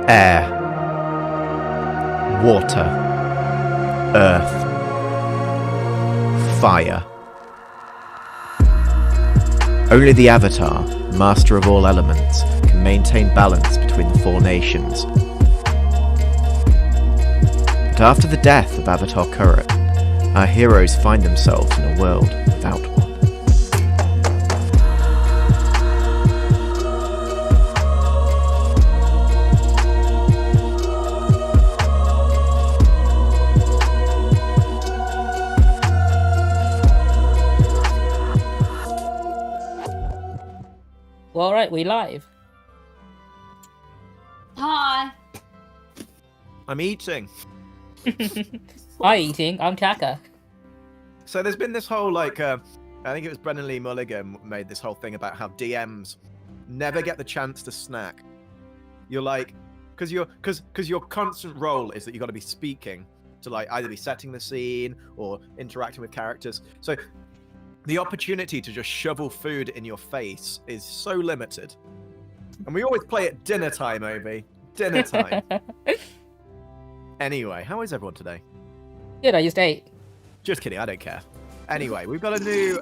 air, water, earth, fire. Only the Avatar, master of all elements, can maintain balance between the four nations. But after the death of Avatar Kuruk, our heroes find themselves in a world without one. Well, alright, we live. Hi. I'm eating. Hi, eating. I'm Taka. So there's been this whole, I think it was Brennan Lee Mulligan made this whole thing about how DMs never get the chance to snack. You're like, because your constant role is that you've got to be speaking to either be setting the scene or interacting with characters. So the opportunity to just shovel food in your face is so limited. And we always play at dinner time, Obi. Dinner time. Anyway, how is everyone today? Good, I just ate. Just kidding, I don't care. Anyway, we've got a new,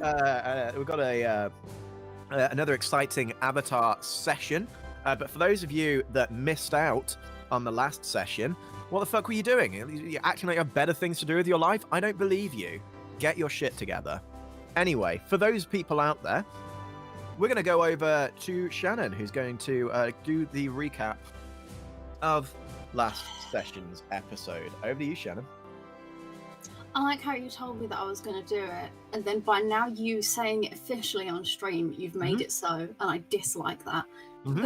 another exciting Avatar session. But for those of you that missed out on the last session, what the fuck were you doing? You're acting like you have better things to do with your life? I don't believe you. Get your shit together. Anyway, for those people out there, we're going to go over to Shannon, who's going to do the recap of last session's episode. Over to you, Shannon. I like how you told me that I was going to do it, and then by now you saying it officially on stream, you've made it so, and I dislike that.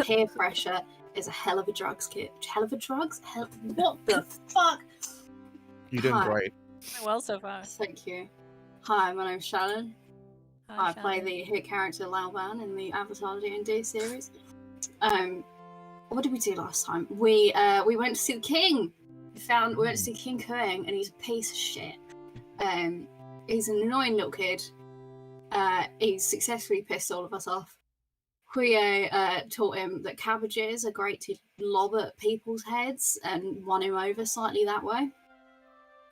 Peer pressure is a hell of a drugs kit. Hell of a drugs? What the fuck? You're doing great. Well, so far. Thank you. Hi, my name's Shannon. Hi, I play the hit character Laoban in the Avatar D&D series. What did we do last time? We went to see the king. We went to see King Quiyue, and he's a piece of shit. He's an annoying little kid. He's successfully pissed all of us off. Quiyue taught him that cabbages are great to lob at people's heads and won him over slightly that way.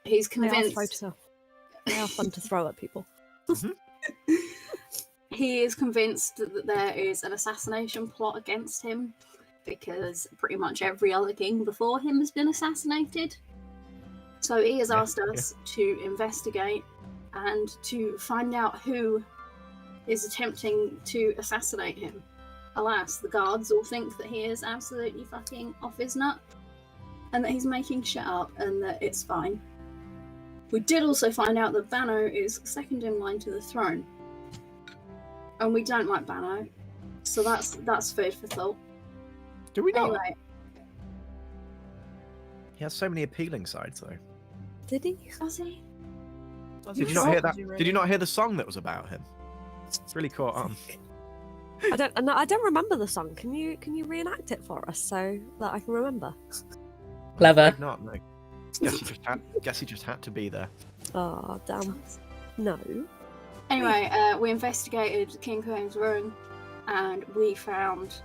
He's convinced. They are fun to throw at people. He is convinced that there is an assassination plot against him because pretty much every other king before him has been assassinated. So he has asked us to investigate and to find out who is attempting to assassinate him. Alas, the guards all think that he is absolutely fucking off his nut and that he's making shit up and that it's fine. We did also find out that Bano is second in line to the throne. And we don't like Bano. So that's food for thought. Do we not? Anyway. He has so many appealing sides, though. Did he? Does he? Did you not hear that? Did you not hear the song that was about him? It's really caught on. I don't remember the song. Can you reenact it for us so that I can remember? Clever. Not no. Guess he just had to be there. Oh damn. No. Anyway, we investigated King Quiyue's room and we found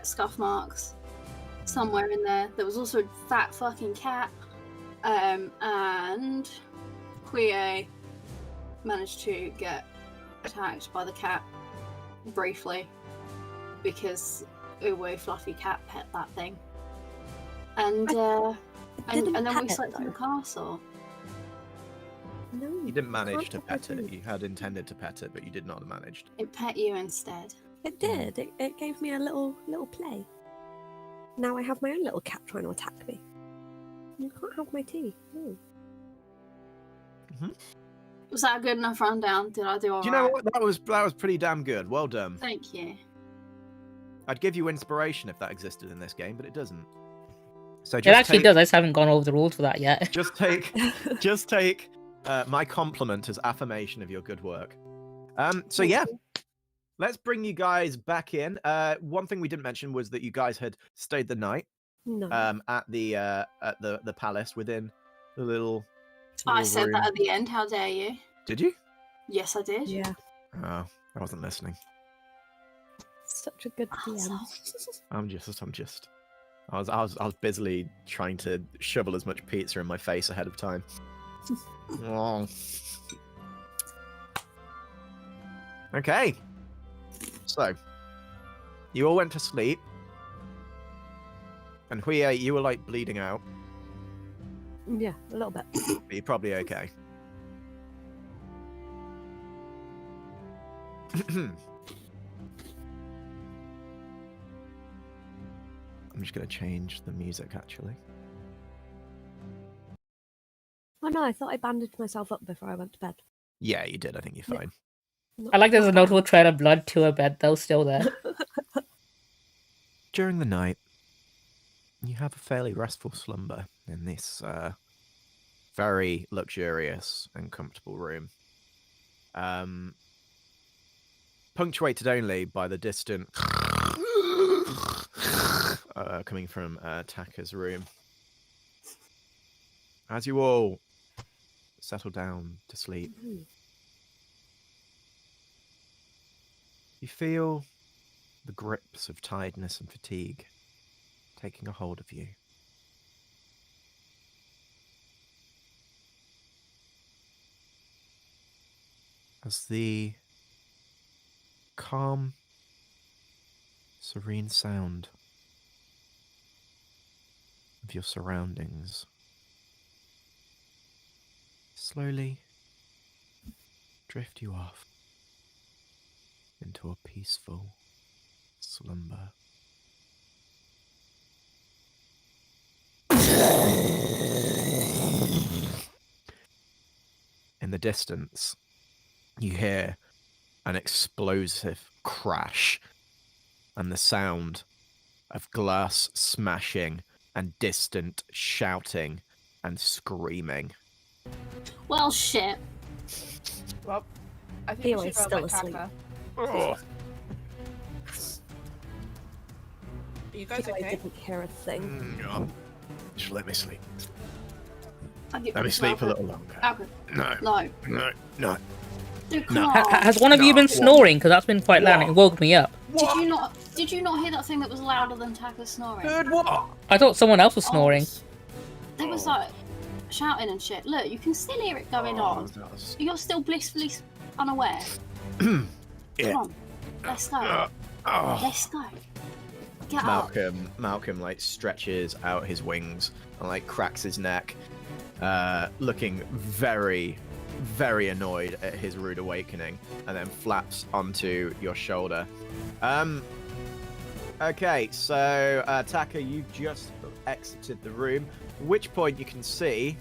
scuff marks somewhere in there. There was also a fat fucking cat, and Quiyue managed to get attacked by the cat briefly because Uwe Fluffy Cat pet that thing. And then we slept in the castle. No. You didn't manage to pet it. You had intended to pet it, but you did not manage. It pet you instead. It did. It gave me a little play. Now I have my own little cat trying to attack me. You can't have my tea. No. Was that a good enough rundown? Did I do all right? Do you know what? That was pretty damn good. Well done. Thank you. I'd give you inspiration if that existed in this game, but it doesn't. So It actually does. I just haven't gone over the rules for that yet. Just take my compliment as affirmation of your good work. So yeah, let's bring you guys back in. One thing we didn't mention was that you guys had stayed the night at the palace within the little I said room. that at the end. How dare you? Did you? Yes, I did. Yeah. Oh, I wasn't listening. Such a good DM. Asshole. I'm I was busily trying to shovel as much pizza in my face ahead of time. Oh. Okay. So, you all went to sleep. And Quiyue, you were like bleeding out. Yeah, a little bit. But you're probably okay. I'm just going to change the music, actually. Oh no, I thought I bandaged myself up before I went to bed. Yeah, you did. I think you're fine. I like there's a notable trail of blood to her bed, though, still there. During the night, you have a fairly restful slumber in this very luxurious and comfortable room. Punctuated only by the distant coming from Taka's room. As you all settle down to sleep, you feel the grips of tiredness and fatigue taking a hold of you. As the calm, serene sound of your surroundings slowly drift you off into a peaceful slumber. In the distance, you hear an explosive crash and the sound of glass smashing and distant shouting and screaming. Well, shit. Well, I think Theo we is should go still back asleep. Taka. Oh. Are you guys I okay? didn't hear a thing. No. Just let me sleep. I'll give Let me you sleep a Alfred. little longer. Alfred, No, no. no, no. Dude, come No. on. Has one of you been snoring? Because that's been quite loud. It woke me up. Did you not hear that thing that was louder than Taka snoring? Dude, what? I thought someone else was snoring. They was like shouting and shit. Look, you can still hear it going on. You're still blissfully unaware. Yeah. Come on, let's go. Let's go. Get up. Malcolm like stretches out his wings and like cracks his neck, looking very, very annoyed at his rude awakening, and then flaps onto your shoulder. Okay, so Taka, you just exited the room, at which point you can see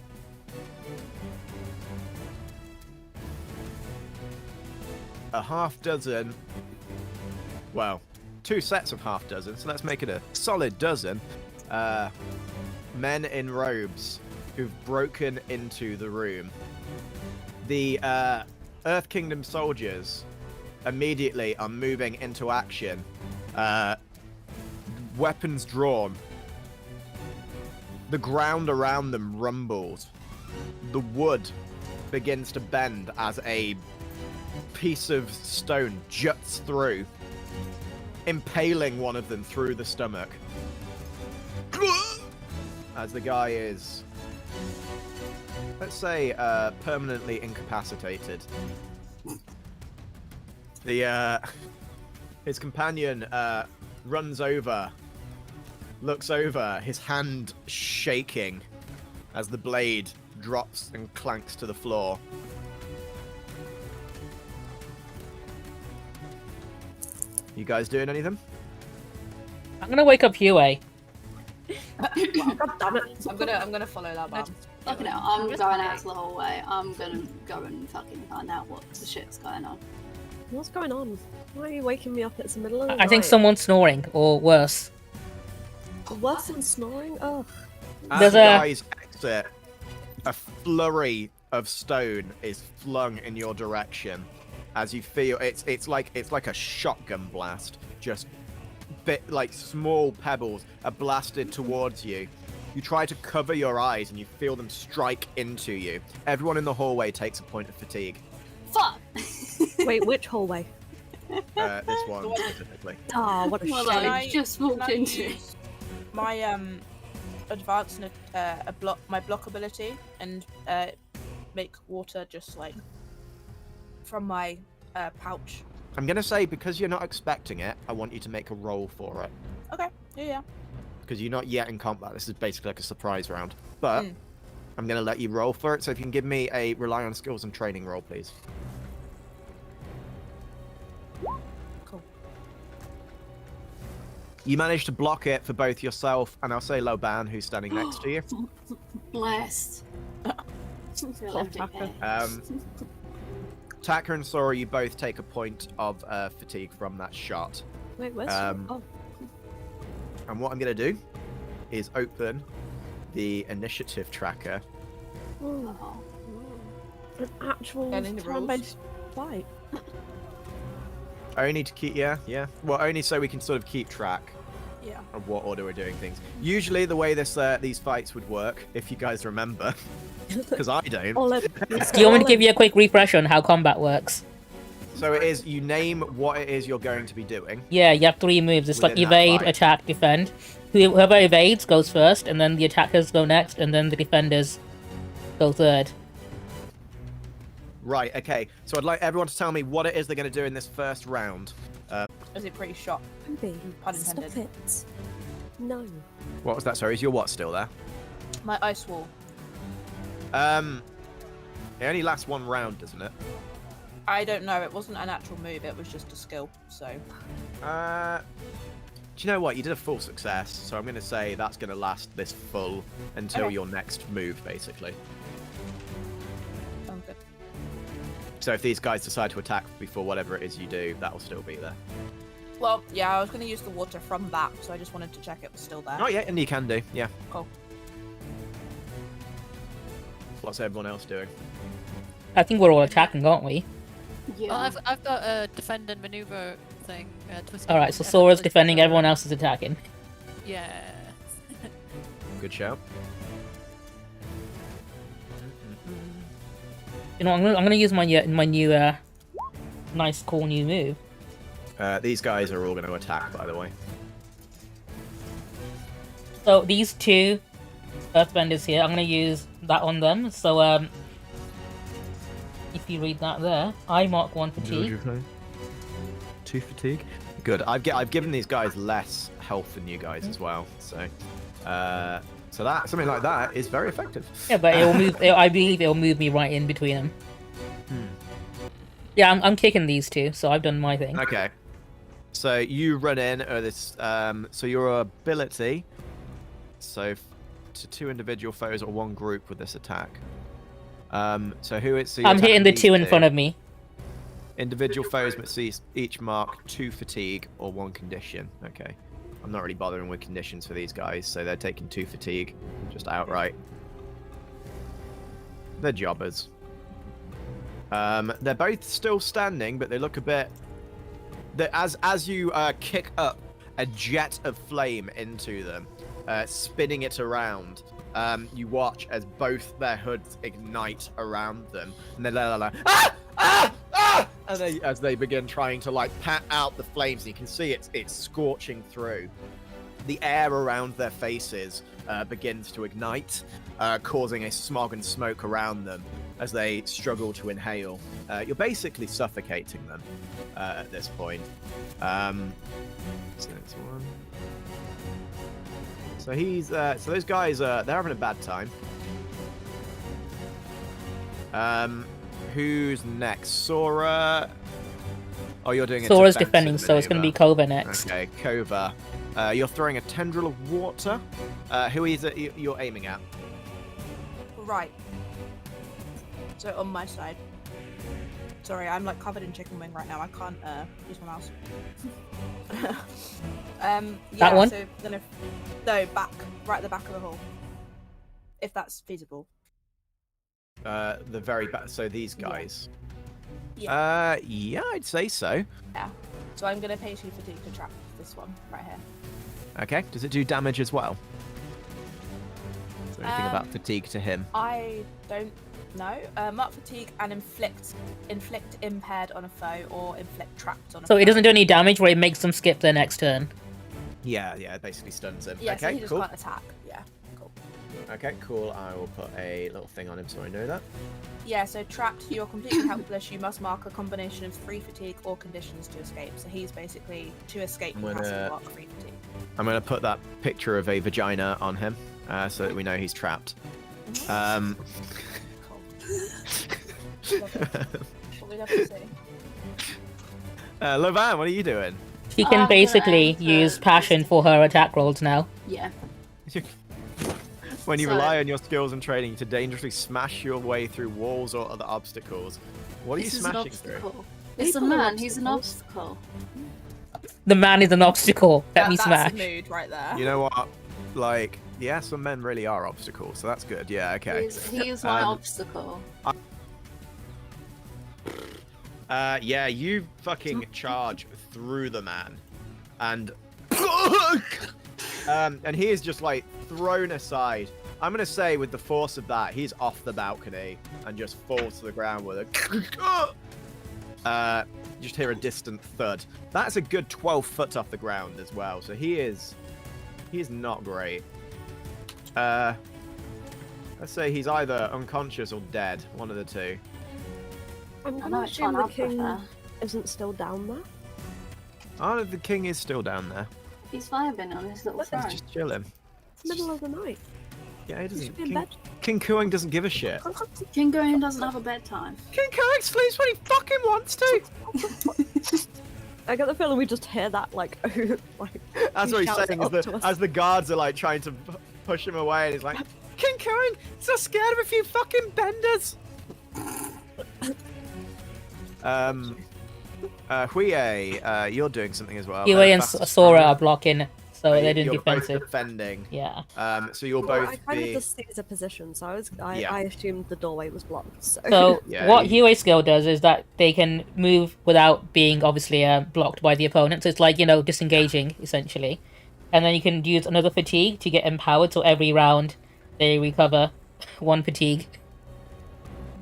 a half dozen, well, 2 sets of half dozen, so let's make it a solid dozen, men in robes who've broken into the room. The Earth Kingdom soldiers immediately are moving into action, weapons drawn. The ground around them rumbles. The wood begins to bend as a piece of stone juts through, impaling one of them through the stomach. As the guy is, let's say, permanently incapacitated. His companion runs over, looks over, his hand shaking as the blade drops and clanks to the floor. You guys doing anything? I'm gonna wake up Huey. God damn it. I'm gonna follow Laoban. Fucking hell, I'm going out to the hallway. I'm gonna go and fucking find out what the shit's going on. What's going on? Why are you waking me up? It's the middle of the night. I think someone's snoring, or worse. Worse than snoring? Ugh. As There's the a- guys exit, a flurry of stone is flung in your direction. As you feel, it's like a shotgun blast. Just bit like small pebbles are blasted towards you. You try to cover your eyes and you feel them strike into you. Everyone in the hallway takes a point of fatigue. Fuck! Wait, which hallway? This one specifically. Ah, what a Well, shame. I just walked Can I into. use my advance my block ability and make water just like from my pouch. I'm gonna say because you're not expecting it, I want you to make a roll for it. Okay. Yeah. Because you're not yet in combat. This is basically like a surprise round. But I'm gonna let you roll for it. So if you can give me a rely on skills and training roll, please. Cool. You managed to block it for both yourself and I'll say Laoban, who's standing next to you. Blessed. Feel everything. Taka and Sora, you both take a point of fatigue from that shot. Wait, where's oh. And what I'm going to do is open the initiative tracker. Oh. An actual Getting the turn-based fight. Only to keep, yeah. Well, only so we can sort of keep track Yeah. of what order we're doing things. Usually the way these fights would work, if you guys remember, because I don't. Do you want me to give you a quick refresh on how combat works? So it is, you name what it is you're going to be doing. Yeah, you have 3 moves. It's like Within that evade, fight. attack, defend. Whoever evades goes first, and then the attackers go next, and then the defenders go third. Right, okay. So I'd like everyone to tell me what it is they're going to do in this first round. Is it pretty shot? Obi, Pun stop intended. it. No. What was that? Sorry, is your what still there? My ice wall. It only lasts 1 round, doesn't it? I don't know. It wasn't an actual move. It was just a skill. So. Do you know what? You did a full success, so I'm going to say that's going to last this full until Okay. your next move, basically. Sounds good. So if these guys decide to attack before whatever it is you do, that'll still be there. Well, yeah, I was going to use the water from that, so I just wanted to check it was still there. Oh yeah, and you can do, yeah. Cool. What's everyone else doing? I think we're all attacking, aren't we? Yeah. Well, I've got a defend and maneuver thing. Alright, so Sora's defending, everyone else is attacking. Yeah. Good shout. You know, I'm gonna use my new nice cool new move. These guys are all going to attack, by the way. So these 2 earthbenders here, I'm gonna use that on them. So if you read that there, I mark 1 fatigue. 2 fatigue. Good. I've given these guys less health than you guys as well. So that something like that is very effective. Yeah, but it will move. I believe it will move me right in between them. Yeah, I'm kicking these 2, so I've done my thing. Okay. So you run in this. So your ability. So to 2 individual foes or 1 group with this attack. So who it's. So I'm hitting the 2 in front of me. Individual foes must each mark 2 fatigue or 1 condition. Okay. I'm not really bothering with conditions for these guys, so they're taking 2 fatigue, just outright. They're jobbers. They're both still standing, but they look a bit. As you kick up a jet of flame into them, spinning it around, you watch as both their hoods ignite around them, and they're like, ah, ah, ah! And as they begin trying to like pat out the flames, and you can see it's scorching through. The air around their faces begins to ignite, causing a smog and smoke around them as they struggle to inhale. You're basically suffocating them at this point. So that's 1. So he's so those guys they're having a bad time. Who's next? Sora. Oh, you're doing. Sora's defensive defending, so it's going to be maneuver. Kova next. Okay, Kova. You're throwing a tendril of water. Who is it you're aiming at? Right. So on my side. Sorry, I'm like covered in chicken wing right now. I can't use my mouse. Yeah, That one? So then no, back, right at the back of the hall. If that's feasible. The very back. So these guys. Yeah. Yeah, I'd say so. Yeah. So I'm gonna pay 2 fatigue to trap this one right here. Okay. Does it do damage as well? Is there anything about fatigue to him? I don't know. Mark fatigue and inflict impaired on a foe or inflict trapped on a So foe. it doesn't do any damage, where it makes them skip their next turn. Yeah, it basically stuns him. Yeah, so Okay, he just cool. can't attack. Yeah, cool. Okay, cool. I will put a little thing on him so I know that. Yeah, so trapped, you're completely helpless. You must mark a combination of 3 fatigue or conditions to escape. So he's basically, to escape, I'm he has gonna- to mark 3 fatigue. I'm going to put that picture of a vagina on him so that we know he's trapped. Cool. Love it. What we love to see. Laoban, what are you doing? She I'm can gonna basically enter use passion for her attack rolls now. Yeah. When you So- rely on your skills and training to dangerously smash your way through walls or other obstacles, what are you This is an smashing through? obstacle. It's a People are man. He's an obstacles. obstacle. The man is an obstacle. Let me That's smash. the mood right there. You know what? Like, yeah, some men really are obstacles, so that's good. Yeah, okay. He is my Um, obstacle. Yeah, you fucking charge through the man, and and he is just like thrown aside. I'm gonna say with the force of that, he's off the balcony and just falls to the ground with a. Just hear a distant thud. That's a good 12 foot off the ground as well. So he is not great. Let's say he's either unconscious or dead. One of the two. I'm I gonna know which assume one the I king prefer. isn't still down there. Oh, the king is still down there. He's vibing on his little He's throne. just chilling. It's the middle of the night. Yeah, he He should doesn't. be in bed. King Kuang doesn't give a shit. King Gohan doesn't have a bedtime. King Kuang sleeps when he fucking wants to. I get the feeling we just hear that like, like That's he what he's shouts saying. it Is up that to us. as the guards are like trying to push him away, and he's like, King Kuang, so scared of a few fucking benders. Quiyue, you're doing something as well. Quiyue and Fast- Sora are blocking, so they're doing you're both defensive. defending. Yeah. So you'll Well, both I kind be. of just see a position, so Yeah. I assumed the doorway was blocked. So, So Yeah, what you- Huey skill does is that they can move without being obviously blocked by the opponent. So it's like, disengaging essentially. And then you can use another fatigue to get empowered. So every round they recover 1 fatigue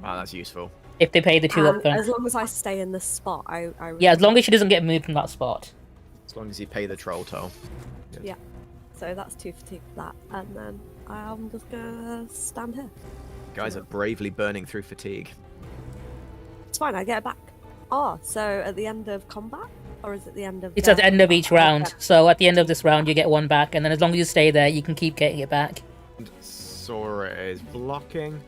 Oh, that's useful. if they pay the 2 and upfront. as long as I stay in this spot, I Yeah, as long as she doesn't get moved from that spot. As long as you pay the troll toll. Yeah. So that's 2 fatigue for that, and then I'm just gonna stand here. Guys are bravely burning through fatigue. It's fine. I get it back. Oh, so at the end of combat, or is it the end of? It's at the end of each round. So at the end of this round you get 1 back, and then as long as you stay there you can keep getting it back. And Sora is blocking.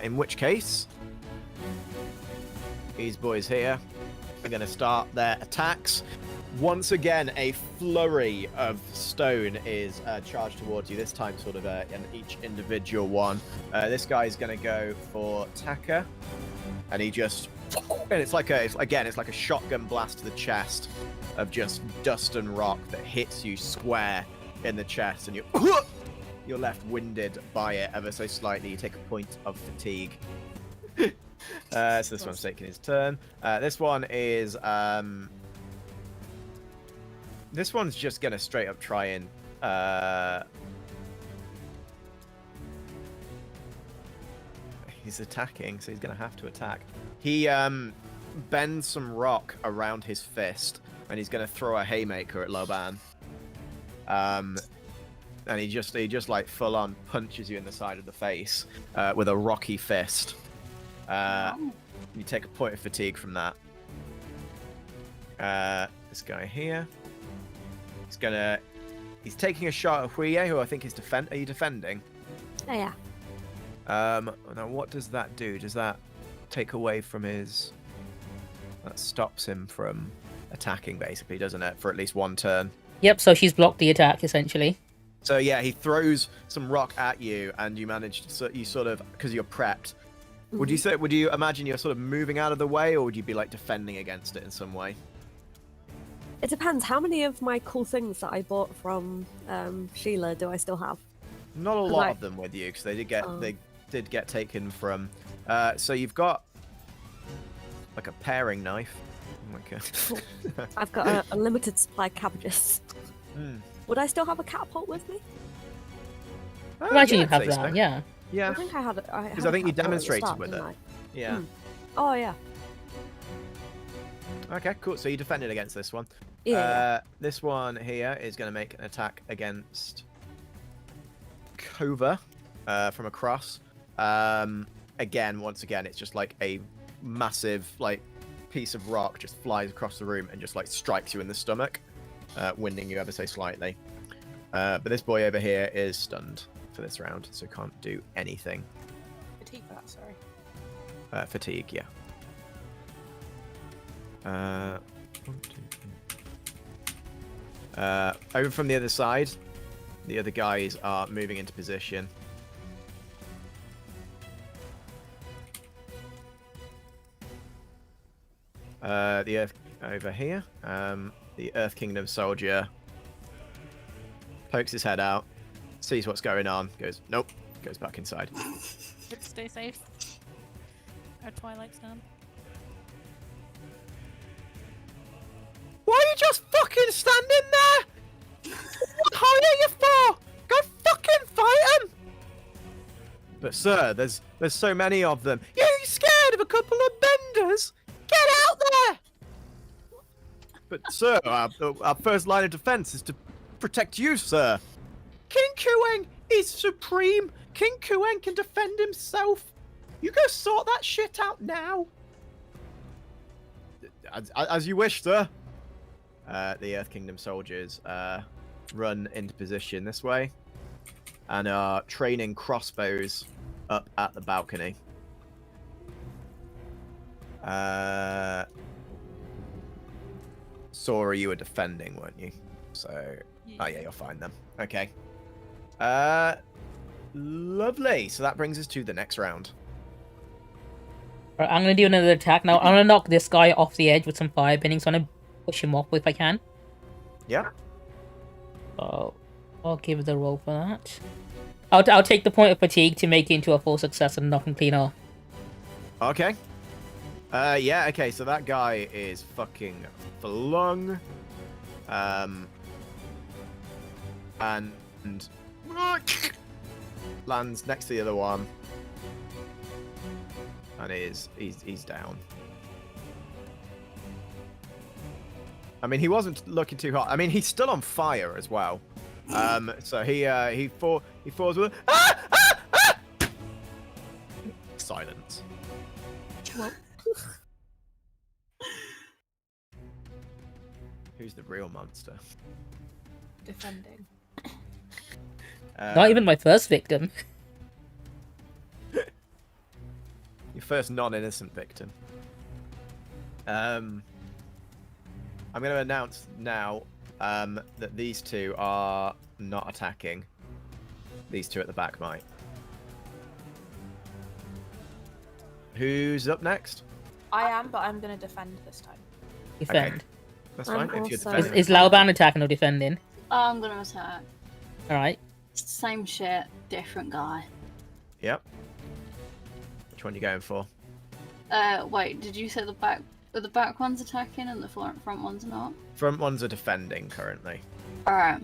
In which case, these boys here are going to start their attacks. Once again, a flurry of stone is charged towards you. This time, sort of in each individual one. This guy's going to go for Taka, and he just, and it's like a shotgun blast to the chest of just dust and rock that hits you square in the chest, and you're left winded by it ever so slightly. You take a point of fatigue. So this one's taking his turn. This one is this one's just gonna straight up try and he's attacking, so he's gonna have to attack. He bends some rock around his fist, and he's gonna throw a haymaker at Laoban. And he just like full on punches you in the side of the face with a rocky fist. You take a point of fatigue from that. This guy here. He's taking a shot at Quiyue, who I think is Are you defending? Oh, yeah. Now what does that do? Does that take away from his? That stops him from attacking, basically, doesn't it? For at least 1 turn. Yep, so she's blocked the attack essentially. So yeah, he throws some rock at you, and you manage to you sort of, because you're prepped. Would you imagine you're sort of moving out of the way, or would you be like defending against it in some way? It depends. How many of my cool things that I bought from Sheila do I still have? Not a lot of them with you, because they did get taken from. So you've got like a paring knife. Oh my god. I've got a limited supply of cabbages. Would I still have a catapult with me? Imagine yeah, you have I'd say that, so. yeah. Yeah. I think I had. Because I think you demonstrated with it. Yeah. Oh yeah. Okay, cool. So you defended against this one. Yeah. This one here is going to make an attack against Kova from across. Again, once again, it's just like a massive like piece of rock just flies across the room and just like strikes you in the stomach, winding you ever so slightly. But this boy over here is stunned for this round, so can't do anything. Fatigue for that, sorry. Fatigue, yeah. 1, 2, 3. Over from the other side, the other guys are moving into position. The Earth over here. The Earth Kingdom soldier pokes his head out, sees what's going on, goes, nope, goes back inside. Stay safe. Our Twilight's down. Why are you just fucking standing there? What hide are you for? Go fucking fight them! But sir, there's so many of them. You scared of a couple of benders? Get out there! But sir, our first line of defense is to protect you, sir. King Quiyue is supreme. King Quiyue can defend himself. You go sort that shit out now. As you wish, sir. The Earth Kingdom soldiers run into position this way and are training crossbows up at the balcony. Sora, you were defending, weren't you? So, oh yeah, you're fine then. Okay. Lovely. So that brings us to the next round. Right, I'm gonna do another attack now. I'm gonna knock this guy off the edge with some fire bending, so I'm gonna push him off if I can. Yeah. So I'll give it a roll for that. I'll take the point of fatigue to make it into a full success and knock him clean off. Okay. Yeah, okay, so that guy is fucking flung. And lands next to the other one. And he's down. I mean, he wasn't looking too hot. I mean, he's still on fire as well. So he falls with silence. Who's the real monster? Defending. Not even my first victim. Your first non-innocent victim. I'm going to announce now that these two are not attacking. These two at the back might. Who's up next? I am, but I'm going to defend this time. Defend. Okay. That's fine. I'm If you're also- defending. Is Laoban attacking or defending? I'm gonna attack. Alright. Same shit, different guy. Yep. Which one are you going for? Wait, did you say the back one's attacking and the front one's not? Front ones are defending currently. Alright.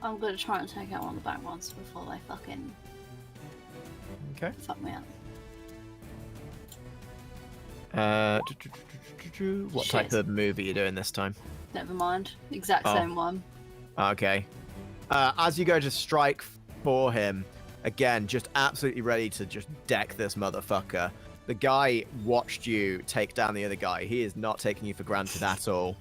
I'm gonna try and take out one of the back ones before they fucking Okay. fuck me up. What Shit. type of move are you doing this time? Never mind. Exact Oh. same one. Okay. As you go to strike for him, again, just absolutely ready to just deck this motherfucker. The guy watched you take down the other guy. He is not taking you for granted at all.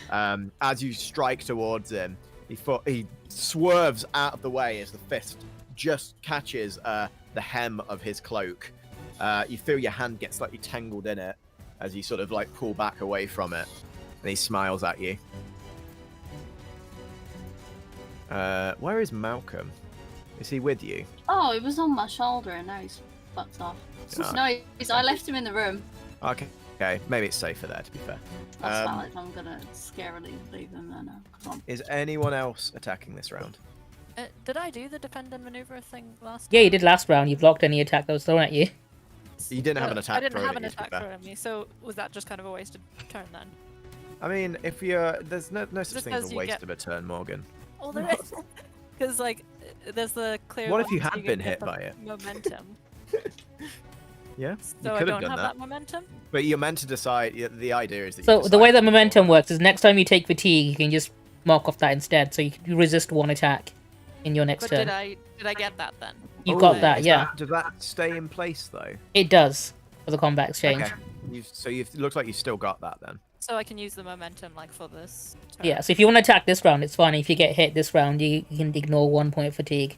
As you strike towards him, he swerves out of the way as the fist just catches the hem of his cloak. You feel your hand get slightly tangled in it as you sort of like pull back away from it, and he smiles at you. Where is Malcolm? Is he with you? Oh, it was on my shoulder and now he's fucked off. Ah. No, I left him in the room. Okay. Okay, maybe it's safer there, to be fair. That's valid. I'm gonna scarily leave him there now. Come on. Is anyone else attacking this round? Did I do the defend and maneuver thing last Yeah, time? you did last round. You blocked any attack that was thrown at you. You didn't have an attack I didn't thrown have at an you, to be attack fair. thrown at me, so was that just kind of a wasted turn then? I mean, if you're... There's no such Just thing as as a you waste get- of a turn, Morgan. Well, there is. Because, like, there's the clear What if you ones had get been hit different by it? Momentum. Yeah, So you I could have don't done have that. that momentum. But you're meant to decide. The idea is that. So you the way decide that momentum works is next time you take fatigue, you can just mark off that instead. So you can resist one attack in your next But turn. did I get that then? You Oh, got that, is yeah. Does that stay in place though? It does for the combat exchange. Okay. It looks like you still got that then. So I can use the momentum like for this. Turn. Yeah. So if you want to attack this round, it's fine. If you get hit this round, you can ignore 1 point fatigue.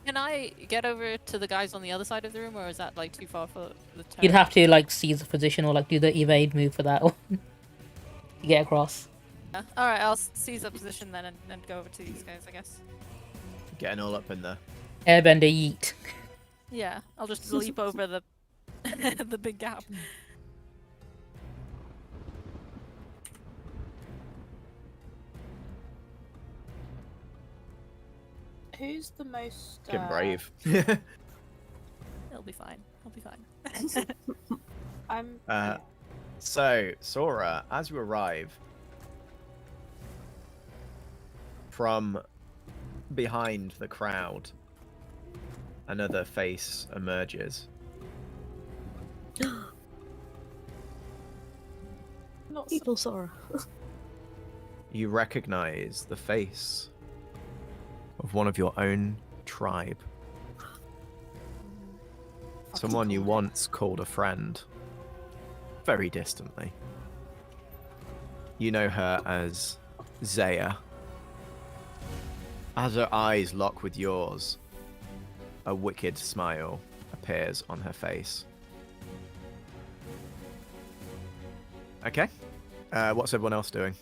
Can I get over to the guys on the other side of the room, or is that like too far for the turn? You'd have to like seize the position or like do the evade move for that one to get across. Yeah. All right, I'll seize the position then and go over to these guys, I guess. Getting all up in there. Airbender yeet. Yeah, I'll just leap over the the big gap. Who's the most Get brave. It'll be fine. I'll be fine. I'm So, Sora, as you arrive from behind the crowd, another face emerges. not Evil Sora. You recognize the face of one of your own tribe. Someone you once called a friend. Very distantly. You know her as Zaya. As her eyes lock with yours, a wicked smile appears on her face. Okay. What's everyone else doing?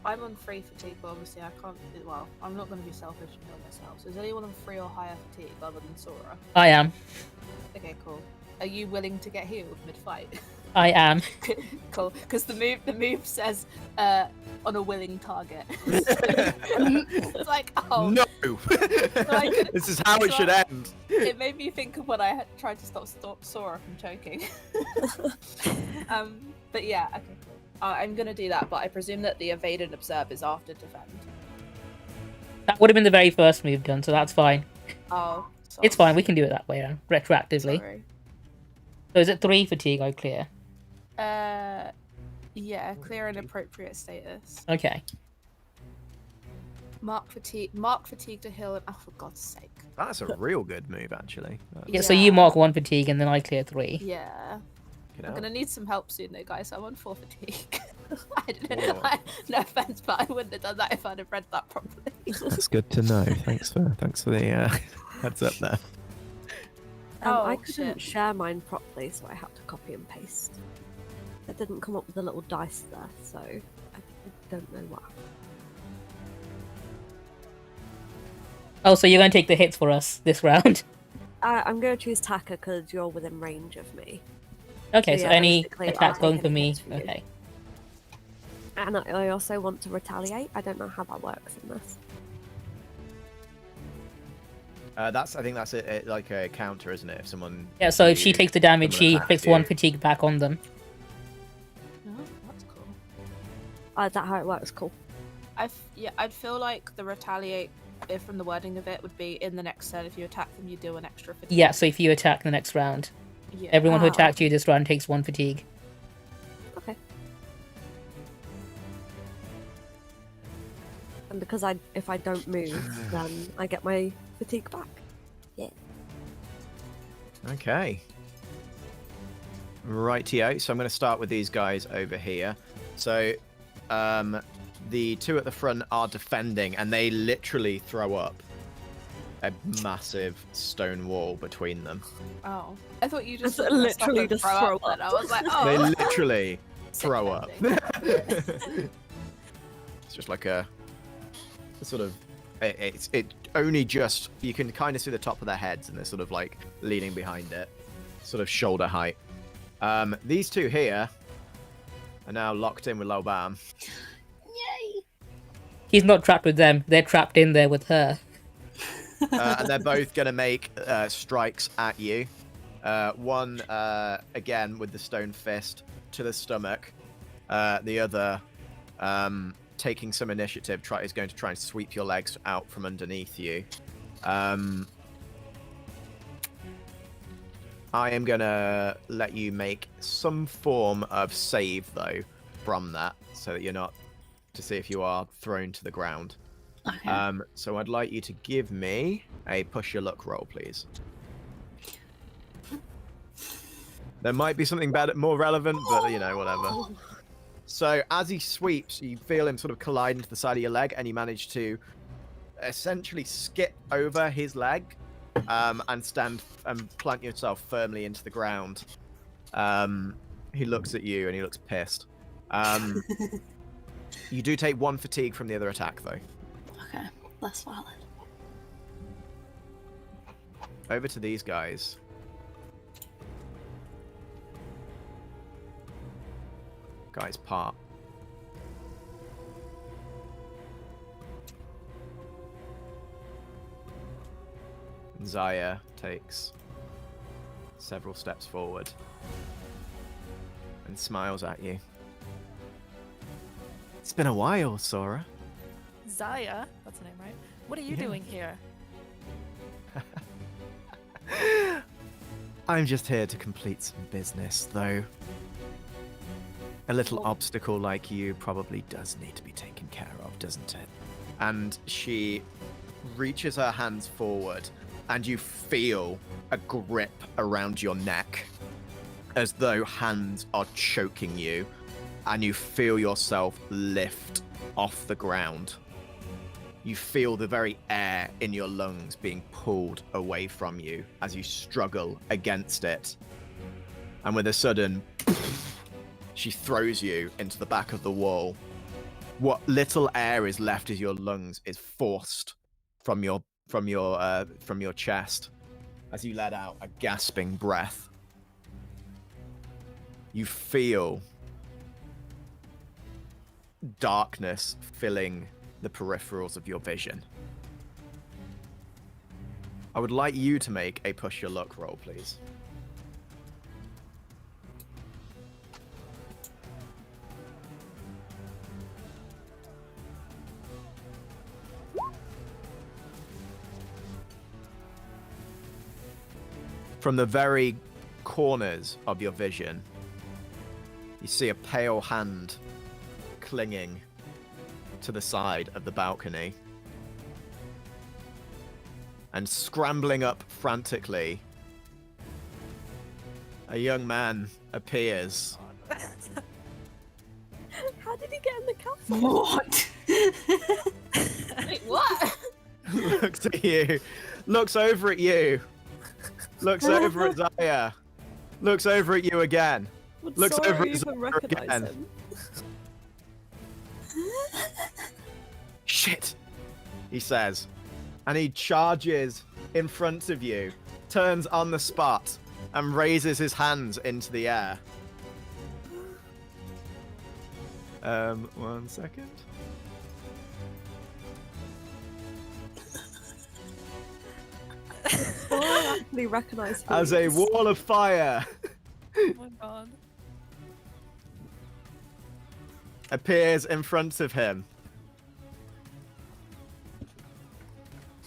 I'm on 3 fatigue, but obviously I can't. Well, I'm not going to be selfish and heal myself. So is anyone on 3 or higher fatigue other than Sora? I am. Okay, cool. Are you willing to get healed mid-fight? I am. Cool, because the move says on a willing target. It's like, oh No! Like, This is how it should end. it made me think of when I had tried to stop Sora from choking. But yeah, okay. I'm gonna do that, but I presume that the evade and observe is after defend. That would have been the very first move done, so that's fine. Oh, It's fine. We can do it that way, retroactively. Sorry. So is it 3 fatigue I clear? Yeah, clear an appropriate status. Okay. Mark fatigue to heal, and oh, for God's sake. That's a real good move, actually. Yeah, so you mark 1 fatigue and then I clear 3. Yeah. You I'm know. gonna need some help soon, though, guys. I'm on 4 fatigue. I didn't. Whoa. No offense, but I wouldn't have done that if I'd have read that properly. That's good to know. Thanks for the heads up there. I Oh, couldn't shit. share mine properly, so I had to copy and paste. It didn't come up with a little dice there, so I don't know what happened. Oh, so you're going to take the hits for us this round? I'm going to choose Taka because you're within range of me. Okay, So so yeah, any basically, I'll attacks take going any for me? hits for you. Okay. And I also want to retaliate. I don't know how that works in this. I think that's like a counter, isn't it? If someone. Yeah, so if she you- takes the damage, someone she attacks inflicts you. 1 fatigue back on them. Oh, that's cool. Is that how it works? Cool. I'd feel like the retaliate, from the wording of it, would be in the next turn. If you attack them, you do an extra fatigue. Yeah, so if you attack the next round, Yeah. everyone who Ah, attacked you this round takes 1 fatigue. Okay. And because if I don't move, then I get my fatigue back. Yeah. Okay. Rightio. So I'm going to start with these guys over here. So, the 2 at the front are defending, and they literally throw up a massive stone wall between them. Oh, I thought you just That's said literally stop and just throw up. then. I was like, oh. They literally Sick throw up. bending. It's just like a sort of. It only just, you can kind of see the top of their heads, and they're sort of like leaning behind it, sort of shoulder height. These 2 here are now locked in with Laoban. Yay! He's not trapped with them, they're trapped in there with her. And they're both going to make strikes at you. One, again, with the stone fist to the stomach. The other, taking some initiative, is going to try and sweep your legs out from underneath you. I am gonna let you make some form of save though from that, so that you're not to see if you are thrown to the ground. Okay. So I'd like you to give me a push your luck roll, please. There might be something better, more relevant, but you know, whatever. So as he sweeps, you feel him sort of collide into the side of your leg, and you manage to essentially skip over his leg and stand and plant yourself firmly into the ground. He looks at you and he looks pissed. You do take 1 fatigue from the other attack, though. Okay, that's valid. Over to these guys. Guys, part. Zaya takes several steps forward and smiles at you. It's been a while, Sora. Zaya, that's the name, right? What are you Yeah. doing here? I'm just here to complete some business, though. A little obstacle like you probably does need to be taken care of, doesn't it? And she reaches her hands forward, and you feel a grip around your neck, as though hands are choking you, and you feel yourself lift off the ground. You feel the very air in your lungs being pulled away from you as you struggle against it. And with a sudden, she throws you into the back of the wall. What little air is left of your lungs is forced from your chest as you let out a gasping breath. You feel darkness filling the peripherals of your vision. I would like you to make a push your luck roll, please. From the very corners of your vision, you see a pale hand clinging to the side of the balcony. And scrambling up frantically, a young man appears. How did he get in the castle? What? Wait, what? Looks at you. Looks over at you. Looks over at Zaya. Looks over at you again. Would Looks Sora over at even Zora recognize again. him? Shit, he says. And he charges in front of you, turns on the spot, and raises his hands into the air. 1 second. Sora actually recognized who As he a is. wall of fire Oh my god. appears in front of him.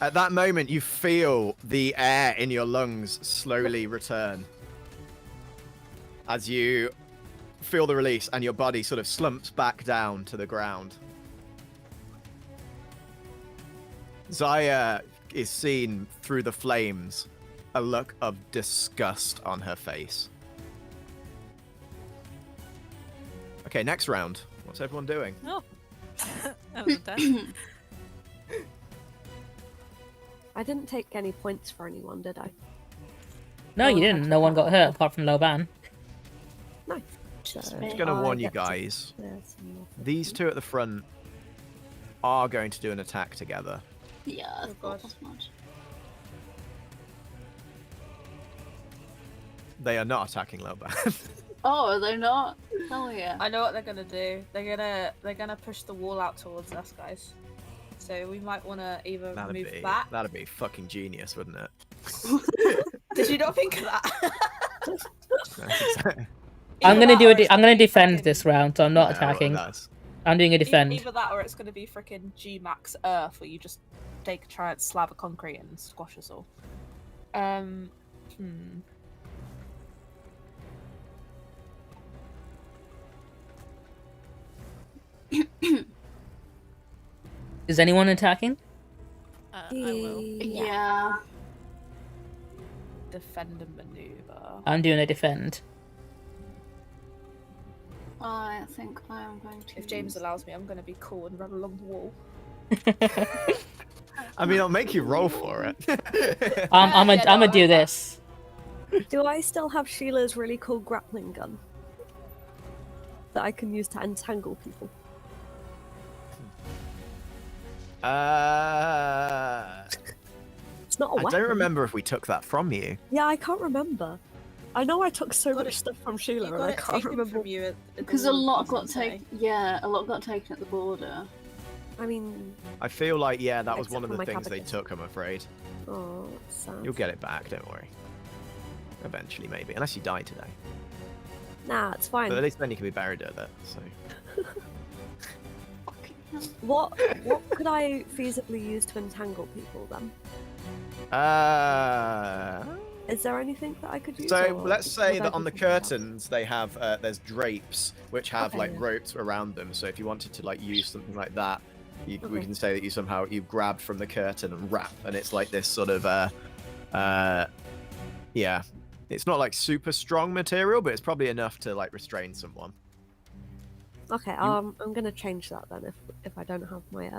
At that moment, you feel the air in your lungs slowly return. As you feel the release and your body sort of slumps back down to the ground. Zaya is seen through the flames, a look of disgust on her face. Okay, next round. What's everyone doing? Oh. That was intense. I didn't take any points for anyone, did I? No, you didn't. No one got hurt apart from Laoban. No. So I'm just going to warn you get to- guys. there's nothing. These two at the front are going to do an attack together. Yeah, I Oh, thought God. as much. They are not attacking Laoban. Oh, are they not? Hell yeah. I know what they're gonna do. They're gonna push the wall out towards us, guys. So we might want to either move back. That'd be fucking genius, wouldn't it? Did you not think of that? I'm Either gonna do that or it's I'm gonna gonna be defend frickin'- this round, so I'm not No, attacking. that's- I'm doing a defend. Either that or it's gonna be freaking G Max Earth, where you just take a giant slab of concrete and squash us all. Is anyone attacking? I will. Yeah. Defend and maneuver. I'm doing a defend. I think I am going to. If James allows me, I'm going to be cool and run along the wall. I mean, I'll make you roll for it. I'm Yeah, no, gonna do I'm- this. Do I still have Sheila's really cool grappling gun that I can use to entangle people? It's not a I weapon. don't remember if we took that from you. Yeah, I can't remember. I know I took so Got much it- stuff from You Sheila, and got I it can't taken remember. from you at the Because a wall, lot I was got gonna say. taken. Yeah, a lot got taken at the border. I mean, I feel like, yeah, that was Except one of for the my things they cabbages. took, I'm afraid. oh, it's sad. You'll get it back, don't worry. Eventually, maybe. Unless you die today. Nah, it's fine. But at least then you can be buried at that, so... Fucking hell. What could I feasibly use to entangle people then? Is there anything that I could use? So or let's say would I that on do the something else? curtains they have there's drapes which have Okay, like yeah. ropes around them. So if you wanted to like use something like that, we Okay. can say that you grabbed from the curtain and wrap, and it's like this sort of yeah, it's not like super strong material, but it's probably enough to like restrain someone. Okay, I'm gonna change that then if I don't have my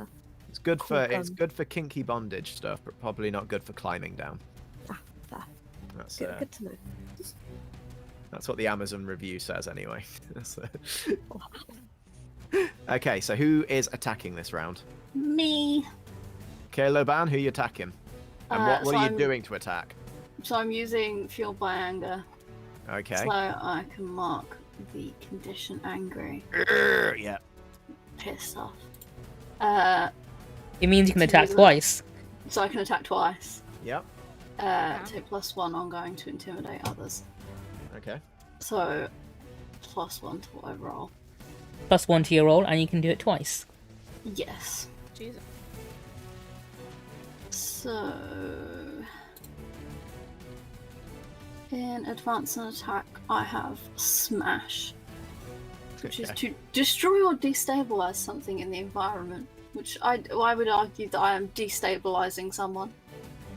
It's good Cool for it's gun. good for kinky bondage stuff, but probably not good for climbing down. fair. That's Good to know. that's what the Amazon review says anyway. So- Okay, so who is attacking this round? Me. Okay, Laoban, who are you attacking? And what so are you I'm- doing to attack? So I'm using Fueled by Anger. Okay. So I can mark the condition angry, Yeah. pissed off. It means you can attack twice. So I can attack twice. Yep. Take +1 ongoing to intimidate others. Okay. So +1 to what I roll. +1 to your roll, and you can do it twice. Yes. Jesus. So in advance and attack, I have Smash, which is Okay. to destroy or destabilize something in the environment. Which I would argue that I am destabilizing someone.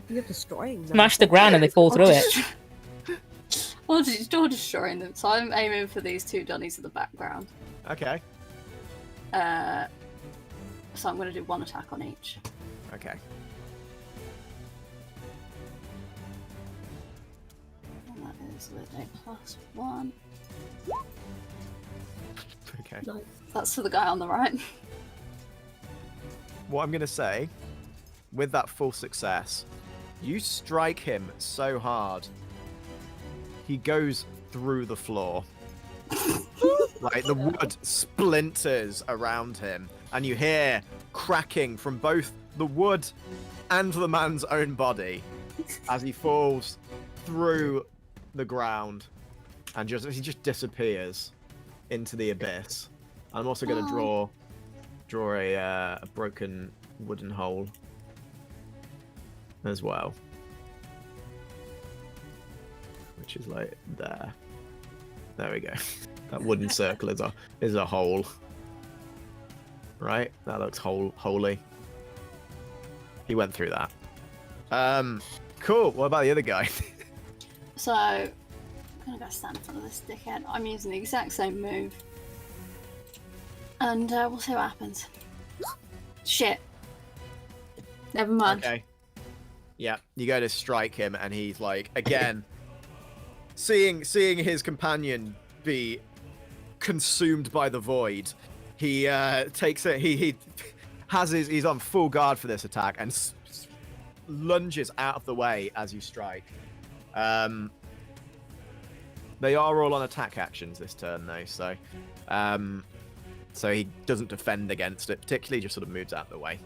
You're destroying them. Smash the ground and they fall through it. Or destroying them. So I'm aiming for these two dunnies in the background. Okay. So I'm going to do one attack on each. Okay. And that is with a +1. Okay. Nice. That's for the guy on the right. What I'm gonna say, with that full success, you strike him so hard, he goes through the floor. Like the wood splinters around him, and you hear cracking from both the wood and the man's own body as he falls through the ground, and he just disappears into the abyss. I'm also going to draw a broken wooden hole as well, which is like there. There we go. That wooden circle is a hole. Right? That looks holy. He went through that. Cool. What about the other guy? So I'm going to go stand in front of this dickhead. I'm using the exact same move. And we'll see what happens. Shit. Never mind. Okay. Yeah, you go to strike him, and he's like, again, seeing his companion be consumed by the void, he takes it. He has he's on full guard for this attack and lunges out of the way as you strike. They are all on attack actions this turn, though, so he doesn't defend against it, particularly just sort of moves out of the way.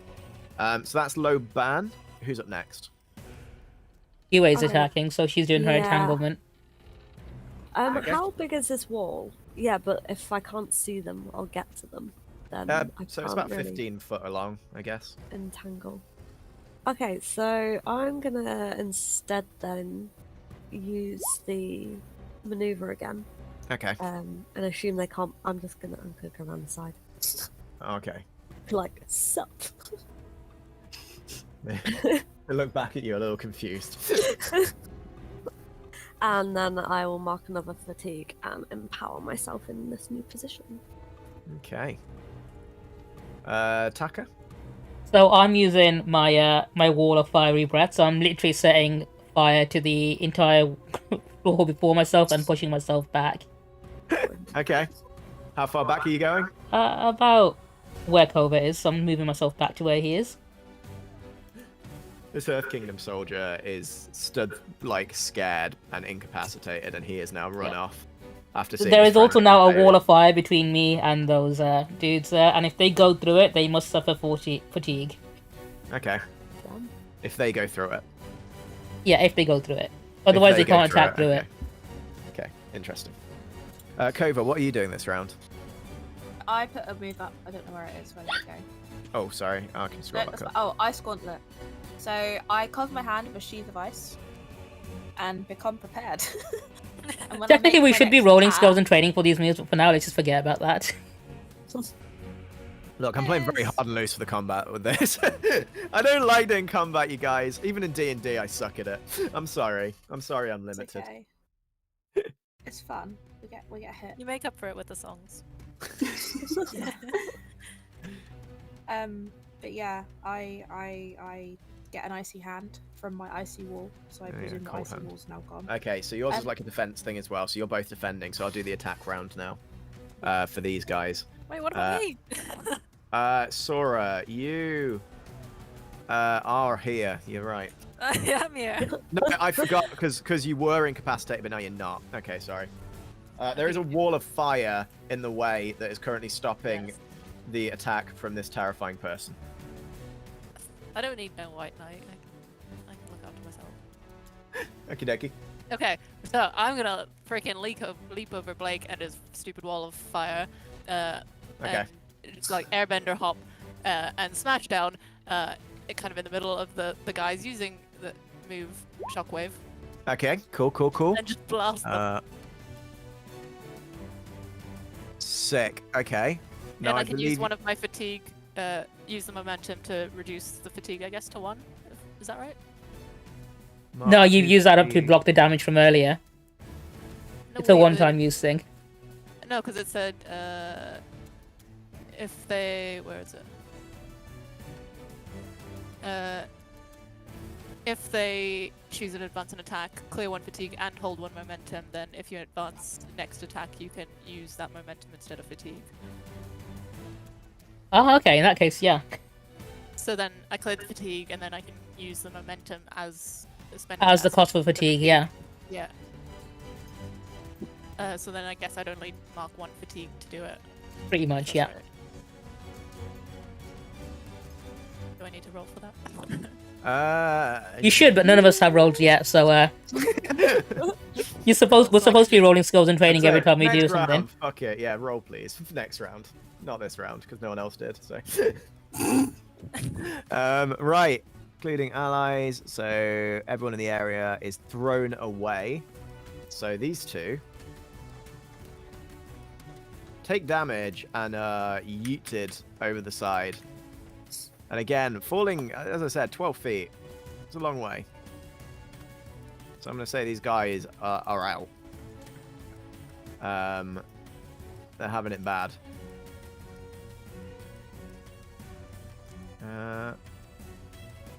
So that's Laoban. Who's up next? Quiyue's Okay. attacking, so she's doing her Yeah. entanglement. Okay. How big is this wall? Yeah, but if I can't see them, I'll get to them. Then I So it's can't about really 15 foot along, I guess. entangle. Okay, so I'm gonna instead then use the maneuver again, Okay. and assume they can't. I'm gonna go around the side. Okay. Like, sup? I look back at you a little confused. And then I will mark another fatigue and empower myself in this new position. Okay. Taka? So I'm using my my wall of fiery breath. So I'm literally setting fire to the entire floor before myself and pushing myself back. Okay. How far back are you going? About where Kova is. So I'm moving myself back to where he is. This Earth Kingdom soldier is stood, like, scared and incapacitated, and he is now run off after seeing There his is also friend now a failure. wall of fire between me and those dudes there, and if they go through it, they must suffer fatigue. Okay. Damn. If they go through it. Yeah, if they go through it. Otherwise, they go can't attack through it. Okay, interesting. Kova, what are you doing this round? I put a move up. I don't know where it is. Where did it go? Oh, sorry. I can No, scroll back up. oh, Ice Gauntlet. So I cover my hand with a sheath of ice and become prepared. And when I Technically, make we my should be next rolling attack- skills and training for these moves, but for now, let's just forget about that. Look, I'm playing very Yes. hard and loose for the combat with this. I don't like doing combat, you guys. Even in D&D, I suck at it. I'm sorry. I'm sorry, It's Unlimited. okay. It's fun. We get hit. You make up for it with the songs. But yeah, I get an icy hand from my icy wall, so I Yeah, presume the cold icy hand. wall's now gone. Okay, so yours is Um, like a defense thing as well, so you're both defending, so I'll do the attack round now for these guys. Wait, what about me? Sora, you are here. You're right. Yeah, I'm here. No, I forgot because you were incapacitated, but now you're not. Okay, sorry. There is a wall of fire in the way that is currently stopping Yes. the attack from this terrifying person. I don't need no white knight. I can look after myself. Okie dokie. Okay, so I'm gonna freaking leap over Blake and his stupid wall of fire. Okay. And it's like airbender hop and smash down. Kind of in the middle of the guys using the move shockwave Okay, cool. and just blast them. Sick. Okay. Now And I I can believe use one of my fatigue. Use the momentum to reduce the fatigue, I guess, to 1. Is that right? No, you use that up to block the damage from earlier. No, It's a wait, one-time use thing. No, because it said if they where is it? If they choose an advance and attack, clear 1 fatigue and hold 1 momentum, then if you advance next attack, you can use that momentum instead of fatigue. Oh, okay. In that case, yeah. So then I clear the fatigue, and then I can use the momentum as spending As the as cost for fatigue, yeah. Yeah. So then I guess I'd only mark 1 fatigue to do it. Pretty much, That's yeah. right. Do I need to roll for that? You should, but none of us have rolled yet, so we're supposed to be rolling skills and training every time we do Next something. round. Fuck it. Yeah, roll please. Next round. Not this round, because no one else did. So. Right. Including allies. So everyone in the area is thrown away. So these two take damage and yeeted over the side. And again, falling, as I said, 12 feet. It's a long way. So I'm going to say these guys are out. They're having it bad.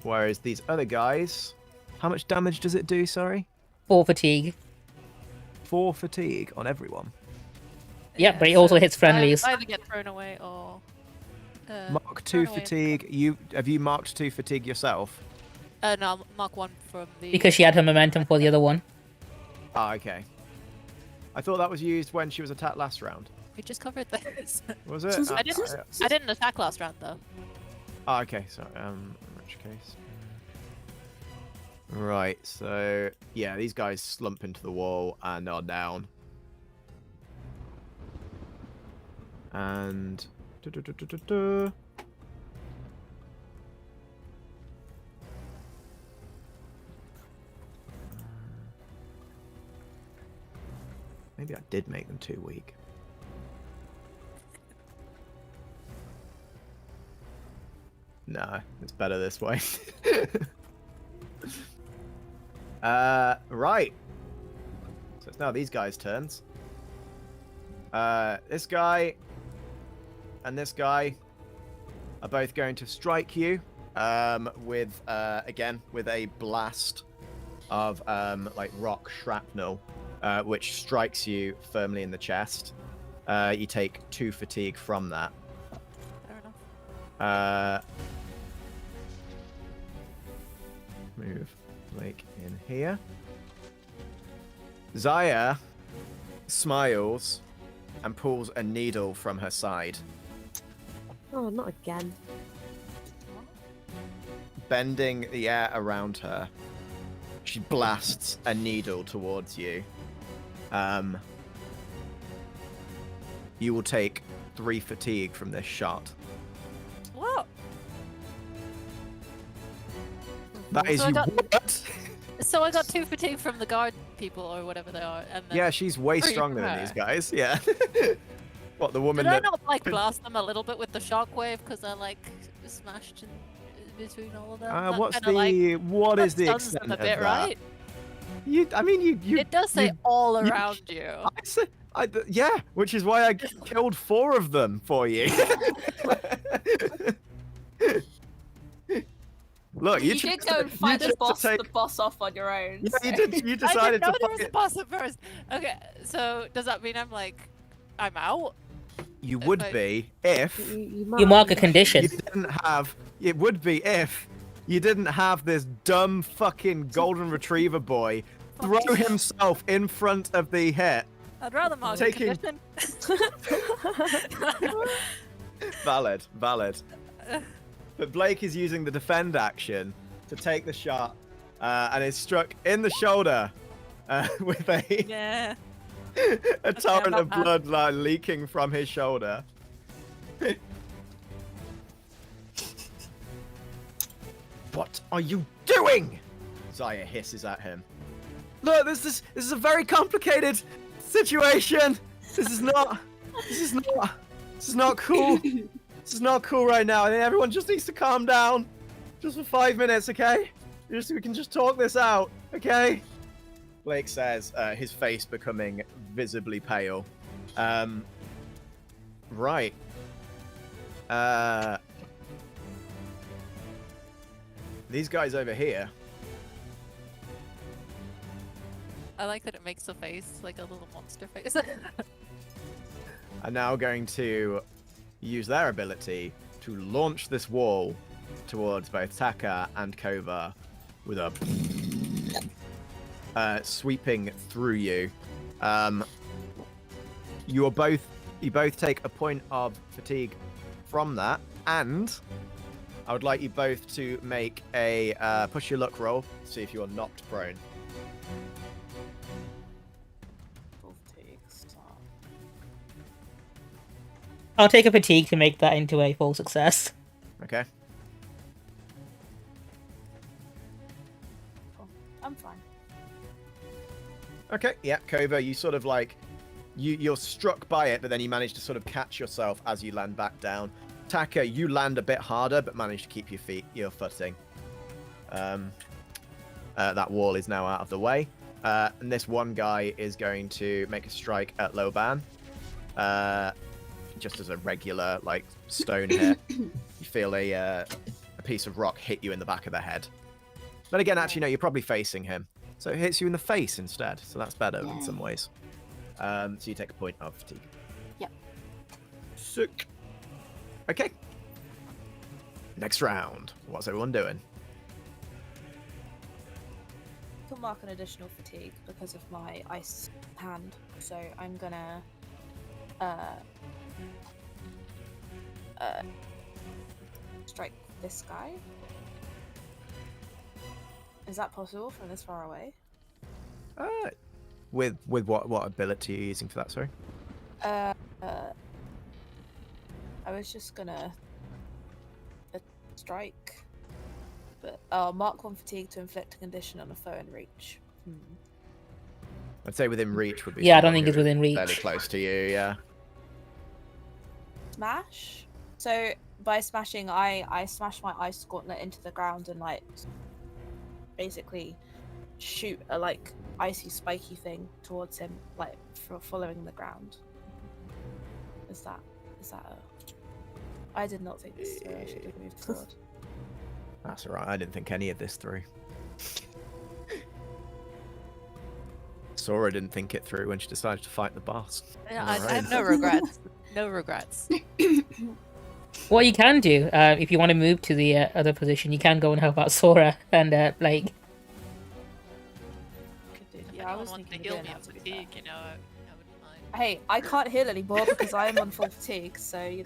Whereas these other guys, how much damage does it do, sorry? 4 fatigue. 4 fatigue on everyone. Yep, but it also hits friendlies. Either get thrown away or. Mark 2 thrown away. fatigue. Have you marked 2 fatigue yourself? No, I'll mark 1 from the. Because she had her momentum for the other one. Ah, okay. I thought that was used when she was attacked last round. We just covered this. Was it? I didn't attack last round though. Ah, okay. So, in which case. Right. So, yeah, these guys slump into the wall and are down. And. Maybe I did make them too weak. No, it's better this way. Right. So it's now these guys' turns. This guy and this guy are both going to strike you with again with a blast of like rock shrapnel, which strikes you firmly in the chest. You take 2 fatigue from that. Fair enough. Move Blake in here. Zaya smiles and pulls a needle from her side, Oh, not again. bending the air around her. She blasts a needle towards you. You will take 3 fatigue from this shot. What? That is So I you. got- What? So I got 2 fatigue from the guard people or whatever they are, and then Yeah, she's way 3 stronger from than her. these guys. Yeah. What, the woman Did I that? not like blast them a little bit with the shockwave because I like smashed in between all of them? That What's kinda, like, what that is the stuns them extent a of bit, that? right? I mean, you. It does say you- all you- around you. Yeah, which is why I killed 4 of them for you. Look, You chose did go and to- fight you the chose to boss off on your own. Yeah, so- you did. You I decided didn't know to there was a fight. boss at first. Okay, so does that mean I'm out? You would I- be if You mark a condition. you didn't have. It would be if you didn't have this dumb fucking golden retriever boy throw himself in front of the hit. I'd rather mark Taking- a condition. Valid. But Blake is using the defend action to take the shot, and is struck in the shoulder with a Yeah. a torrent not of bad. blood like, leaking from his shoulder. What are you doing? Zaya hisses at him. Look, this is a very complicated situation. This is not cool. This is not cool right now. I think everyone just needs to calm down. Just for 5 minutes, okay? We can just talk this out, okay? Blake says, his face becoming visibly pale. Right. These guys over here. I like that it makes the face like a little monster face. Are now going to use their ability to launch this wall towards both Taka and Kova with a sweeping through you. You both take a point of fatigue from that, and I would like you both to make a push your luck roll, see if you are knocked prone. I'll take a fatigue to make that into a full success. Okay. I'm fine. Okay, yeah, Kova, you sort of like, you're struck by it, but then you manage to sort of catch yourself as you land back down. Taka, you land a bit harder, but manage to keep your footing. That wall is now out of the way. And this one guy is going to make a strike at Laoban. Just as a regular, like, stone hit. You feel a piece of rock hit you in the back of the head. But again, actually, no, you're probably facing him. So it hits you in the face instead. So that's better in some ways. So you take a point of fatigue. Yep. Sick. Okay. Next round. What's everyone doing? I can mark an additional fatigue because of my ice hand. So I'm gonna strike this guy. Is that possible from this far away? With what ability are you using for that? Sorry. I was just gonna strike, but mark 1 fatigue to inflict a condition on a foe in reach. I'd say within reach would be. Yeah, I don't someone think it's who is within reach. Fairly close to you, yeah. Smash. So by smashing, I smash my ice gauntlet into the ground and like basically shoot a like icy spiky thing towards him, like for following the ground. Is that a... I did not think this through. I should have moved forward. That's alright. I didn't think any of this through. Sora didn't think it through when she decided to fight the boss. Yeah, I have no regrets. No regrets. What you can do, if you want to move to the other position, you can go and help out Sora and Blake. Could do. If Yeah, I anyone was wants to thinking heal of me doing on that, to be fatigue, fair. you know, I wouldn't mind. Hey, I can't heal anymore because I am on full fatigue. So you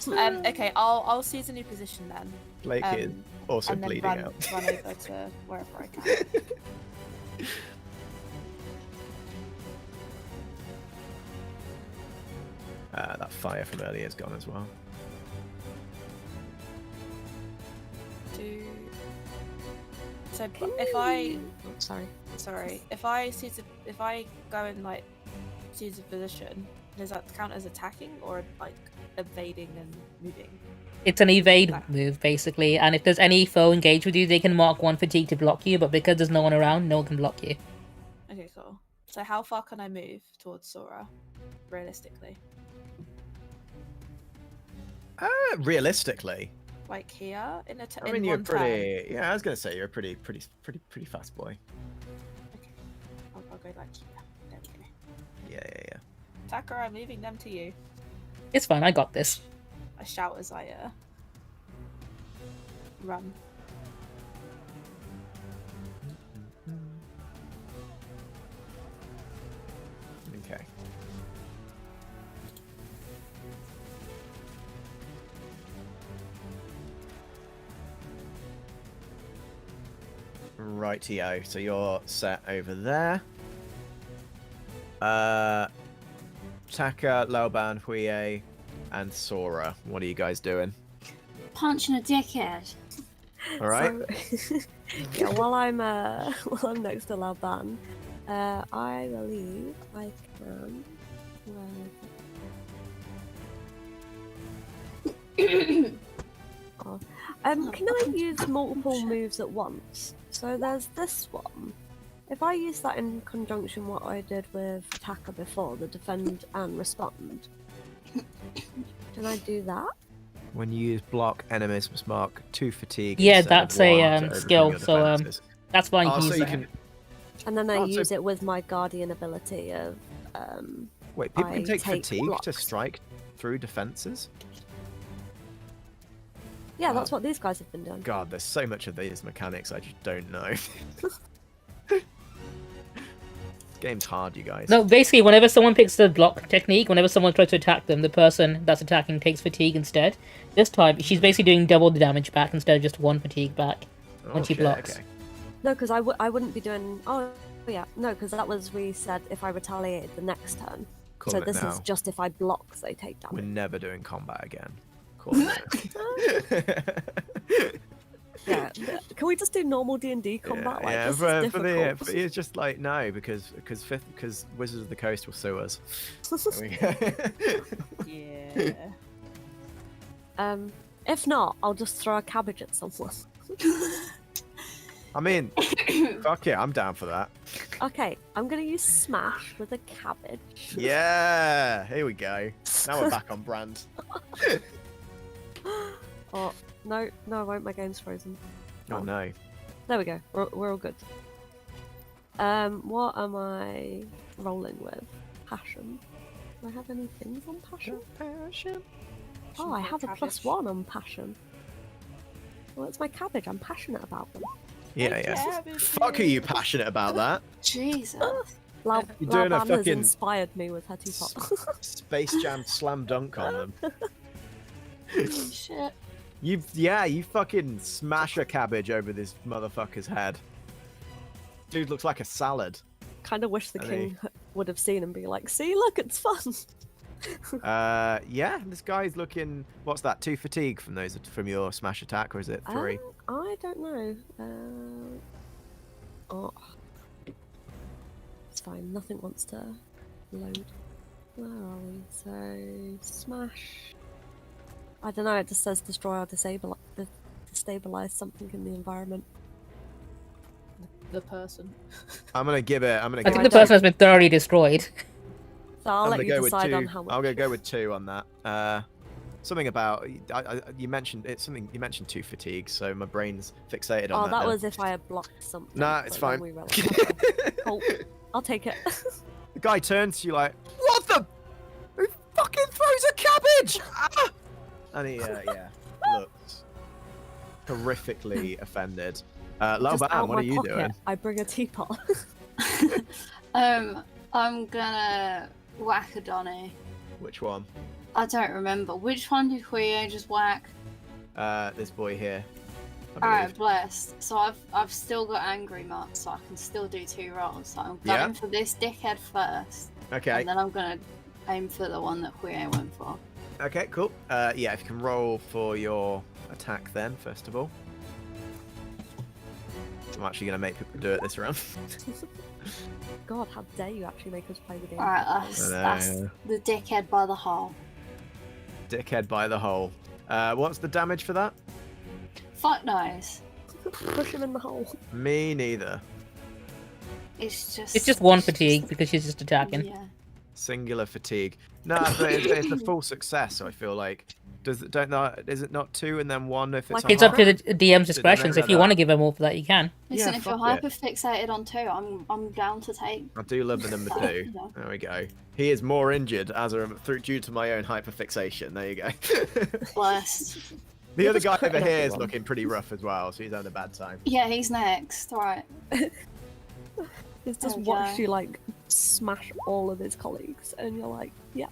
know. Okay, I'll seize a new position then. Blake is also and then bleeding run out. over to wherever I can. That fire from earlier is gone as well. So if I Sorry. if I go and like seize a position, does that count as attacking or like evading and moving? It's an evade move, basically, and if there's any foe engaged with you, they can mark 1 fatigue to block you, but because there's no one around, no one can block you. Okay, cool. So how far can I move towards Sora, realistically? Realistically, Like here in a I mean, you're pretty. Yeah, I was gonna say you're a pretty fast boy. Okay, I'll go like here. There we go. Yeah. Taka, I'm leaving them to you. It's fine, I got this. I shout as I run. Okay. Rightio. So you're set over there. Taka, Laoban, Quiyue, and Sora. What are you guys doing? Punching a dickhead. All right. So, yeah, while I'm next to Laoban, I believe I can. Can I use multiple moves at once? So there's this one. If I use that in conjunction what I did with Taka before, the defend and respond, can I do that? When you use block, enemies must mark 2 fatigue. Yeah, instead that's of a, 1 to overcome skill, your so, defenses. That's why Oh, you so use you that. can. And then I Oh, so- use it with my guardian ability of Wait, people I can take take fatigue to blocks. strike through defenses? yeah, that's what these guys have been doing. God, there's so much of these mechanics I just don't know. This game's hard, you guys. No, basically, whenever someone picks the block technique, whenever someone tries to attack them, the person that's attacking takes fatigue instead. This time, she's basically doing double the damage back instead of just 1 fatigue back when she shit, blocks. okay. No, because I wouldn't be doing. Oh, yeah, no, because that was we said if I retaliated the next turn. Call so it this now. is just if I block, they take We're damage. never doing combat again. Call it. Yeah, can we just do normal D&D combat? yeah, this for is difficult. it's just like no, because Wizards of the Coast will sue us. There we go. Yeah. If not, I'll just throw a cabbage at someone. I mean, fuck yeah, I'm down for that. Okay, I'm gonna use smash with a cabbage. Yeah, here we go. Now we're back on brand. Oh no, I won't. My game's frozen. Oh no. There we go. We're all good. What am I rolling with? Passion. Do I have any things on passion? Oh, I have a +1 on passion. Well, it's my cabbage. I'm passionate about them. Yeah. Fuck, are you passionate about that? Jesus. You're doing a Laoban has fucking inspired me with her teapot. Space Jam slam dunk on them. Shit. You fucking smash a cabbage over this motherfucker's head. Dude looks like a salad. Kind of wish the And king would have seen and be like, "See, look, it's fun." Yeah, this guy's looking. What's that? 2 fatigue from your smash attack, or is it 3? I don't know. Oh, it's fine. Nothing wants to load. Where are we? So smash. I don't know, it just says destroy or destabilize something in the environment. The person. I'm gonna give it. I think the person has been thoroughly destroyed. So I'll I'm let gonna you go with decide 2. on how much. I'm gonna go with 2 on that. Something about you mentioned it's something you mentioned 2 fatigue, so my brain's fixated on Oh, that. that now. was if I had blocked something. Nah, it's but then fine. we realised- okay, cool. I'll take it. The guy turns to you like, "What the? Who fucking throws a cabbage?" Ah! And he, looks horrifically offended. Just Laoban, out what my are you pocket, doing? I bring a teapot. I'm gonna whack a Donny. Which one? I don't remember. Which one did Quiyue just whack? This boy here. Alright, blessed. So I've still got angry marks, so I can still do 2 rolls. So I'm Yeah. going for this dickhead first, Okay. and then I'm gonna aim for the one that Quiyue went for. Okay, cool. Yeah, if you can roll for your attack then, first of all. I'm actually going to make people do it this round. God, how dare you actually make us play the game? Alright, I that's know. the dickhead by the hole. Dickhead by the hole. What's the damage for that? Fuck knows. Push him in the hole. Me neither. It's It's just 1 fatigue because she's just attacking. Yeah. Singular fatigue. No, but it's a full success, so I feel like... is it not 2 and then 1 if it's Like a It's up half? to the DM's Did discretion, so if you want to give her more for that, you can. Listen, Yeah, if you're fuck it. hyper fixated on 2, I'm down to take. I do love the number 2. Yeah. There we go. He is more injured due to my own hyperfixation. There you go. Blessed. The other guy just over critting here is everyone. looking pretty rough as well, so he's having a bad time. Yeah, he's next. Right. He's just Okay. watched you like smash all of his colleagues, and you're like, yeah,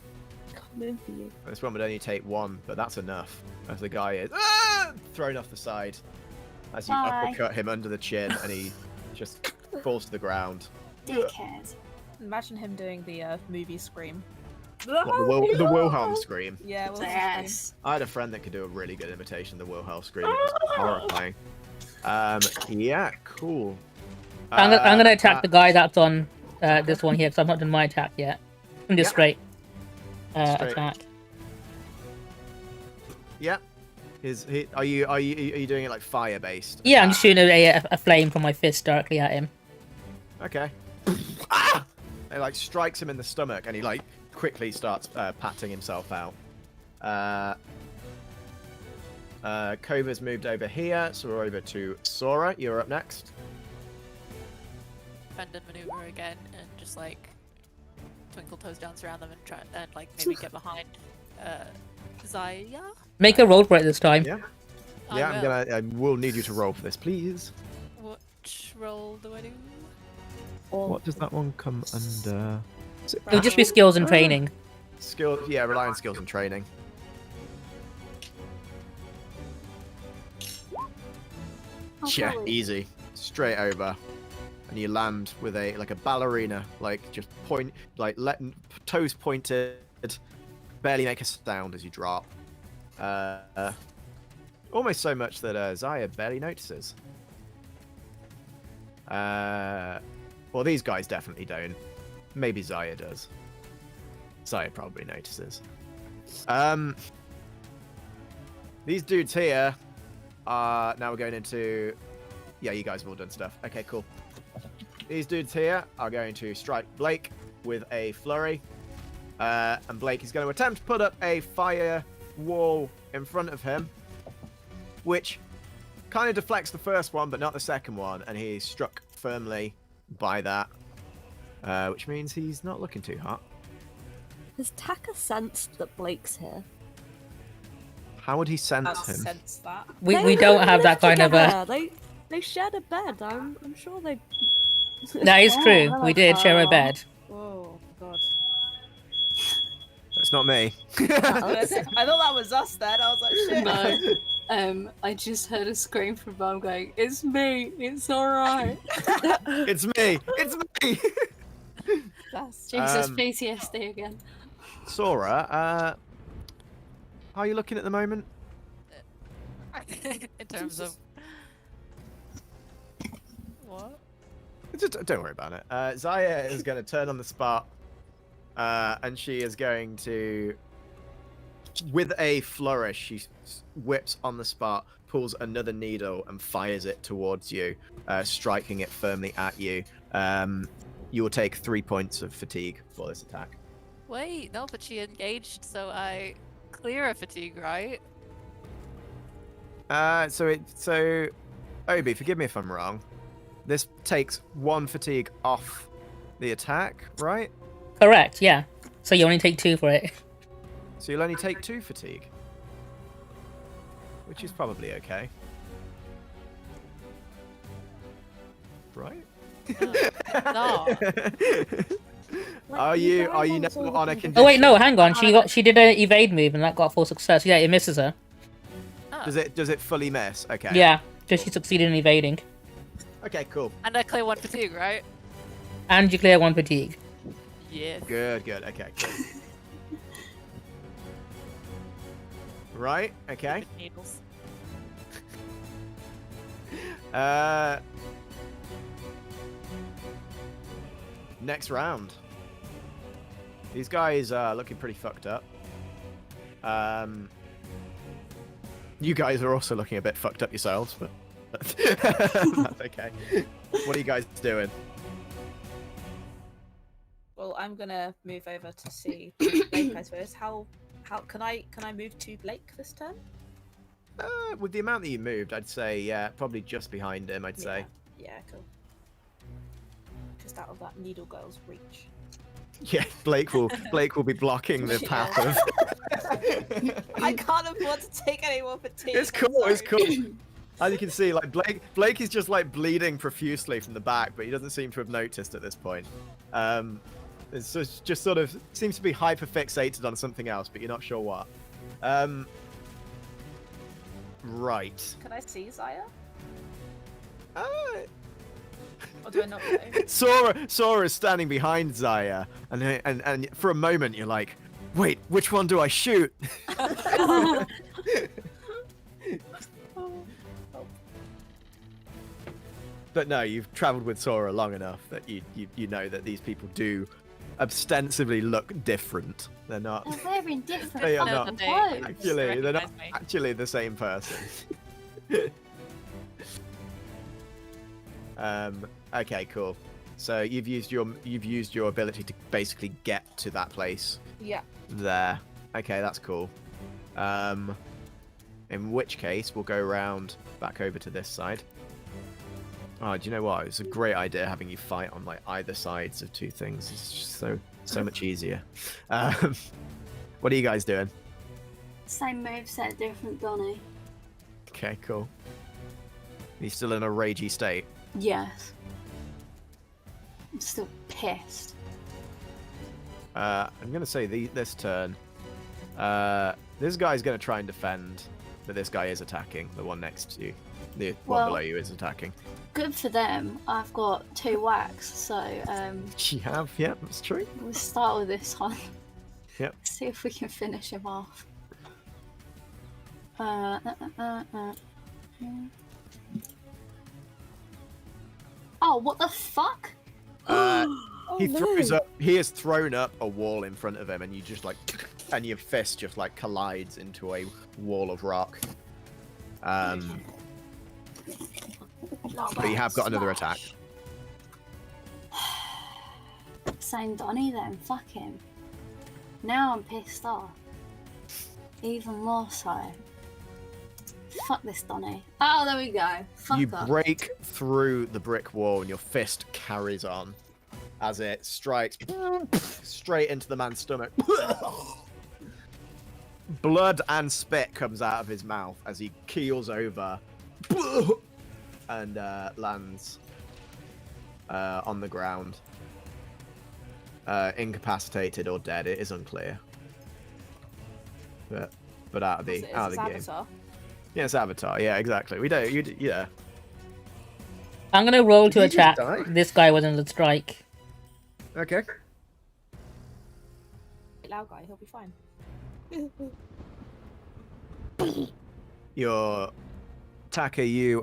come in for you. This one would only take 1, but that's enough. As the guy is thrown off the side, as you Bye. uppercut him under the chin, and he just falls to the ground. Dickhead. Imagine him doing the movie scream. What, the Wilhelm scream. Yeah, well, Yes. I had a friend that could do a really good imitation of the Wilhelm scream. It was horrifying. Yeah, cool. I'm gonna attack the guy that's on this one here, because I've not done my attack yet. I'm just Yeah. straight, Straight. attack. Yeah. Are you doing it like fire based? Yeah, I'm just shooting a flame from my fist directly at him. Okay. Ah! It like strikes him in the stomach, and he like quickly starts patting himself out. Kova's moved over here, so we're over to Sora. You're up next. Bend and maneuver again, and just like twinkle toes dance around them and try and like maybe get behind Zaya. Make a roll for it this time. Yeah. I Yeah, will. I will need you to roll for this, please. Which roll do I do? What does that one come under? Is it It would just be skills and training. skill? Yeah, rely on skills and training. Yeah, easy. Straight over. And you land with a ballerina, just point, letting toes pointed, barely make a sound as you drop. Almost so much that Zaya barely notices. Well, these guys definitely don't. Maybe Zaya does. Zaya probably notices. These dudes here are... Now we're going into... Yeah, you guys have all done stuff. Okay, cool. These dudes here are going to strike Blake with a flurry. And Blake is going to attempt to put up a fire wall in front of him, which kind of deflects the first one, but not the second one. And he's struck firmly by that, which means he's not looking too hot. Has Taka sensed that Blake's here? How would he sense I've him? sensed that. We They don't have lived that kind of a... together. They shared a bed. I'm sure they. That is true. Oh, We did share a bed. Oh god. That's not me. I thought that was us then. I was like, shit. No. I just heard a scream from Mum going, "It's me. It's all right." It's me. It's me. That's Jesus, Um, PTSD again. Sora, how are you looking at the moment? In terms of what? Just don't worry about it. Zaya is going to turn on the spot, and she is going to with a flourish, she whips on the spot, pulls another needle, and fires it towards you, striking it firmly at you. You will take 3 points of fatigue for this attack. Wait, no, but she engaged, so I clear a fatigue, right? So Obi, forgive me if I'm wrong. This takes 1 fatigue off the attack, right? Correct, yeah. So you only take 2 for it. So you'll only take 2 fatigue, which is probably okay, right? No. Are you now on a condition? Oh wait, no, hang on. She did an evade move and that got full success. Yeah, it misses her. Oh. Does it fully miss? Okay. Yeah, just she succeeded in evading. Okay, cool. And I clear 1 fatigue, right? And you clear 1 fatigue. Yes. Good. Okay, cool. Right. Okay. Needles. Next round. These guys are looking pretty fucked up. You guys are also looking a bit fucked up yourselves, but that's okay. What are you guys doing? Well, I'm gonna move over to see Blake, I suppose. How can I move to Blake this turn? With the amount that you moved, I'd say yeah, probably just behind him. I'd say. Yeah, cool. Just out of that needle girl's reach. Yeah, Blake will be blocking the path of. I can't afford to take any more fatigue. It's cool. It's cool. As you can see, like Blake is just like bleeding profusely from the back, but he doesn't seem to have noticed at this point. It's just sort of seems to be hyper fixated on something else, but you're not sure what. Right. Can I see Zaya? Or do I not know? Sora is standing behind Zaya, and for a moment you're like, wait, which one do I shoot? But no, you've travelled with Sora long enough that you know that these people do ostensibly look different. They're not. They're very different. They are fucking not. clothes. Actually, they're not Recognize me. actually the same person. Okay, cool. So you've used your ability to basically get to that place. Yeah. There. Okay, that's cool. In which case we'll go around back over to this side. Oh, do you know what? It's a great idea having you fight on like either sides of 2 things. It's just so much easier. What are you guys doing? Same moveset, different Donny. Okay, cool. Are you still in a ragey state? Yes. I'm still pissed. I'm gonna say this turn. This guy's gonna try and defend, but this guy is attacking. The one next to you, the one Well- below you, is attacking. Good for them. I've got 2 whacks, so You have, yeah, that's true. we'll start with this one. Yep. See if we can finish him off. Oh, what the fuck? He throws up. He has thrown up a wall in front of him, and you just like, and your fist just like collides into a wall of rock. But you have got another attack. Same Donny then, fuck him. Now I'm pissed off. Even more so. Fuck this Donny. Oh, there we go. Fuck You off. break through the brick wall, and your fist carries on as it strikes straight into the man's stomach. Blood and spit comes out of his mouth as he keels over and lands on the ground. Incapacitated or dead, it is unclear. But out of the Is game. Avatar? Yeah, it's Avatar. Yeah, exactly. We don't. Yeah. I'm gonna roll to Did he attack just die? this guy with another strike. Okay. Lao guy, he'll be fine. Your Taka, you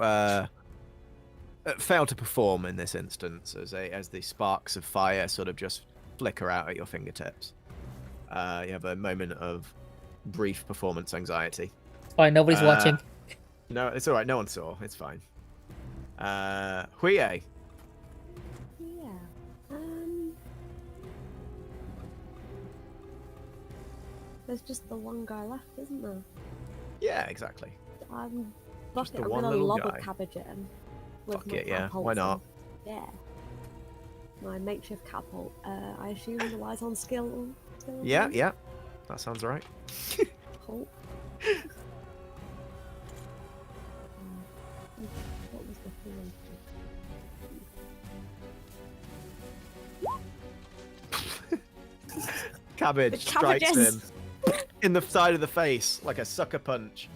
fail to perform in this instance as the sparks of fire sort of just flicker out at your fingertips. You have a moment of brief performance anxiety. Fine, nobody's watching. No, it's all right. No one saw. It's fine. Quiyue. Yeah. There's just the one guy left, isn't there? Yeah, exactly. I'm Just the I'm one gonna little lob guy. a cabbage at him. with Fuck my it, yeah. catapult Why not? thing. Yeah. My makeshift catapult. I assume relies on skill. Yeah, again? yeah. That sounds right. Cool. What was the thing? Cabbage strikes him in the side of the face like a sucker punch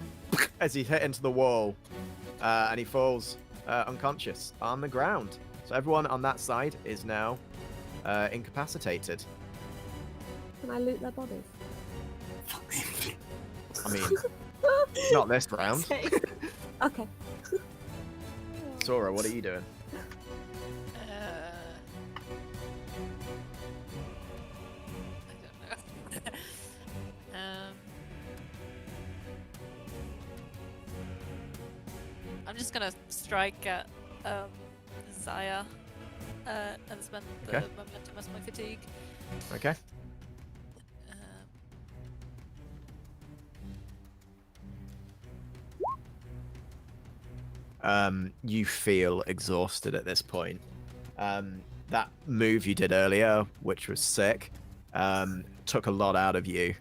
as he hit into the wall, and he falls unconscious on the ground. So everyone on that side is now incapacitated. Can I loot their bodies? I mean, not this round. Okay. Sora, what are you doing? I don't know. I'm just gonna strike at Zaya and spend the Okay. momentum as my fatigue. Okay. You feel exhausted at this point. That move you did earlier, which was sick, took a lot out of you.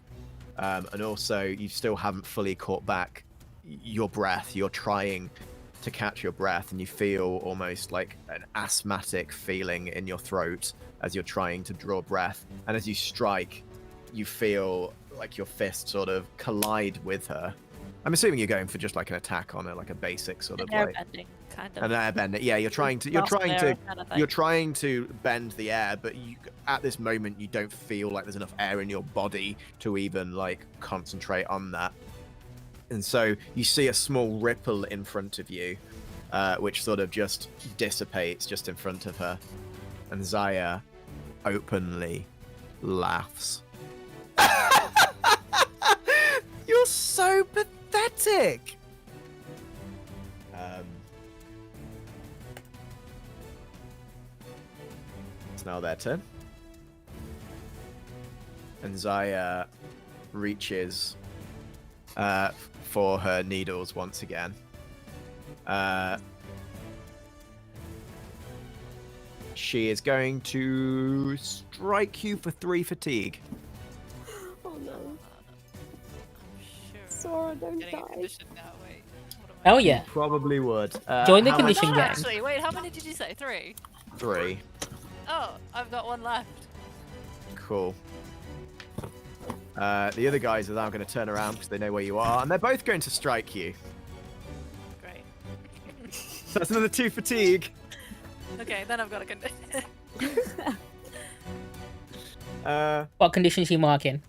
And also, you still haven't fully caught back your breath. You're trying to catch your breath, and you feel almost like an asthmatic feeling in your throat as you're trying to draw breath. And as you strike, you feel like your fist sort of collide with her. I'm assuming you're going for just like an attack on her, like a basic sort of like Airbending, kind of. an airbender. Yeah, you're trying to bend the air, but you at this moment you don't feel like there's enough air in your body to even like concentrate on that. And so you see a small ripple in front of you, which sort of just dissipates just in front of her, and Zaya openly laughs. You're so pathetic. It's now their turn. And Zaya reaches for her needles once again. She is going to strike you for 3 fatigue. Oh no. I'm sure. Sora, don't Getting a die. condition now. Wait. What am I Oh doing? yeah. Probably would. Join the how much- condition Not gang. actually. Wait, how many did you say? 3? 3. Oh, I've got 1 left. Cool. The other guys are now going to turn around because they know where you are, and they're both going to strike you. Great. So that's another 2 fatigue. Okay, then I've got a condition. What condition is she marking?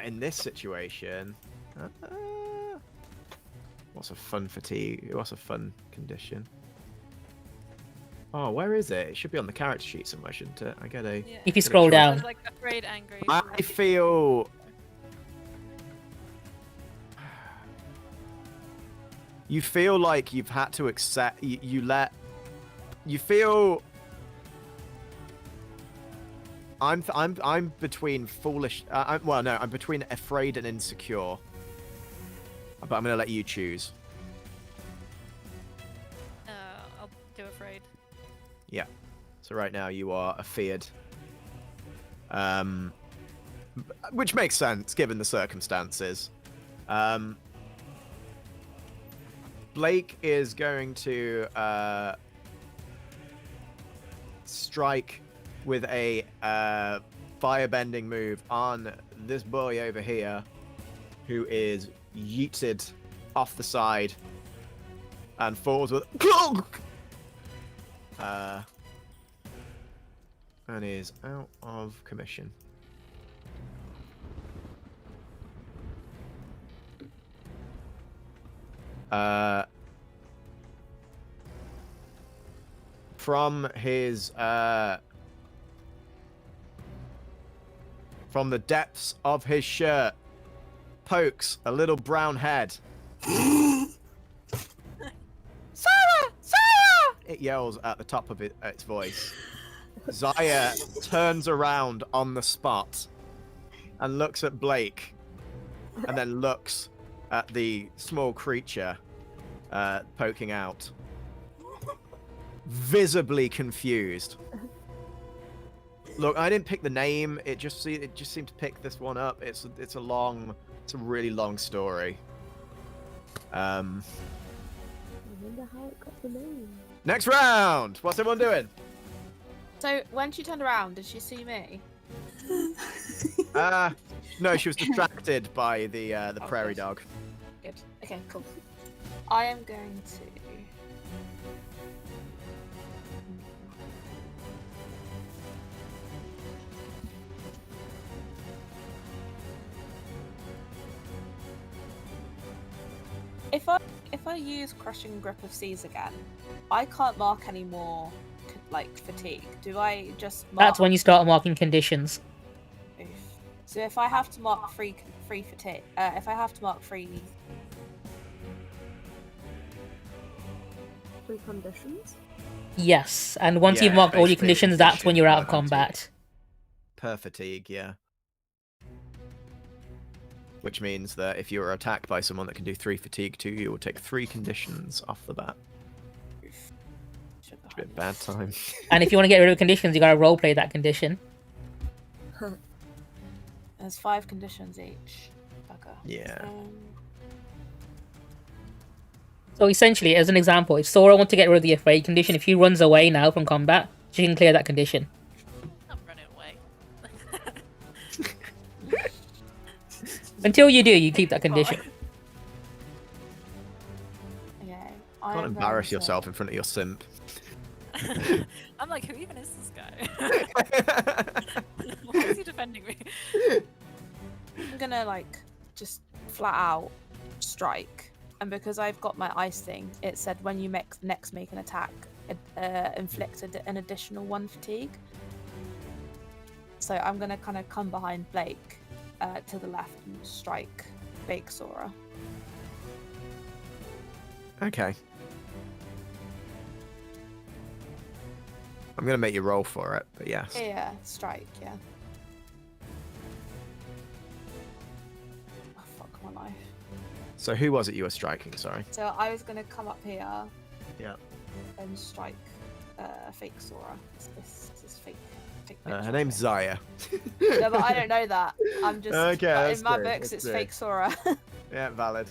In this situation, what's a fun fatigue? What's a fun condition? Oh, where is it? It should be on the character sheet somewhere, shouldn't it? I get a. Yeah. If you scroll sure. down. I was like afraid, angry. I feel. You feel like you've had to accept. You feel. I'm between foolish. I'm between afraid and insecure. But I'm gonna let you choose. I'll do afraid. Yeah. So right now you are afeared. Which makes sense given the circumstances. Blake is going to strike with a firebending move on this boy over here, who is yeeted off the side and falls with and is out of commission. From his from the depths of his shirt, pokes a little brown head. Sora! Sora! It yells at the top of its voice. Zaya turns around on the spot and looks at Blake, and then looks at the small creature poking out, visibly confused. Look, I didn't pick the name. It just seemed to pick this one up. It's a really long story. I wonder how it got the name. Next round. What's everyone doing? So when she turned around, did she see me? No, she was distracted by the prairie good. dog. Good. Okay, cool. I am going to. If I use Crushing Grip of Seas again, I can't mark any more like fatigue. Do I just mark? That's when you start marking conditions. Oof. So if I have to mark free fatigue, if I have to mark free. Three conditions? Yes, and once Yeah, you've marked all your basically conditions, that's when you're out of condition combat. Per fatigue, yeah. Which means that if you are attacked by someone that can do 3 fatigue to you, will take 3 conditions off the bat. It's a bit bad time. And if you want to get rid of conditions, you gotta roleplay that condition. There's 5 conditions each. Taka. Yeah. So essentially, as an example, if Sora wants to get rid of the afraid condition, if she runs away now from combat, she can clear that condition. I'm running away. Until you do, you keep that condition. Okay. Can't embarrass yourself in front of your simp. I'm like, who even is this guy? Why is he defending me? I'm gonna like just flat out strike, and because I've got my ice thing, it said when you next make an attack, inflict an additional 1 fatigue. So I'm gonna kind of come behind Blake to the left and strike Big Sora. Okay. I'm gonna make you roll for it, but yes. Yeah, strike, yeah. Oh, fuck my life. So who was it you were striking? Sorry. So I was gonna come up here. Yeah. And strike fake Sora. This is fake. Her name's Zaya. No, but I don't know that. I'm just. Okay, but that's in my true, books, that's it's true. fake Sora. Yeah, valid.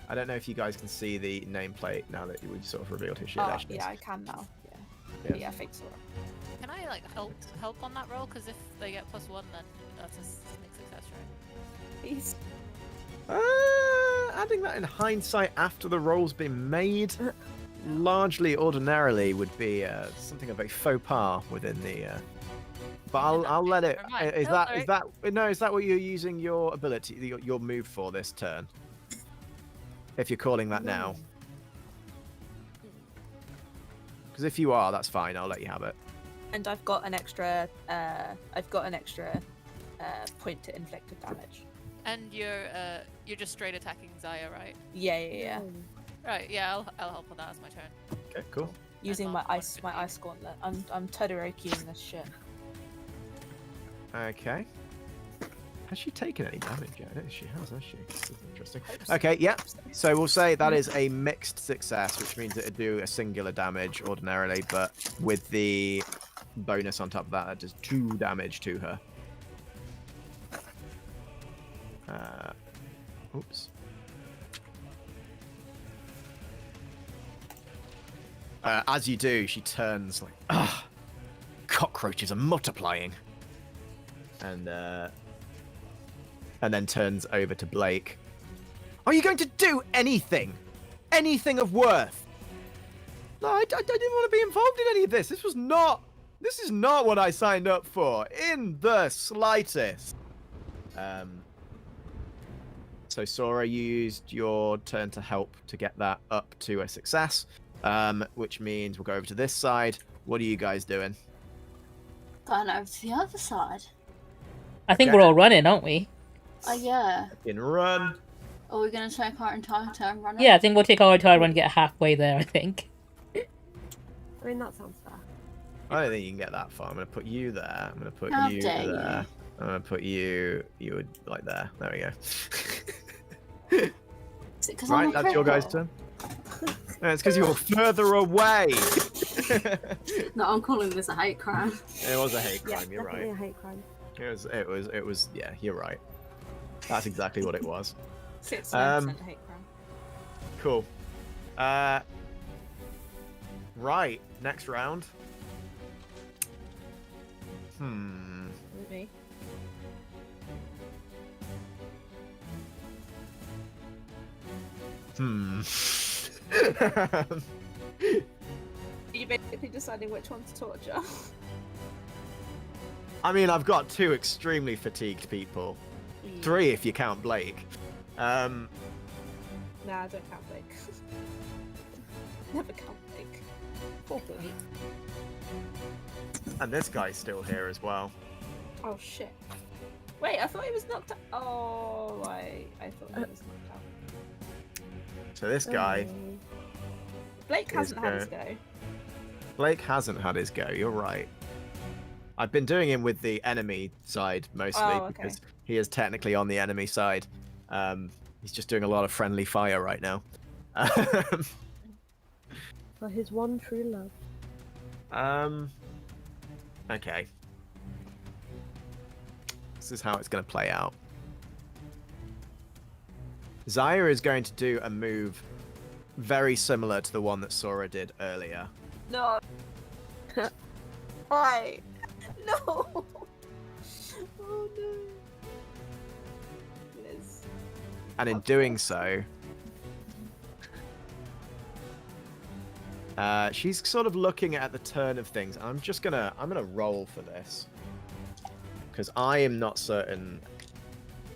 I don't know if you guys can see the nameplate now that we sort of revealed who she Oh, actually is. yeah, I can now. Yeah. Yeah. Yeah, fake Sora. Can I like help on that roll? Because if they get +1, then that's a sneak success, right? Please. Adding that in hindsight after the roll's been made, largely ordinarily would be something of a faux pas within the. But I'll let it. Never mind. Is No, that sorry. is that what you're using your ability, your move for this turn? If you're calling that now. Because if you are, that's fine. I'll let you have it. And I've got an extra. Point to inflicted damage. And you're just straight attacking Zaya, right? Yeah. Right. Yeah, I'll help on that as my turn. Okay, cool. Using mark my one ice fatigue. gauntlet. I'm Todorokiing this shit. Okay. Has she taken any damage yet? I don't think she has she? This is interesting. Okay, yeah. So we'll say that is a mixed success, which means it'd do a singular damage ordinarily, but with the bonus on top of that, that does 2 damage to her. Oops. As you do, she turns like, ah, cockroaches are multiplying. And then turns over to Blake. Are you going to do anything? Anything of worth? No, I didn't want to be involved in any of this. This is not what I signed up for, in the slightest. So Sora, you used your turn to help to get that up to a success, which means we'll go over to this side. What are you guys doing? Going over to the other side. I think Okay. we're all running, aren't we? Yeah. In run. Are we going to take our entire turn running? Yeah, I think we'll take our entire run and get halfway there, I think. I mean, that sounds fair. I don't think you can get that far. I'm gonna put you there. I'm gonna put How you dare there. I'm gonna put you. You would like there. There we go. Is it 'cause Right, I'm a that's your guys' cripple? turn. No, it's because you're further away. No, I'm calling this a hate crime. It was a hate Yeah, crime. You're definitely right. a hate crime. It was. Yeah, you're right. That's exactly what it was. 69% hate crime. Cool. Right. Next round. Maybe. Are you basically deciding which one to torture? I mean, I've got 2 extremely fatigued people. 3 if you count Blake. Nah, I don't count Blake. Never count Blake. Poor Blake. And this guy's still here as well. Oh shit. Wait, I thought he was knocked out. Oh, I thought he was knocked out. So this guy, Blake His hasn't had go. his go. Blake hasn't had his go. You're right. I've been doing him with the enemy side mostly Oh, okay. because he is technically on the enemy side. He's just doing a lot of friendly fire right now. For his one true love. Okay. This is how it's going to play out. Zaya is going to do a move very similar to the one that Sora did earlier. No. Why? No. Oh no. Liz. And in doing so, she's sort of looking at the turn of things. I'm gonna roll for this because I am not certain.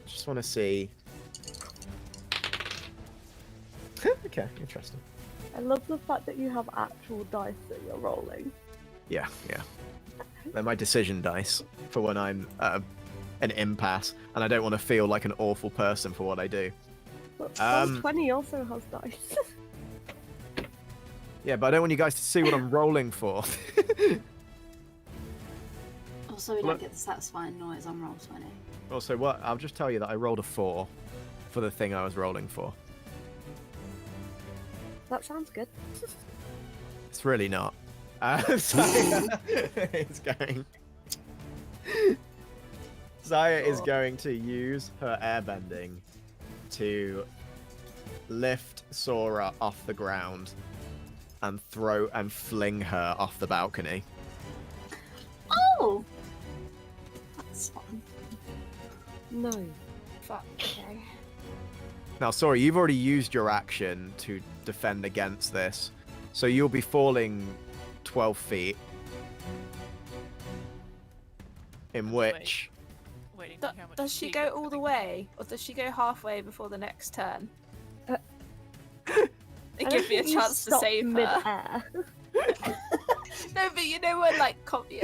Just want to see. Okay, interesting. I love the fact that you have actual dice that you're rolling. Yeah. They're my decision dice for when I'm at an impasse and I don't want to feel like an awful person for what I do. But Roll20 also has dice. Yeah, but I don't want you guys to see what I'm rolling for. Also, we Look. don't get the satisfying noise on Roll20. Also, what? I'll just tell you that I rolled a 4 for the thing I was rolling for. That sounds good. It's really not. Zaya is going. Zaya is going to use her airbending to lift Sora off the ground and throw and fling her off the balcony. Oh! That's fun. No. Fuck. Okay. Now, Sora, you've already used your action to defend against this, so you'll be falling 12 feet. In which... Waiting to hear how much Does she fatigue go is all the coming. way, or does she go halfway before the next turn? I It don't gives me a think you chance to stop save her. mid-air. No, but you know when like copy.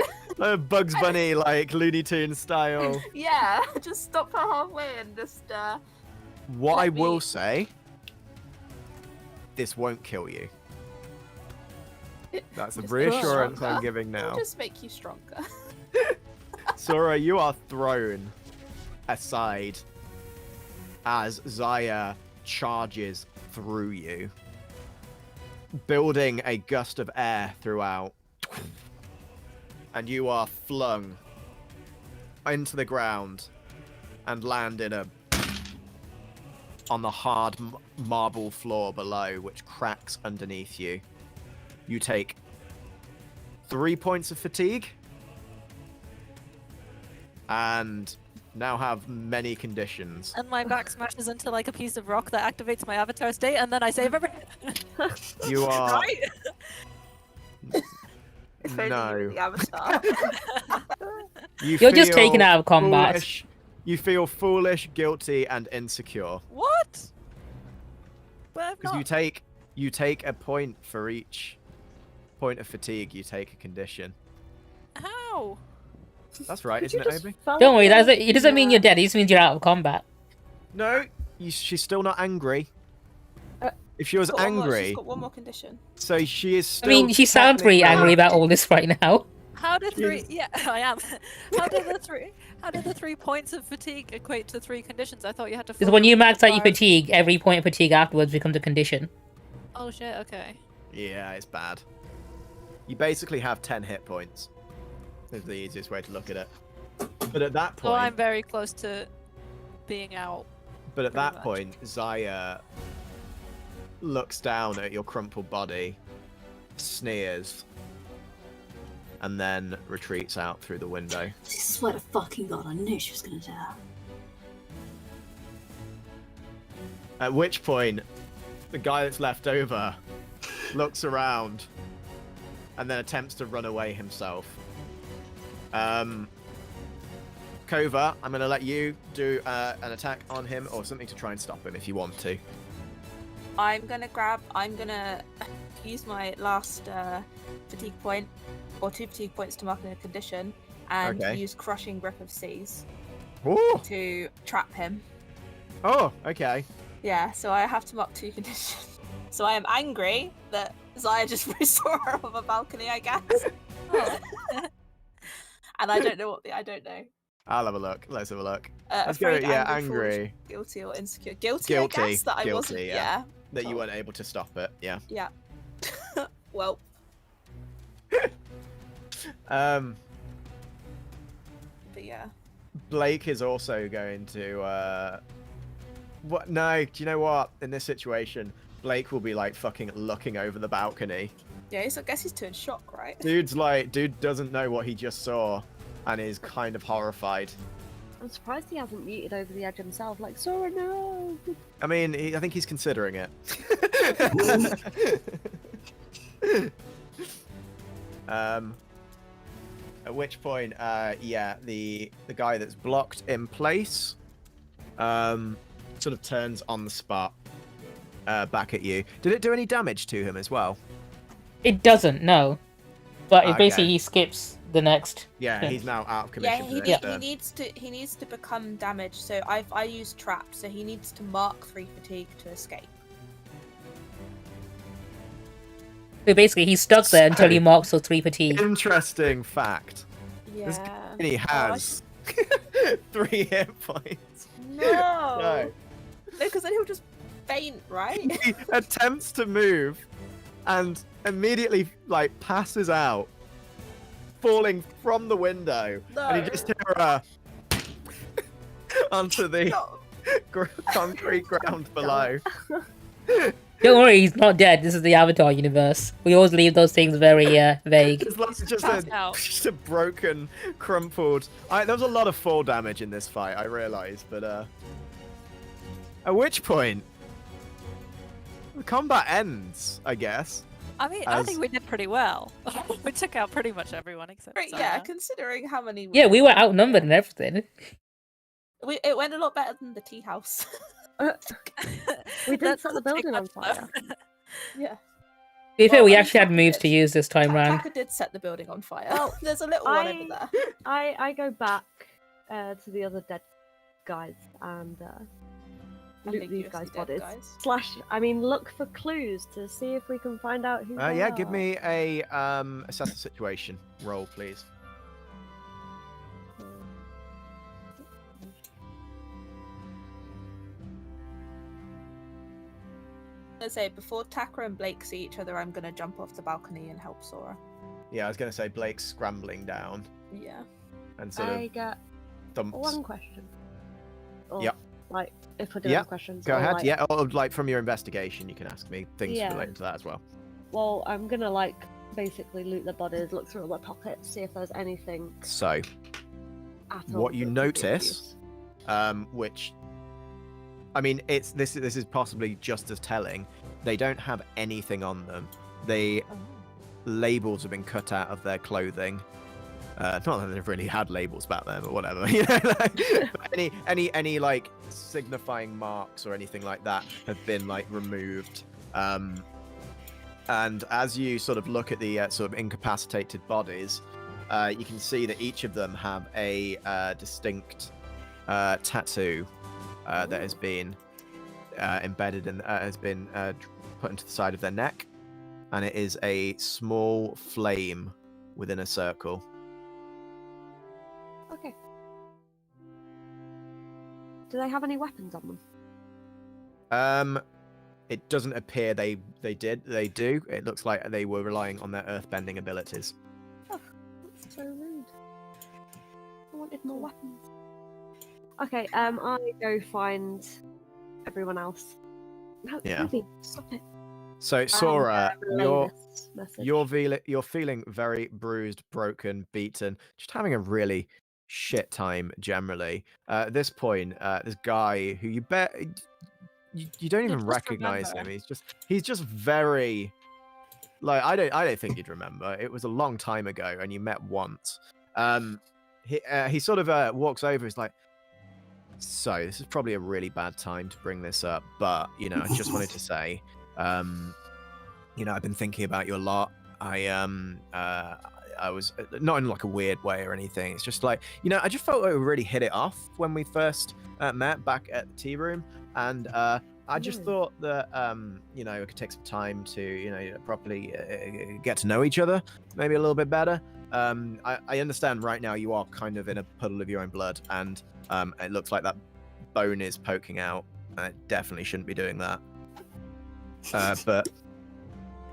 Bugs Bunny, like, Looney Tunes style. Yeah, just stop her halfway and just. What Let I will me- say, this won't kill you. That's the Just reassurance stronger. I'm giving It'll now. just make you stronger. Sora, you are thrown aside as Zaya charges through you, building a gust of air throughout, and you are flung into the ground and land on the hard marble floor below, which cracks underneath you. You take 3 points of fatigue and now have many conditions. And my back smashes into like a piece of rock that activates my avatar state, and then I save everything. You are Right? If only you were no. the avatar. You're just feel taken out of combat. foolish- You feel foolish, guilty, and insecure What? But I've because not. you take a point for each point of fatigue. You take a condition. How? That's right, Could isn't you it, just Obi? fall Don't worry, off? it doesn't mean you're dead. It just means you're out of combat. No, she's still not angry. Uh, If she was She's angry, got one more condition. so she is I still. mean, she sounds pretty technically- angry about all this right now. How do three? Yes. Yeah, I am. How do the three? How do the 3 points of fatigue equate to 3 conditions? I thought you had to. Because fall when you from max out your 5. fatigue, every point of fatigue afterwards becomes a condition. Oh shit. Okay. Yeah, it's bad. You basically have 10 hit points. Is the easiest way to look at it. But at that So I'm point, very close to being out. but at pretty that much. point, Zaya looks down at your crumpled body, sneers, and then retreats out through the window. I swear to fucking god, I knew she was gonna do that. At which point, the guy that's left over looks around and then attempts to run away himself. Kova, I'm going to let you do an attack on him or something to try and stop him if you want to. I'm gonna use my last fatigue point, or 2 fatigue points to mark in a condition, and Okay. use Crushing Grip of Seas Ooh! to trap him. Oh, okay. Yeah, so I have to mark 2 conditions. So I am angry that Zaya just saw her off a balcony, I guess. Oh. And I don't know I don't know. I'll have a look. Let's have a look. Let's go, Afraid, yeah, angry, foolish, angry guilty, or insecure. Guilty, Guilty, I guess, that I guilty, wasn't. yeah. that you Cool. weren't able to stop it. Yeah. Yeah. Well, Um, but yeah. Blake is also going to. What? No. Do you know what? In this situation, Blake will be like fucking looking over the balcony. Yeah, I guess he's too in shock, right? Dude doesn't know what he just saw, and is kind of horrified. I'm surprised he hasn't muted over the edge himself. Like, Sora, no. I mean, I think he's considering it. At which point, yeah, the guy that's blocked in place, sort of turns on the spot, back at you. Did it do any damage to him as well? It doesn't, no. But it Okay. basically he skips the next. Yeah, Yeah. he's now out of Yeah, commission. he, for need, his he turn. needs to become damaged. So I use trap, so he needs to mark 3 fatigue to escape. So basically he's stuck there until he So- marks those 3 fatigue. Interesting fact. This Yeah. He Oh, I has 3 hit points. No. No. No, because then he'll just faint, right? He attempts to move and immediately like passes out, falling from the window, and you just hear her onto the No. concrete ground below. Don't worry, he's not dead. This is the Avatar universe. We always leave those things very vague. It's like just Passed a, out. just a broken, crumpled. There was a lot of fall damage in this fight, I realised, but at which point the combat ends, I guess. I mean, I As- think we did pretty well. We took out pretty much everyone except. Right, yeah, Zaya. considering how many. Yeah, we were outnumbered and everything. It went a lot better than the tea house. We didn't That set the doesn't take building on much, though. fire. Yeah. To be fair, Well, we I actually had mean, moves to use this time round. Taka did set the building on fire. Well, There's a little one over there. I go back to the other dead guys and loot these Ambiguously guys' dead bodies. I mean, look for clues to see if we can find out who. they Yeah, give are. me a assess the situation roll, please. I say before Taka and Blake see each other, I'm gonna jump off the balcony and help Sora. Yeah, I was gonna say Blake's scrambling down Yeah. and sort I of get thumps. one question. Or, Yep. Like, if we're doing Yeah, questions. Go or, ahead. like, Yeah, or like from your investigation, you can ask me things Yeah. related to that as well. Well, I'm gonna like basically loot their bodies, look through all their pockets, see if there's anything So, at all. what you that could be of notice, use. which, I mean, this is possibly just as telling. They don't have anything on them. Labels have been cut out of their clothing. Not that they've really had labels back then, or whatever. You know, like, any like signifying marks or anything like that have been like removed. And as you sort of look at the sort of incapacitated bodies, you can see that each of them have a distinct tattoo that has been embedded and has been put into the side of their neck, and it is a small flame within a circle. Okay. Do they have any weapons on them? It doesn't appear they did. They do. It looks like they were relying on their earthbending abilities. Oh, that's so rude. I wanted more weapons. Okay, I go find everyone else. No, Yeah. Ruby, stop it. So Sora, Relay this message. you're feeling very bruised, broken, beaten, just having a really shit time generally. At this point, this guy who you bet you don't even just recognize remember. him. He's just very like I don't think you'd remember. It was a long time ago, and you met once. He sort of walks over. He's like, "So this is probably a really bad time to bring this up, but you know, I just wanted to say, you know, I've been thinking about you a lot. I was not in like a weird way or anything. It's just like, you know, I just felt like we really hit it off when we first met back at the tea room, and I just thought that you know, it could take some time to, you know, properly get to know each other, maybe a little bit better. I understand right now you are kind of in a puddle of your own blood, and it looks like that bone is poking out. I definitely shouldn't be doing that. But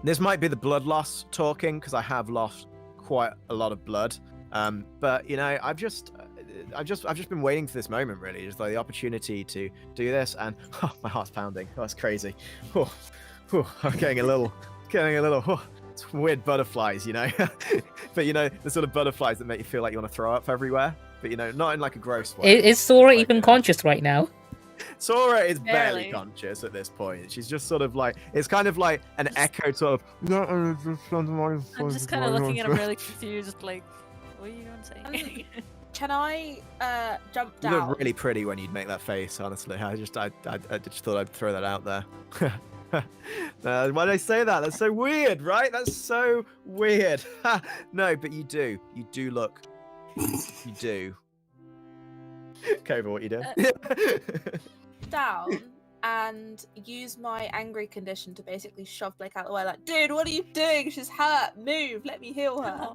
this might be the blood loss talking, because I have lost quite a lot of blood. But you know, I've just been waiting for this moment, really, just like the opportunity to do this, and oh, my heart's pounding. Oh, that's crazy. Oh, I'm getting a little. Oh, it's weird butterflies, you know. But you know, the sort of butterflies that make you feel like you want to throw up everywhere. But you know, not in like a gross way. Is Sora Like, even conscious right now? Sora is barely Barely. conscious at this point. She's just sort of like, it's kind of like an echo sort of. I'm just kind of looking at him really confused, like, what are you even saying? Can I jump You down? look really pretty when you'd make that face, honestly. I just thought I'd throw that out there. Why did I say that? That's so weird, right? That's so weird. No, but you do. You do look. You do. Kova, what you doing? Down and use my angry condition to basically shove Blake out the way. Like, dude, what are you doing? She's hurt. Move. Let me heal her.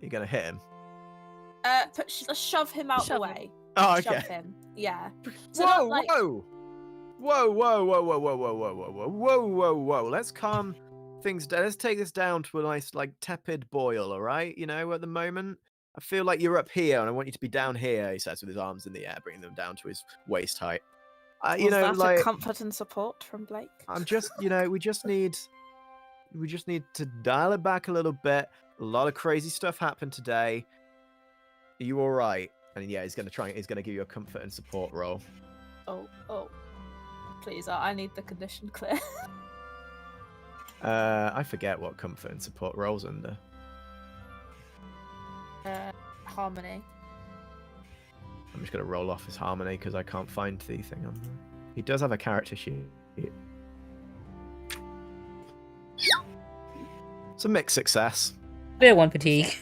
You're gonna hit him. Shove him out the Shove him. way. Oh, Shove okay. him. Yeah. So Whoa, not like- whoa, whoa, whoa, whoa, whoa, whoa, whoa, whoa, whoa, whoa, whoa, whoa. Let's calm things down. Let's take this down to a nice, like, tepid boil. All right, you know, at the moment. I feel like you're up here, and I want you to be down here. He says with his arms in the air, bringing them down to his waist height. You Was know, that like a comfort and support from Blake? I'm just, you know, we just need to dial it back a little bit. A lot of crazy stuff happened today. Are you all right? And yeah, he's gonna give you a comfort and support roll. Oh. Please, I need the condition clear. I forget what comfort and support rolls under. Harmony. I'm just gonna roll off his harmony because I can't find the thing on there. He does have a character sheet. It's a mixed success. Bit one fatigue.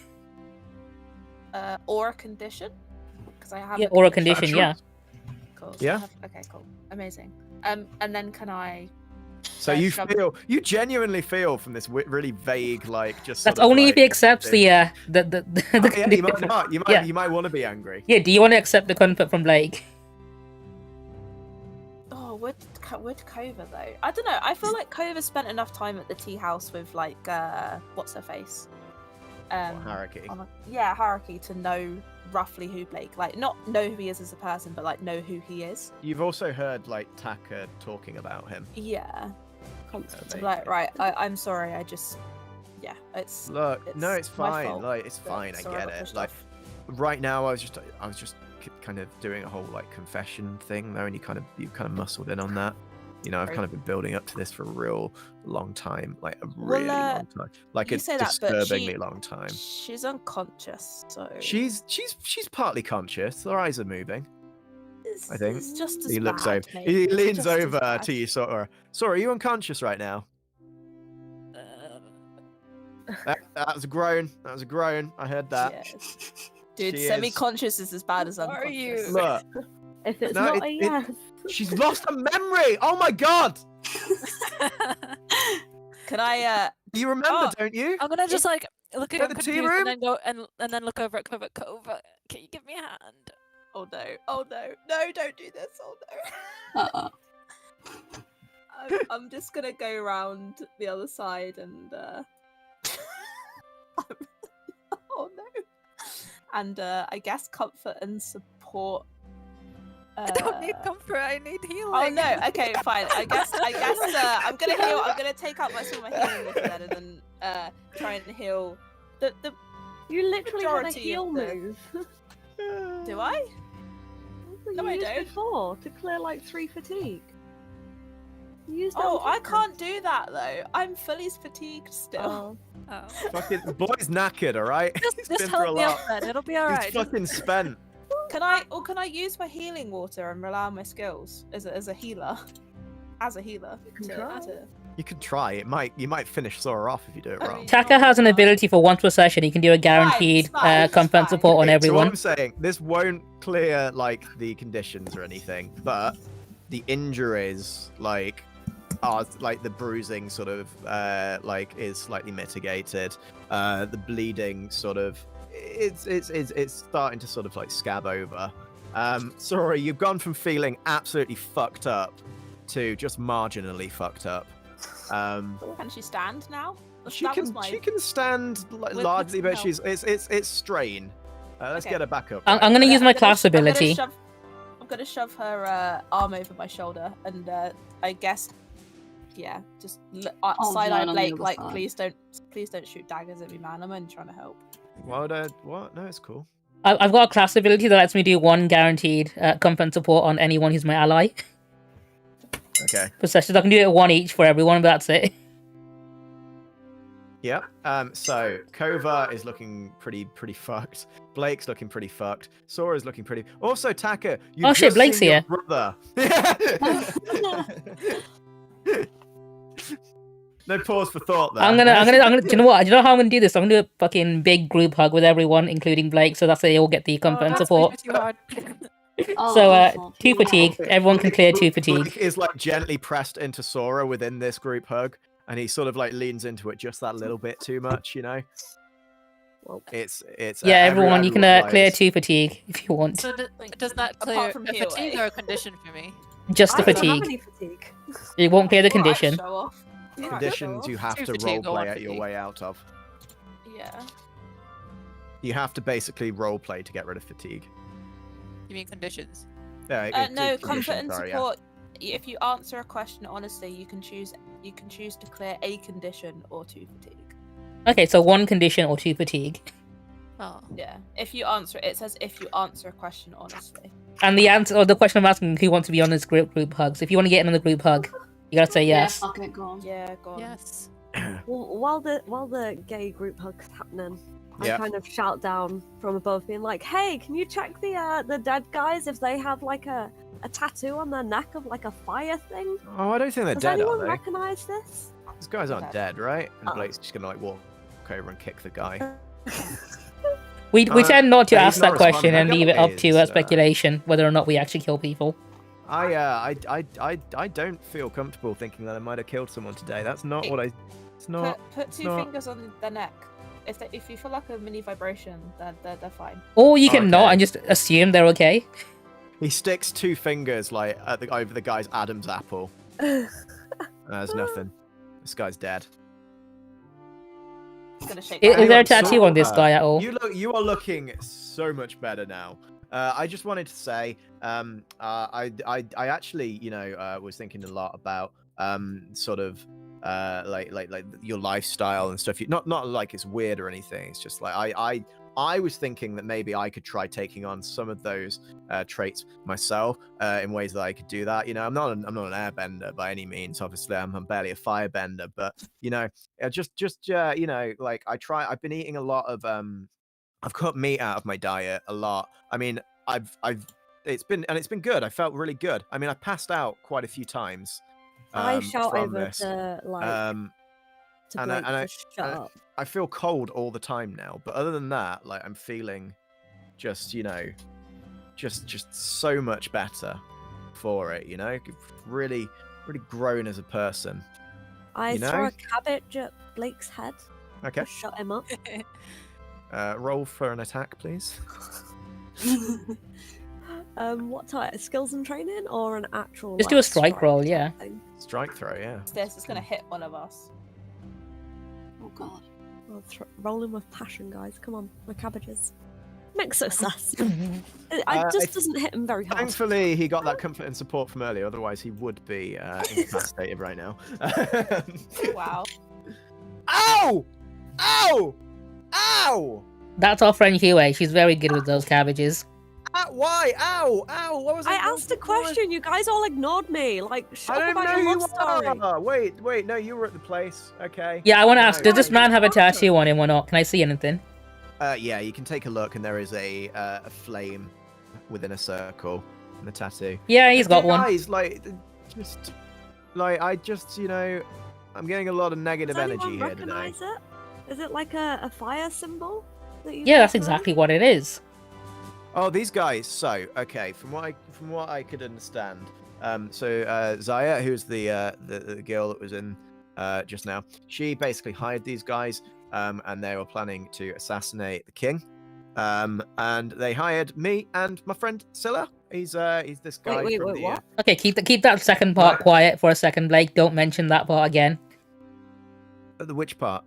Or a condition? Because I have. Yeah, a or a condition, Sure. yeah. Cool. So Yeah. Okay, cool. Amazing. And then can I? So you shove- you genuinely feel from this really vague, like, just. That's sort of, only if like, he accepts the Oh, yeah, you might condition. not. Yeah. You might want to be angry. Yeah, do you want to accept the comfort from Blake? Oh, would Kova though? I don't know. I feel like Kova spent enough time at the tea house with like what's her face? Hierarchy. Yeah, Haruki, to know roughly who Blake, like, not know who he is as a person, but like know who he is. You've also heard like Taka talking about him. Yeah. Constant. So, like, right, I'm sorry. I just, yeah, it's. Look, no, it's my fine. fault Like, it's that fine. I Sora get got it. pushed Like, off. right now, I was just kind of doing a whole like confession thing there, and you kind of muscled in on that. You know, I've Right. kind of been building up to this for a real long time, like a really long time, like you a say that, but disturbingly she- long time. She's unconscious, so She's partly conscious. Her eyes are moving. it's, I think. it's just as He looks bad, over. mate. He It's leans just as over bad. to you, Sora. Sora, are you unconscious right now? That was a groan. That was a groan. I heard that. Yes. Dude, She is- semi-conscious is as bad as Where are unconscious. you? Look, If it's No, not it- a it- yes. she's lost her memory. Oh my god. Can I? You remember, Oh, don't you? I'm gonna just like look at At him the tea confused room? and then go and then look over at Kova. Kova, can you give me a hand? Oh no! Oh no! No! Don't do this! Oh no! Uh-uh. I'm just gonna go around the other side and. Oh no! And I guess comfort and support. I don't need comfort. I need healing. Oh no! Okay, fine. I guess I'm gonna heal. I'm gonna take out some of my healing water then, and then try and heal the. You literally had a Majority heal of the- move. Do I? No, you I used don't. Before to clear like 3 fatigue. You used it Oh, on I Taka. can't do that though. I'm fully fatigued still. Oh. Oh. Fucking the boy's knackered, all right? He's Just been through a help me lot. out then. It'll be alright. He's fucking spent. Can I use my healing water and rely on my skills as a healer? As a healer. can try. You could try. You might finish Sora off if you do it I wrong. mean- Taka has an ability for once per session. He can do a guaranteed fine, it's comfort and fine. support on Okay, so what everyone. I'm saying, this won't clear like the conditions or anything, but the injuries are like the bruising sort of like is slightly mitigated. The bleeding sort of it's starting to sort of like scab over. Sorry, you've gone from feeling absolutely fucked up to just marginally fucked up. Can she stand now? She That was can my- she can stand with largely, some but she's it's strain. Let's Okay. get her back up. I'm gonna use my class I'm gonna ability. I'm gonna shove her arm over my shoulder, and I guess, yeah, just I'll side join eye on the Blake. other Like, side. please don't shoot daggers at me, man. I'm only trying to help. What? What? No, it's cool. I've got a class ability that lets me do 1 guaranteed comfort and support on anyone who's my ally. Okay. For sessions, I can do it 1 each for everyone, but that's it. Yeah. So Kova is looking pretty fucked. Blake's looking pretty fucked. Sora's looking pretty. Also, Taka. You've Oh, shit, just Blake's seen your here. Brother. No pause for thought there. I'm gonna. Do you know what? Do you know how I'm gonna do this? I'm gonna do a fucking big group hug with everyone, including Blake, so that's how they all get the comfort and that's support. too hard. Oh, So, awful. 2 fatigue. Everyone can clear 2 fatigue. Blake is like gently pressed into Sora within this group hug, and he sort of like leans into it just that little bit too much, you know. Well, It's Yeah, everyone, you can clear lies. 2 fatigue if you want. So does that clear Apart from a heal, fatigue eh? or a condition for me? Just the I don't have fatigue. any fatigue. It won't clear the Alright, condition. show off. Alright, Conditions show you off. have Two to fatigue or roleplay one at your fatigue. way out of. Yeah. You have to basically roleplay to get rid of fatigue. You mean conditions? Yeah, No, comfort and sorry, yeah. support. If you answer a question honestly, you can choose to clear a condition or 2 fatigue. Okay, so 1 condition or 2 fatigue. Oh. Yeah. If you answer it says if you answer a question honestly. And the answer, or the question I'm asking, who wants to be on this group hugs? If you want to get in on the group hug, you gotta say yes. Yeah, fuck it, go on. Yeah, go on. Yes. Well, while the gay group hug's happening, Yeah. I kind of shout down from above, being like, "Hey, can you check the dead guys if they have like a tattoo on their neck of like a fire thing? Oh, I don't think they're Does dead, anyone are they? recognize this?" These guys aren't Okay. dead, right? And Oh. Blake's just gonna like walk over and kick the guy. We tend not to yeah, he's ask not that question responding. and I leave it up to is, speculation whether or not we actually kill people. I don't feel comfortable thinking that I might have killed someone today. That's not what I. It's not. Put 2 not- fingers on their neck. If you feel like a mini vibration, then they're fine. Or you can not Okay. and just assume they're okay. He sticks 2 fingers like over the guy's Adam's apple. There's nothing. This guy's dead. It's gonna shake. Is my there a hand. tattoo on this guy at all? You are looking so much better now. I just wanted to say, I actually, was thinking a lot about sort of like your lifestyle and stuff. Not like it's weird or anything. It's just like I was thinking that maybe I could try taking on some of those traits myself in ways that I could do that. I'm not an airbender by any means. Obviously, I'm barely a firebender, but like I've been eating a lot of I've cut meat out of my diet a lot. I mean, it's been good. I felt really good. I mean, I passed out quite a few times. I shout from over this. to like to And Blake I- to shut up. I feel cold all the time now, but other than that, like I'm feeling just just so much better for it. Really grown as a person. I you throw know? a cabbage at Blake's head. Okay, To shut him up. roll for an attack, please. What type? Skills and training or an actual? Just do like, a strike roll, type yeah. thing? Strike throw, yeah. This is gonna hit one of us. Oh god. Rolling with passion, guys. Come on, my cabbages. Next success. It I just doesn't hit him very hard. Thankfully, he got that comfort and support from earlier. Otherwise, he would be incapacitated right now. Wow. Ow! Ow! Ow! That's our friend Huey. She's very good with those cabbages. Why? Ow! Ow! What was I that? asked a question. You guys all ignored me. Like, shut I up don't about know your you love story. are. Wait. No, you were at the place. Okay. Yeah, I want to No. ask, does this man have a tattoo on him or not? Can I see anything? Yeah, you can take a look, and there is a flame within a circle in the tattoo. Yeah, he's got one. Guys, I'm getting a lot of negative Does energy anyone here today. recognize it? Is it like a fire symbol? That you Yeah, that's guys know? exactly what it is. Oh, these guys. So, okay, from what I could understand, Zaya, who's the girl that was in just now, she basically hired these guys, and they were planning to assassinate the king, and they hired me and my friend Scylla. He's this guy. Wait, from the, what? Okay, keep that second part quiet for a second, Blake. Don't mention that part again. The which part?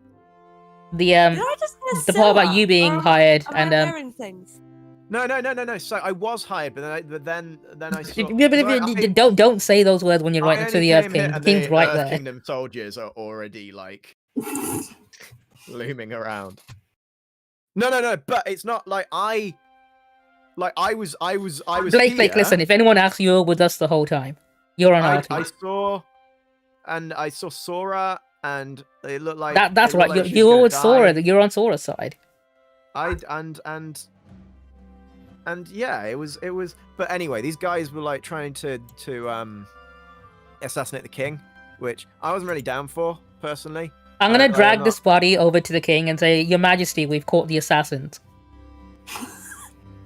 The Did I just hear the part about Scylla? you being Or hired am and I hearing things? No. So I was hired, but then I saw. don't say those words when you're right next to the Earth King. The King's right Earth there. Kingdom soldiers are already like looming around. No, but it's not like I was Blake, here. listen. If anyone asks, you were with us the whole time. You're on our I team. saw Sora, and it looked like That's it right. looked like she You was were gonna with Sora. die. You're on Sora's side. And yeah, it was. But anyway, these guys were like trying to assassinate the king, which I wasn't really down for personally. I'm gonna I'm drag not- this body over to the king and say, "Your Majesty, we've caught the assassins."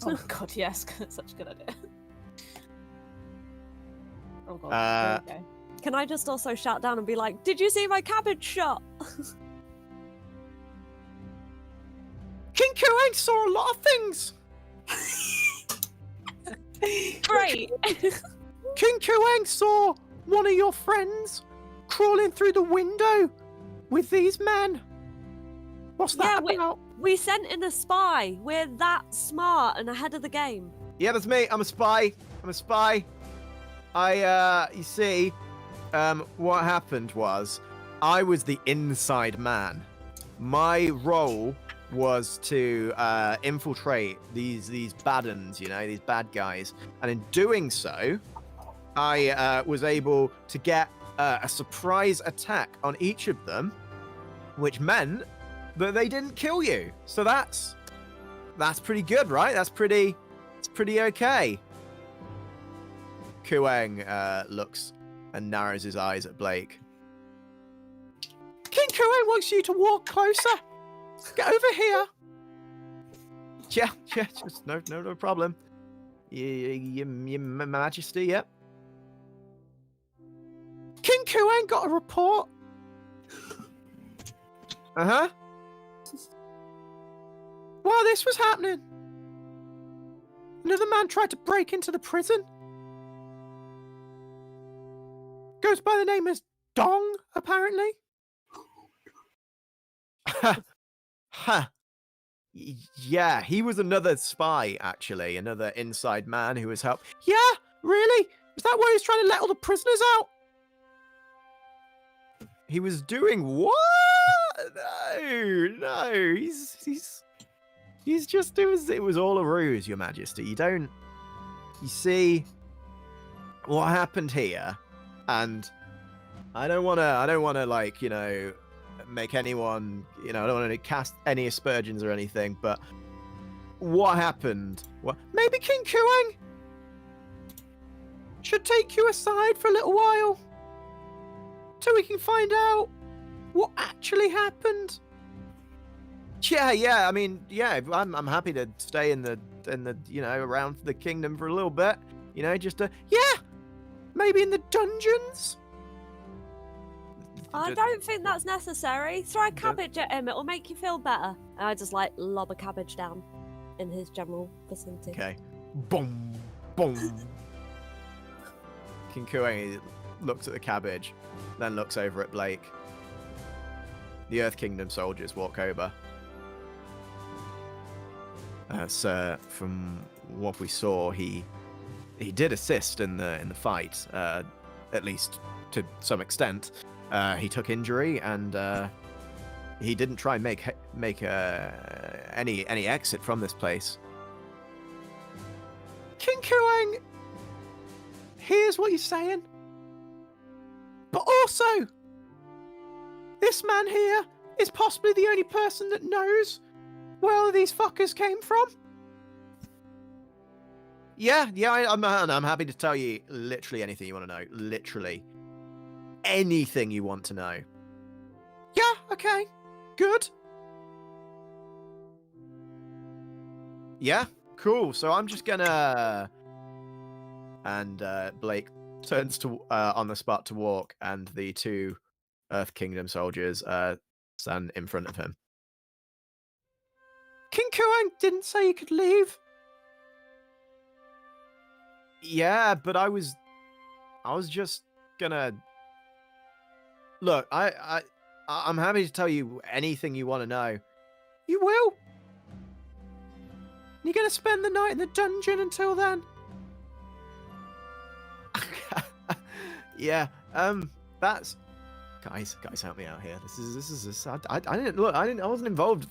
Oh god, yes, it's such a good idea. Oh god. There we go. Can I just also shout down and be like, "Did you see my cabbage shot?" King Quiyue saw a lot of things. Great. King Quiyue saw one of your friends crawling through the window with these men. What's that Yeah, about? We sent in a spy. We're that smart and ahead of the game. Yeah, that's me. I'm a spy. You see, what happened was I was the inside man. My role was to infiltrate these bad uns, these bad guys. And in doing so, I was able to get a surprise attack on each of them, which meant that they didn't kill you. So that's pretty good, right? It's pretty okay. Quiyue looks and narrows his eyes at Blake. King Quiyue wants you to walk closer. Get over here. Yeah, just no problem. Your Majesty, yep. King Quiyue got a report. Uh-huh. While this was happening, another man tried to break into the prison. Goes by the name as Dong, apparently. Ha. Yeah, he was another spy, actually. Another inside man who was helped. Yeah, really? Is that why he was trying to let all the prisoners out? He was doing what? No. He's just, it was all a ruse, Your Majesty. You see what happened here, and I don't want to like, make anyone, I don't want to cast any aspersions or anything, but what happened? Maybe King Quiyue should take you aside for a little while, so we can find out what actually happened? Yeah. I mean, yeah. I'm happy to stay in the around the kingdom for a little bit. Just maybe in the dungeons. I don't think that's necessary. Throw a cabbage at him; it'll make you feel better. And I just lob a cabbage down in his general vicinity. Okay. Boom, boom. King Quiyue looks at the cabbage, then looks over at Blake. The Earth Kingdom soldiers walk over. So from what we saw, he did assist in the fight, at least to some extent. He took injury, and he didn't try and make any exit from this place. King Quiyue hears what he's saying, but also this man here is possibly the only person that knows where all these fuckers came from. Yeah, I'm happy to tell you literally anything you want to know. Literally anything you want to know. Yeah, okay, good. Yeah, cool. So I'm just gonna... And Blake turns to on the spot to walk, and the two Earth Kingdom soldiers stand in front of him. King Quiyue didn't say you could leave. Yeah, but I was just gonna... Look, I'm happy to tell you anything you want to know. You will. You're gonna spend the night in the dungeon until then. Yeah. That's... Guys, help me out here. This is. I didn't look. I wasn't involved.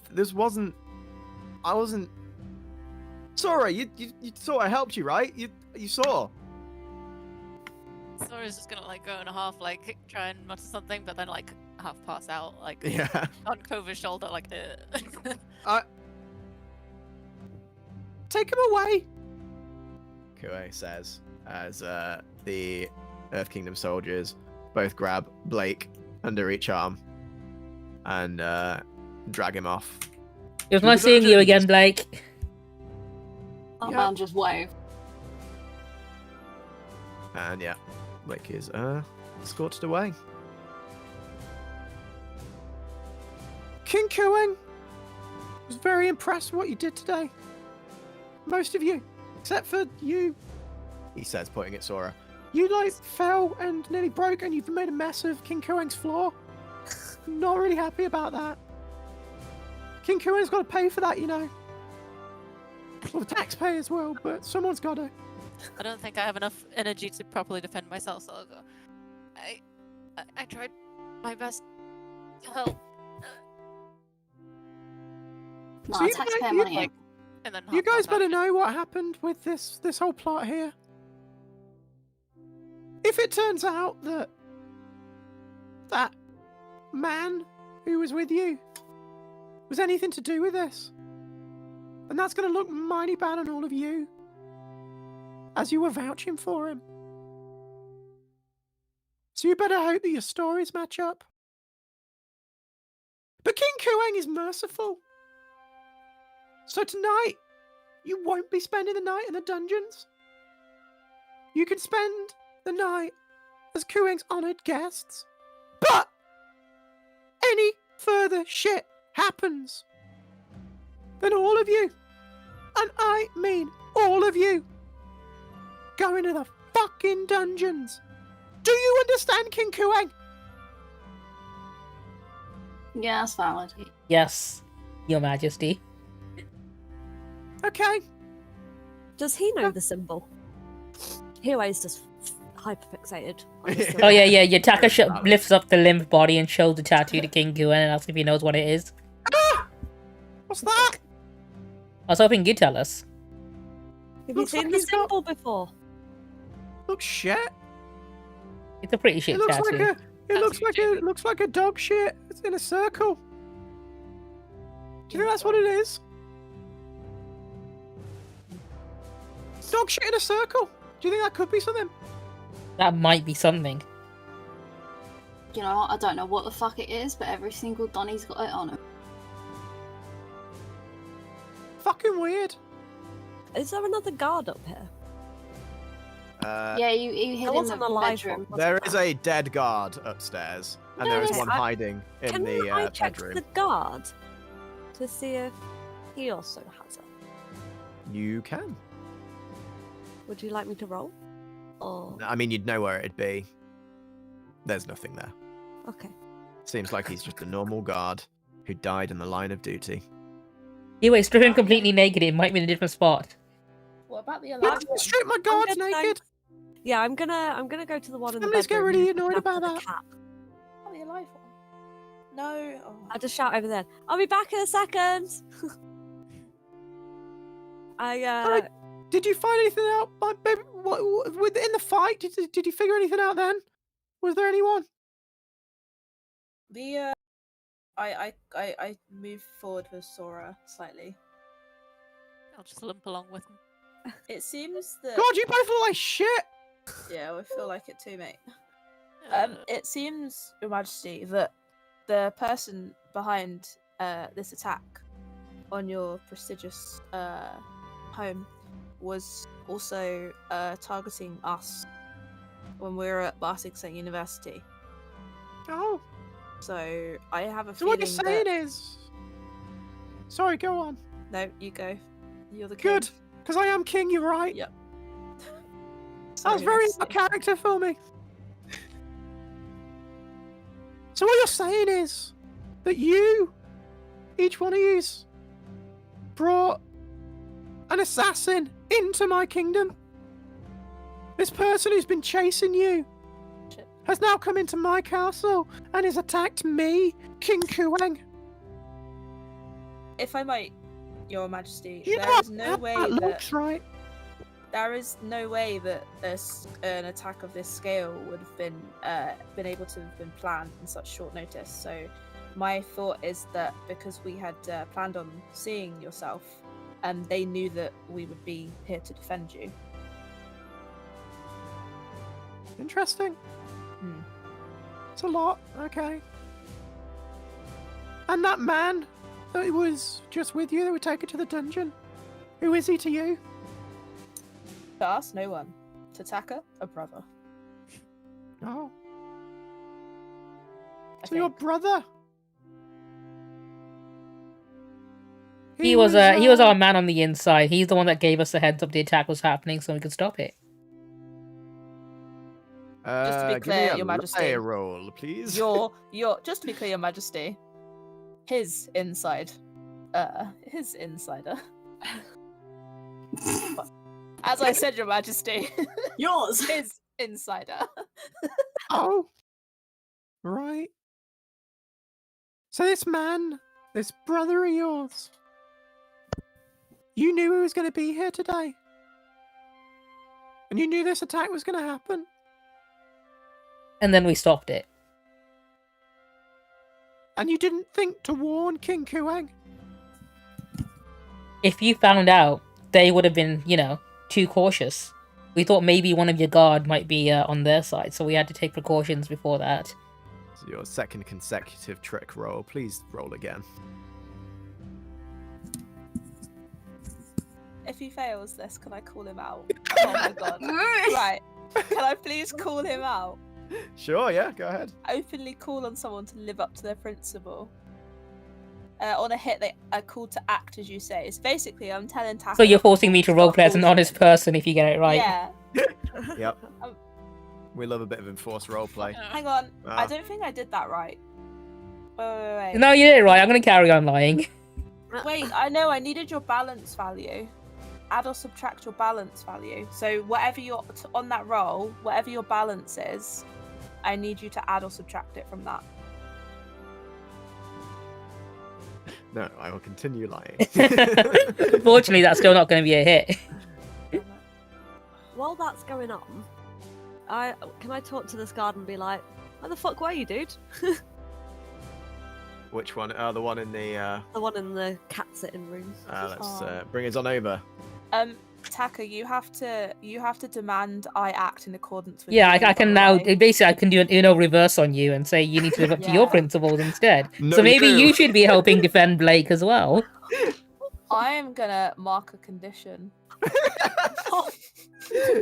I wasn't. Sora, you saw I helped you, right? You saw. Sora's just gonna go in a half, try and mutter something, but then half pass out, yeah, on Kova's shoulder, Take him away, Quiyue says, as the Earth Kingdom soldiers both grab Blake under each arm and drag him off. It was nice seeing you again, Blake. Laoban just wave. And yeah, Blake is escorted away. King Quiyue was very impressed with what you did today. Most of you, except for you, he says, pointing at Sora. You fell and nearly broke, and you've made a mess of King Quiyue's floor. Not really happy about that. King Quiyue's got to pay for that, Well, the taxpayers will, but someone's got to. I don't think I have enough energy to properly defend myself, so I'll go. I tried my best to help. No, So taxpayer money. And then You guys better half know what happened with this whole plot here. If it turns out that man who was with you was anything to do with this, then that's going to look mighty bad on all of you, as you were vouching for him. So you better hope that your stories match up. But King Quiyue is merciful. So tonight, you won't be spending the night in the dungeons. You can spend the night as Quiyue's honoured guests. But any further shit happens, then all of you, and I mean all of you, go into the fucking dungeons. Do you understand, King Quiyue? Yeah, that's valid. Yes, Your Majesty. Okay. Does he know the symbol? Quiyue's just hyperfixated. on the Oh symbol. yeah. Taka lifts up the limp body and shows the tattoo to King Quiyue and asks if he knows what it is. What's that? I was hoping you'd tell us. Have you Looks seen like the he's got- symbol before? Looks shit. It's a pretty shit It looks tattoo. like it looks like a dog shit. It's in a circle. Do you think that's what it is? Dog shit in a circle. Do you think that could be something? That might be something. you know what, I don't know what the fuck it is, but every single Donny's got it on him. Fucking weird. Is there another guard up here? Yeah, you hid in wasn't the alive bedroom. one. There is a dead guard upstairs, and there is Yes. one hiding in Can the I check bedroom. the guard to see if he also has it? You can. Would you like me to roll? Or I mean, you'd know where it'd be. There's nothing there. okay. Seems like he's just a normal guard who died in the line of duty. Anyway, strip him completely naked. It might be in a different spot. What about the Why alive did you one? strip my guards gonna go- naked? Yeah, I'm gonna go to the one in the Families get bedroom. really and annoyed look about at the that. cat. Not the alive one. No. Oh. I'll just shout over there. I'll be back in a second. Alright. Did you find anything out? Baby, in the fight? Did you figure anything out then? Was there anyone? The I move forward with Sora slightly. I'll just limp along with him. It seems that God, you both look like shit. yeah, I feel like it too, mate. Uh, It seems, Your Majesty, that the person behind this attack on your prestigious home was also targeting us when we were at Bartik State University. Oh, So I have a so feeling what you're saying that... is... Sorry, go on. No, you go. You're the king. Good, because I am king, you're right. Yep. That was Sorry, very Majesty. out of character for me. So what you're saying is that you, each one of yous, brought an assassin into my kingdom. This person who's been chasing you Shit. has now come into my castle and has attacked me, King Quiyue. If I might, Your Majesty, You there know is no how way that that looks, right? there is no way that an attack of this scale would have been able to have been planned in such short notice. So my thought is that because we had planned on seeing yourself, they knew that we would be here to defend you. Interesting. Hmm. It's a lot. Okay. And that man that was just with you that we take it to the dungeon, who is he to you? To us, no one. To Taka, a brother. Oh, I so your think. brother. He was our man on the inside. He's the one that gave us the heads up the attack was happening, so we could stop it. Just to be give me clear, a Your Majesty. lay roll, please. Your just to be clear, Your Majesty, his insider. As I said, Your Majesty, Yours! his insider. Oh, right. So this man, this brother of yours, you knew he was going to be here today, and you knew this attack was going to happen. And then we stopped it. And you didn't think to warn King Quiyue? If you found out, they would have been, too cautious. We thought maybe one of your guard might be on their side, so we had to take precautions before that. So your second consecutive trick roll. Please roll again. If he fails this, can I call him out? Oh my god. Right. Can I please call him out? Sure, yeah, go ahead. Openly call on someone to live up to their principle. On a hit, they are called to act, as you say. It's basically, I'm telling Taka. So you're forcing me to stop roleplay as an honest bullshitting. person if you get it right. Yeah. Yep. We love a bit of enforced roleplay. Hang on. Ah. I don't think I did that right. Wait. No, you did it right. I'm going to carry on lying. Wait, I know. I needed your balance value. Add or subtract your balance value. So whatever you're on that roll, whatever your balance is, I need you to add or subtract it from that. No, I will continue lying. Unfortunately, that's still not going to be a hit. While that's going on, can I talk to this guard and be like, "Where the fuck were you, dude?" Which one? Oh, the one in the. The one in the cat sitting room. Let's bring us on over. Taka, you have to demand I act in accordance with. Yeah, the I can rule, now. right? Basically, I can do an Uno reverse on you and say you need to live up to your Yeah. principles instead. No, So maybe you. you should be helping defend Blake as well. I am gonna mark a condition.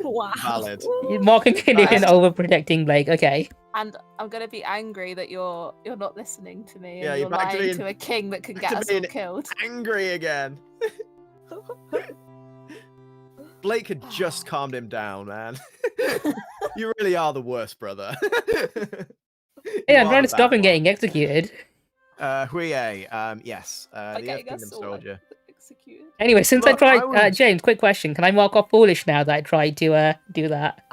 Wow. Valid. Mark and condition Nice. over protecting Blake. Okay. And I'm gonna be angry that you're not listening to me and Yeah, you're you're back to lying being- to a king that can back get to us all being killed. Angry again. Blake had just calmed him down, man. You really are the worst, brother. Hey, I'm trying to stop him getting executed. Huye, yes, the By Earth getting Kingdom us all Soldier. executed. Anyway, since Look, I I tried, would- James, quick question: can I mark off foolish now that I tried to do that?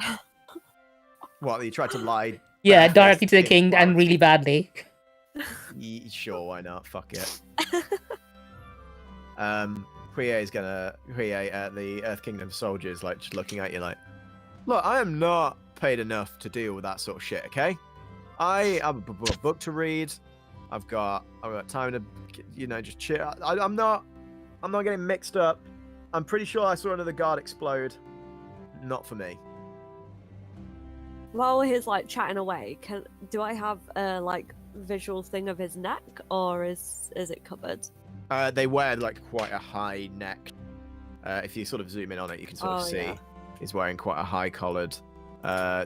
What, you tried to lie? Yeah, barefaced directly to the King's king and Forest? really badly. Sure, why not? Fuck it. Huye, the Earth Kingdom soldiers, like just looking at you like, look, I am not paid enough to deal with that sort of shit. Okay, I have a book to read. I've got time to, just chill. I'm not getting mixed up. I'm pretty sure I saw another guard explode. Not for me. While he's like chatting away, do I have a visual thing of his neck, or is it covered? They wear like quite a high neck. If you sort of zoom in on it, you can sort of see yeah. he's wearing quite a high-collared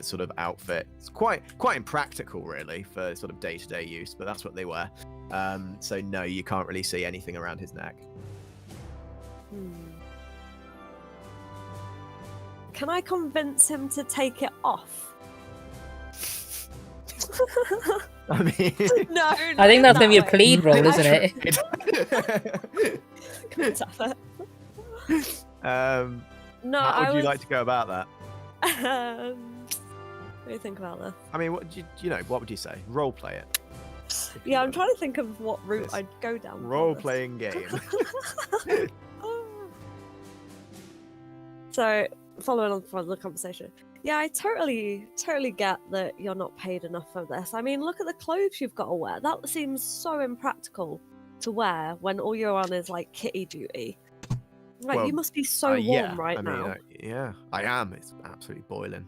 sort of outfit. It's quite impractical, really, for sort of day-to-day use, but that's what they wear. So no, you can't really see anything around his neck. Can I convince him to take it off? I mean, No, I think that's gonna be a way. plead roll, isn't it? No, how would you like to go about that? What do you think about this? I mean, what what would you say? Role play it. Yeah, I'm trying to think of what route This I'd go down. for Role this. playing game. So, following on from the conversation, yeah, I totally get that you're not paid enough for this. I mean, look at the clothes you've got to wear. That seems so impractical to wear when all you're on is like kitty duty. Like, Well, you must be so warm right now. Yeah, I am. It's absolutely boiling.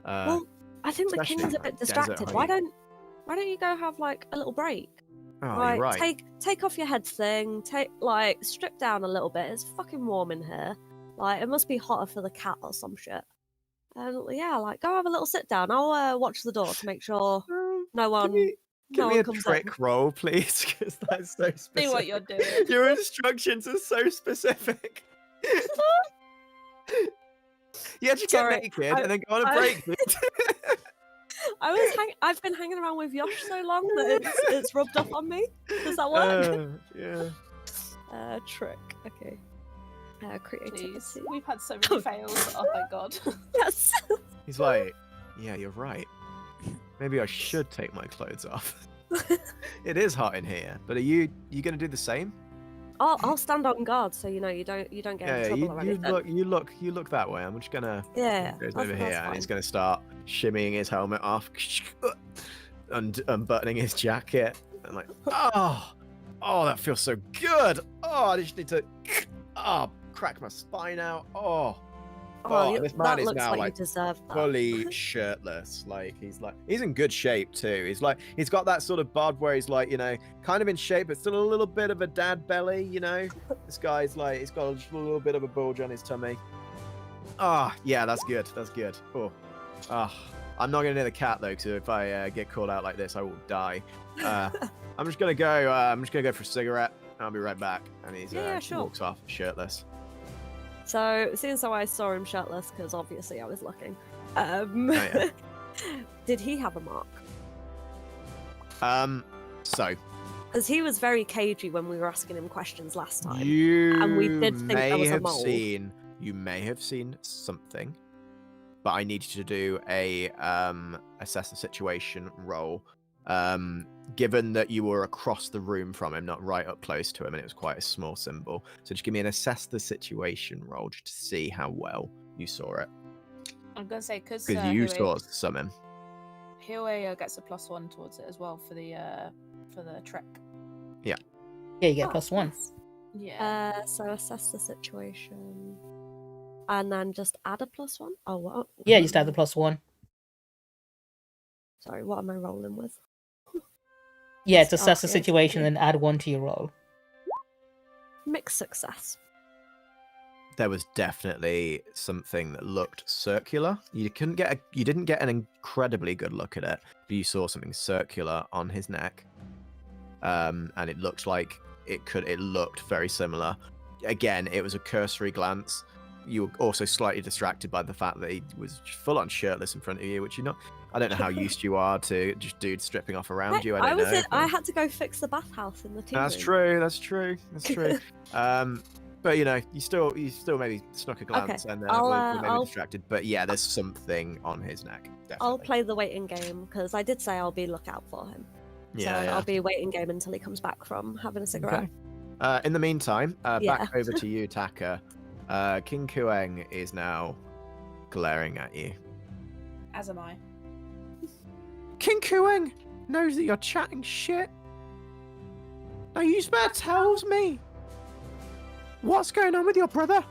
Well, I think the especially king's a in, bit like, desert distracted. Why heat. don't you go have like a little break? Oh, Like, you're right. take off your head thing. Strip down a little bit. It's fucking warm in here. Like, it must be hotter for the cat or some shit. And yeah, like, go have a little sit down. I'll watch the door to make sure no one. Give no me one a comes trick in. roll, please, because that's so specific. See what you're doing. Your instructions are so specific. Yeah, just get Sorry, naked and then go on a break. I've been hanging around with Yosh so long that it's rubbed off on me. Does that work? Yeah. Trick. Okay. Creativity. Jeez, we've had so many fails. Oh my god. Yes. He's like, yeah, you're right. Maybe I should take my clothes off. It is hot in here, but are you gonna do the same? I'll stand on guard so you don't get in trouble or anything. you look that way. I'm just gonna Yeah. goes that's- over that's here and he's fine. gonna start shimmying his helmet off, unbuttoning his jacket, and like, oh, that feels so good. Oh, I just need to, crack my spine out. This man that is looks now like like you deserve that. fully shirtless. Like he's in good shape too. He's got that sort of bod where he's like, kind of in shape, but still a little bit of a dad belly. This guy's like, he's got a little bit of a bulge on his tummy. Yeah, that's good. That's good. I'm not gonna near the cat though, because if I get called out like this, I will die. I'm just gonna go. I'm just gonna go for a cigarette. I'll be right back. And he sure. walks off shirtless. So, seeing as I saw him shirtless, because obviously I was looking, yeah. did he have a mark? So Because he was very cagey when we were asking him questions last time. you And we did think there was a mole. You may have seen something, but I need you to do a assess the situation roll. Given that you were across the room from him, not right up close to him, and it was quite a small symbol. So just give me an assess the situation roll just to see how well you saw it. I'm gonna say because You saw summon. Huey gets a +1 towards it as well for the trick. Yeah, you get +1. Yeah. So assess the situation. and then just add a +1. Oh, what? Yeah, just add the +1. Sorry, what am I rolling with? Yeah, Just- to assess the okay, situation yeah. and add 1 to your roll. Mixed success. There was definitely something that looked circular. You didn't get an incredibly good look at it, but you saw something circular on his neck, and it looked like it looked very similar. Again, it was a cursory glance. You were also slightly distracted by the fact that he was full on shirtless in front of you, which I don't know how used you are to just dudes stripping off around you. I don't know. I had to go fix the bathhouse in the team That's room. true. That's true. But you still maybe snuck a glance, and we're maybe distracted. But yeah, there's something on his neck. Definitely. I'll play the waiting game because I did say I'll be lookout for him. Yeah, So I'll be waiting game until he comes back from having a cigarette. Okay. In the meantime, Yeah. back over to you, Taka. King Kueng is now glaring at you. As am I. King Kueng knows that you're chatting shit. Now you better tell me what's going on with your brother,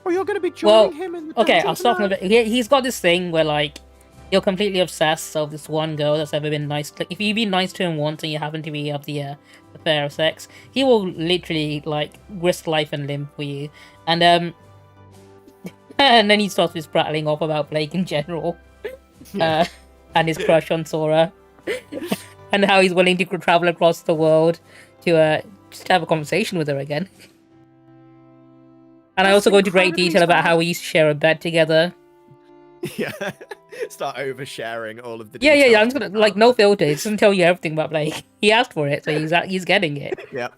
or you're going to be joining him in the Okay, dungeon I'll stop him a tonight. bit. He's got this thing where, like, you're completely obsessed of this one girl that's ever been nice. Like, if you've been nice to him once and you happen to be of the fair sex, he will literally, like, risk life and limb for you. And, and then he starts just prattling off about Blake in general. And his crush on Sora. And how he's willing to travel across the world to just have a conversation with her again. And I also go into great detail about how we used to share a bed together. Yeah, start oversharing all of the. Yeah. details I'm just gonna, like, no filter. It's gonna tell you everything about Blake. He asked for it, so he's getting it. Yeah.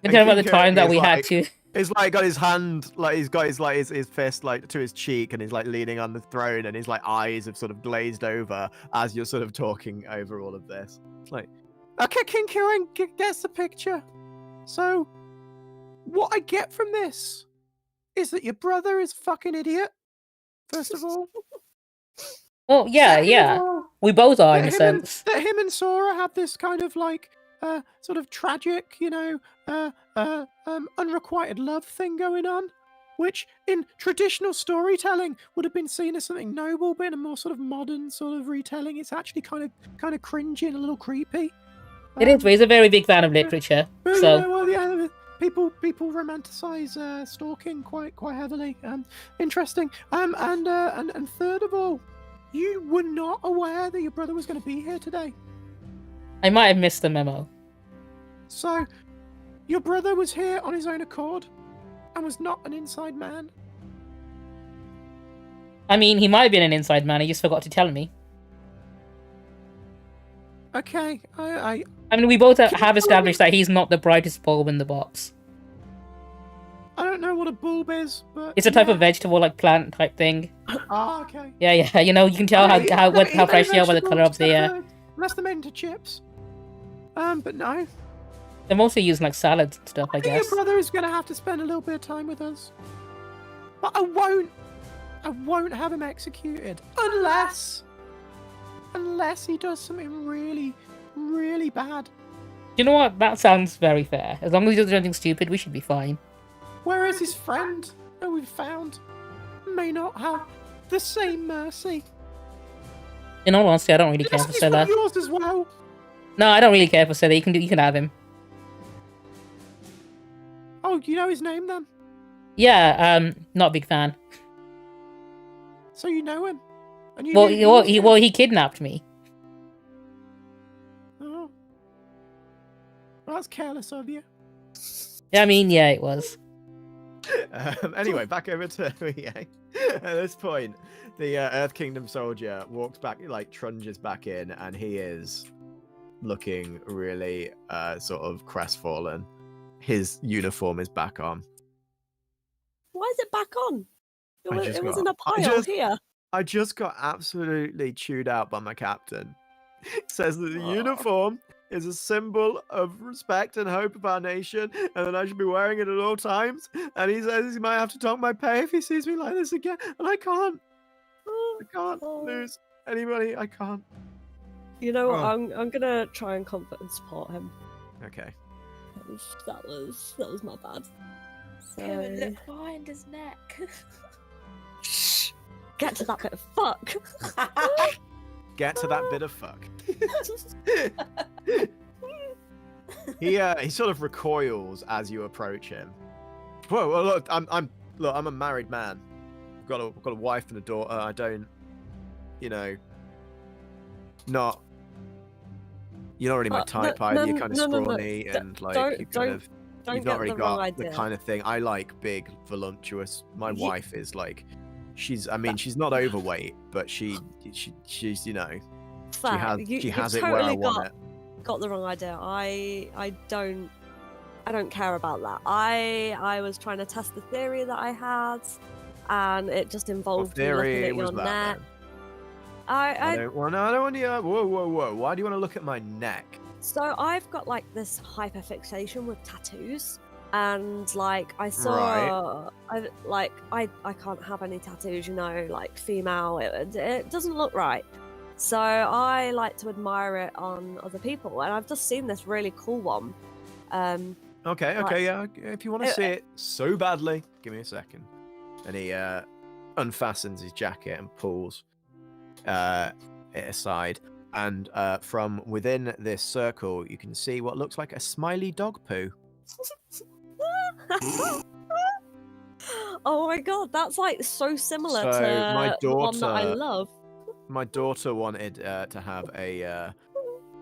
And tell him about the time that we had to. He's like got his hand, like he's got his fist like to his cheek, and he's like leaning on the throne, and his like eyes have sort of glazed over as you're sort of talking over all of this. It's like, okay, King Kueng gets the picture. So, what I get from this is that your brother is a fucking idiot. First of all. Well, yeah. We both are in a sense. That him and Sora have this kind of like sort of tragic, unrequited love thing going on, which in traditional storytelling would have been seen as something noble, but in a more sort of modern sort of retelling, it's actually kind of cringy and a little creepy. It is, but he's a very big fan of literature, But, so... people romanticize stalking quite heavily. Interesting. And third of all, you were not aware that your brother was going to be here today. I might have missed the memo. So, your brother was here on his own accord and was not an inside man. I mean, he might have been an inside man, he just forgot to tell me. Okay, I mean, we both have established that he's not the brightest bulb in the box. I don't know what a bulb is, but... It's a type of vegetable, like plant type thing. Ah, okay. Yeah, you can tell how fresh they are by the colour of the... Unless they're made into chips. But no. They're mostly used in, like, salads and stuff, I think guess. your brother is going to have to spend a little bit of time with us. But I won't have him executed. Unless he does something really, really bad. You know what? That sounds very fair. As long as he doesn't do anything stupid, we should be fine. Whereas his friend, that we've found, may not have the same mercy. In all honesty, I don't really care for Scylla. Yours as well. No, I don't really care for Scylla. You can have him. Oh, you know his name then? Yeah, not a big fan. So you know him? And you He kidnapped me. Oh. Well, that's careless of you. Yeah, I mean, yeah, it was. Anyway, back over to EA. At this point, the Earth Kingdom soldier walks back, like trunges back in, and he is looking really sort of crestfallen. His uniform is back on. Why is it back on? It was in a pile here. I just got absolutely chewed out by my captain. It says that the uniform is a symbol of respect and hope of our nation, and that I should be wearing it at all times. And he says he might have to dock my pay if he sees me like this again. And I can't. I can't lose anybody. I can't. You know, I'm gonna try and comfort and support him. Okay. That was my bad. Kevin, look behind his neck. Shh. Get to that bit of fuck. Get to that bit of fuck. He sort of recoils as you approach him. Whoa, well, look, I'm a married man. I've got a wife and a daughter. I don't, you're not really my type either. You're kind of scrawny and like you've not really got the kind of thing. I like big, voluptuous. My wife is like, she's not overweight, but she's she has it where I want it. Got the wrong idea. I don't care about that. I was trying to test the theory that I had, and it just involved me looking at your neck. I don't want to. Whoa! Why do you want to look at my neck? So I've got like this hyperfixation with tattoos, and like I saw, right. I can't have any tattoos, like female. It doesn't look right. So I like to admire it on other people, and I've just seen this really cool one. Okay, yeah. If you want to see it so badly, give me a second. And he unfastens his jacket and pulls it aside. And from within this circle, you can see what looks like a smiley dog poo. Oh my god, that's like so similar So to my the one that I daughter- love. My daughter wanted to have a.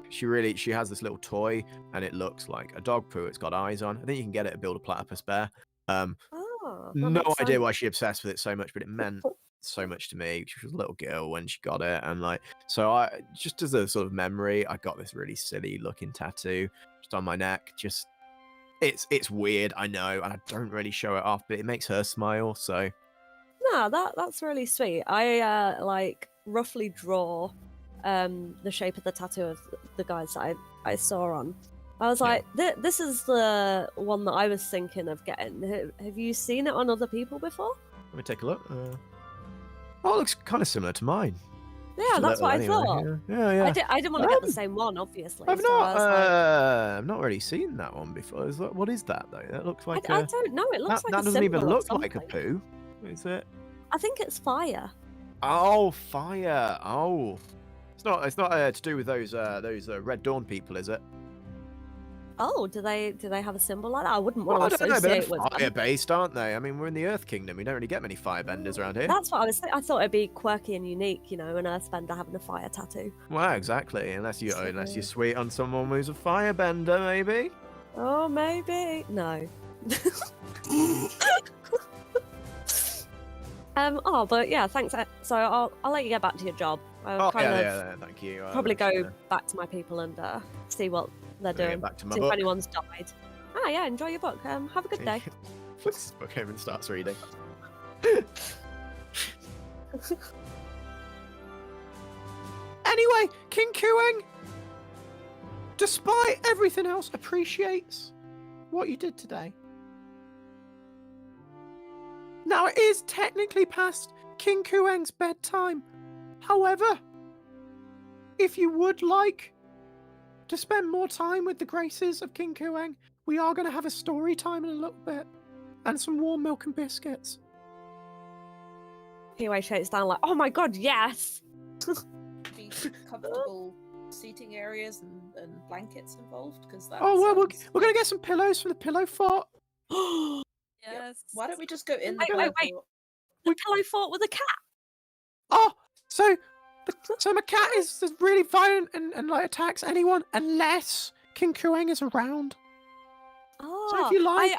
She has this little toy, and it looks like a dog poo. It's got eyes on. I think you can get it at Build a Platypus Bear. Oh, that No makes idea sense. why she obsessed with it so much, but it meant so much to me. She was a little girl when she got it, and like, so I just as a sort of memory, I got this really silly looking tattoo just on my neck. Just it's weird, I know, and I don't really show it off, but it makes her smile. So No, that's really sweet. I like roughly draw the shape of the tattoo of the guys that I saw on. I was like, this is the one that I was thinking of getting. Have you seen it on other people before? let me take a look. Oh, it looks kind of similar to mine. Yeah, Just a that's what little I thought. anyway. Yeah. I didn't want to get the same one, obviously. I've so I was I've not really seen that one before. What is that though? That looks like I don't know. It looks that like a doesn't even symbol of look like a something. poo. Is it? I think it's fire. Oh, fire! Oh, it's not to do with those Red Dawn people, is it? Oh, do they have a symbol like that? I wouldn't Well, want I to don't know, but associate they're with them. fire-based, aren't they? I mean, we're in the Earth Kingdom. We don't really get many firebenders around here. That's what I was thinking. I thought it'd be quirky and unique, an earthbender having a fire tattoo. Well, exactly. Unless you're sweet on someone who's a firebender, maybe. Oh, maybe. No. But yeah, thanks. So I'll let you get back to your job. I'll Thank you. probably go back to my people and see what they're Get doing. back to my See if book. anyone's died. Ah, yeah, enjoy your book. Have a good day. Flicks the book over and starts reading. Anyway, King Quiyue, despite everything else, appreciates what you did today. Now, it is technically past King Quiyue's bedtime. However, if you would like to spend more time with the graces of King Quiyue, we are going to have a story time in a little bit. And some warm milk and biscuits. Quiyue shakes down like, oh my god, yes! Be comfortable seating areas and blankets involved, because that. Oh, well, we're going to get some pillows from the pillow fort. Yes. Why don't we just go in the Wait. pillow The pillow fought with a cat. Oh, so my cat is really violent and like attacks anyone unless King Quiyue is around. Oh, So if you like,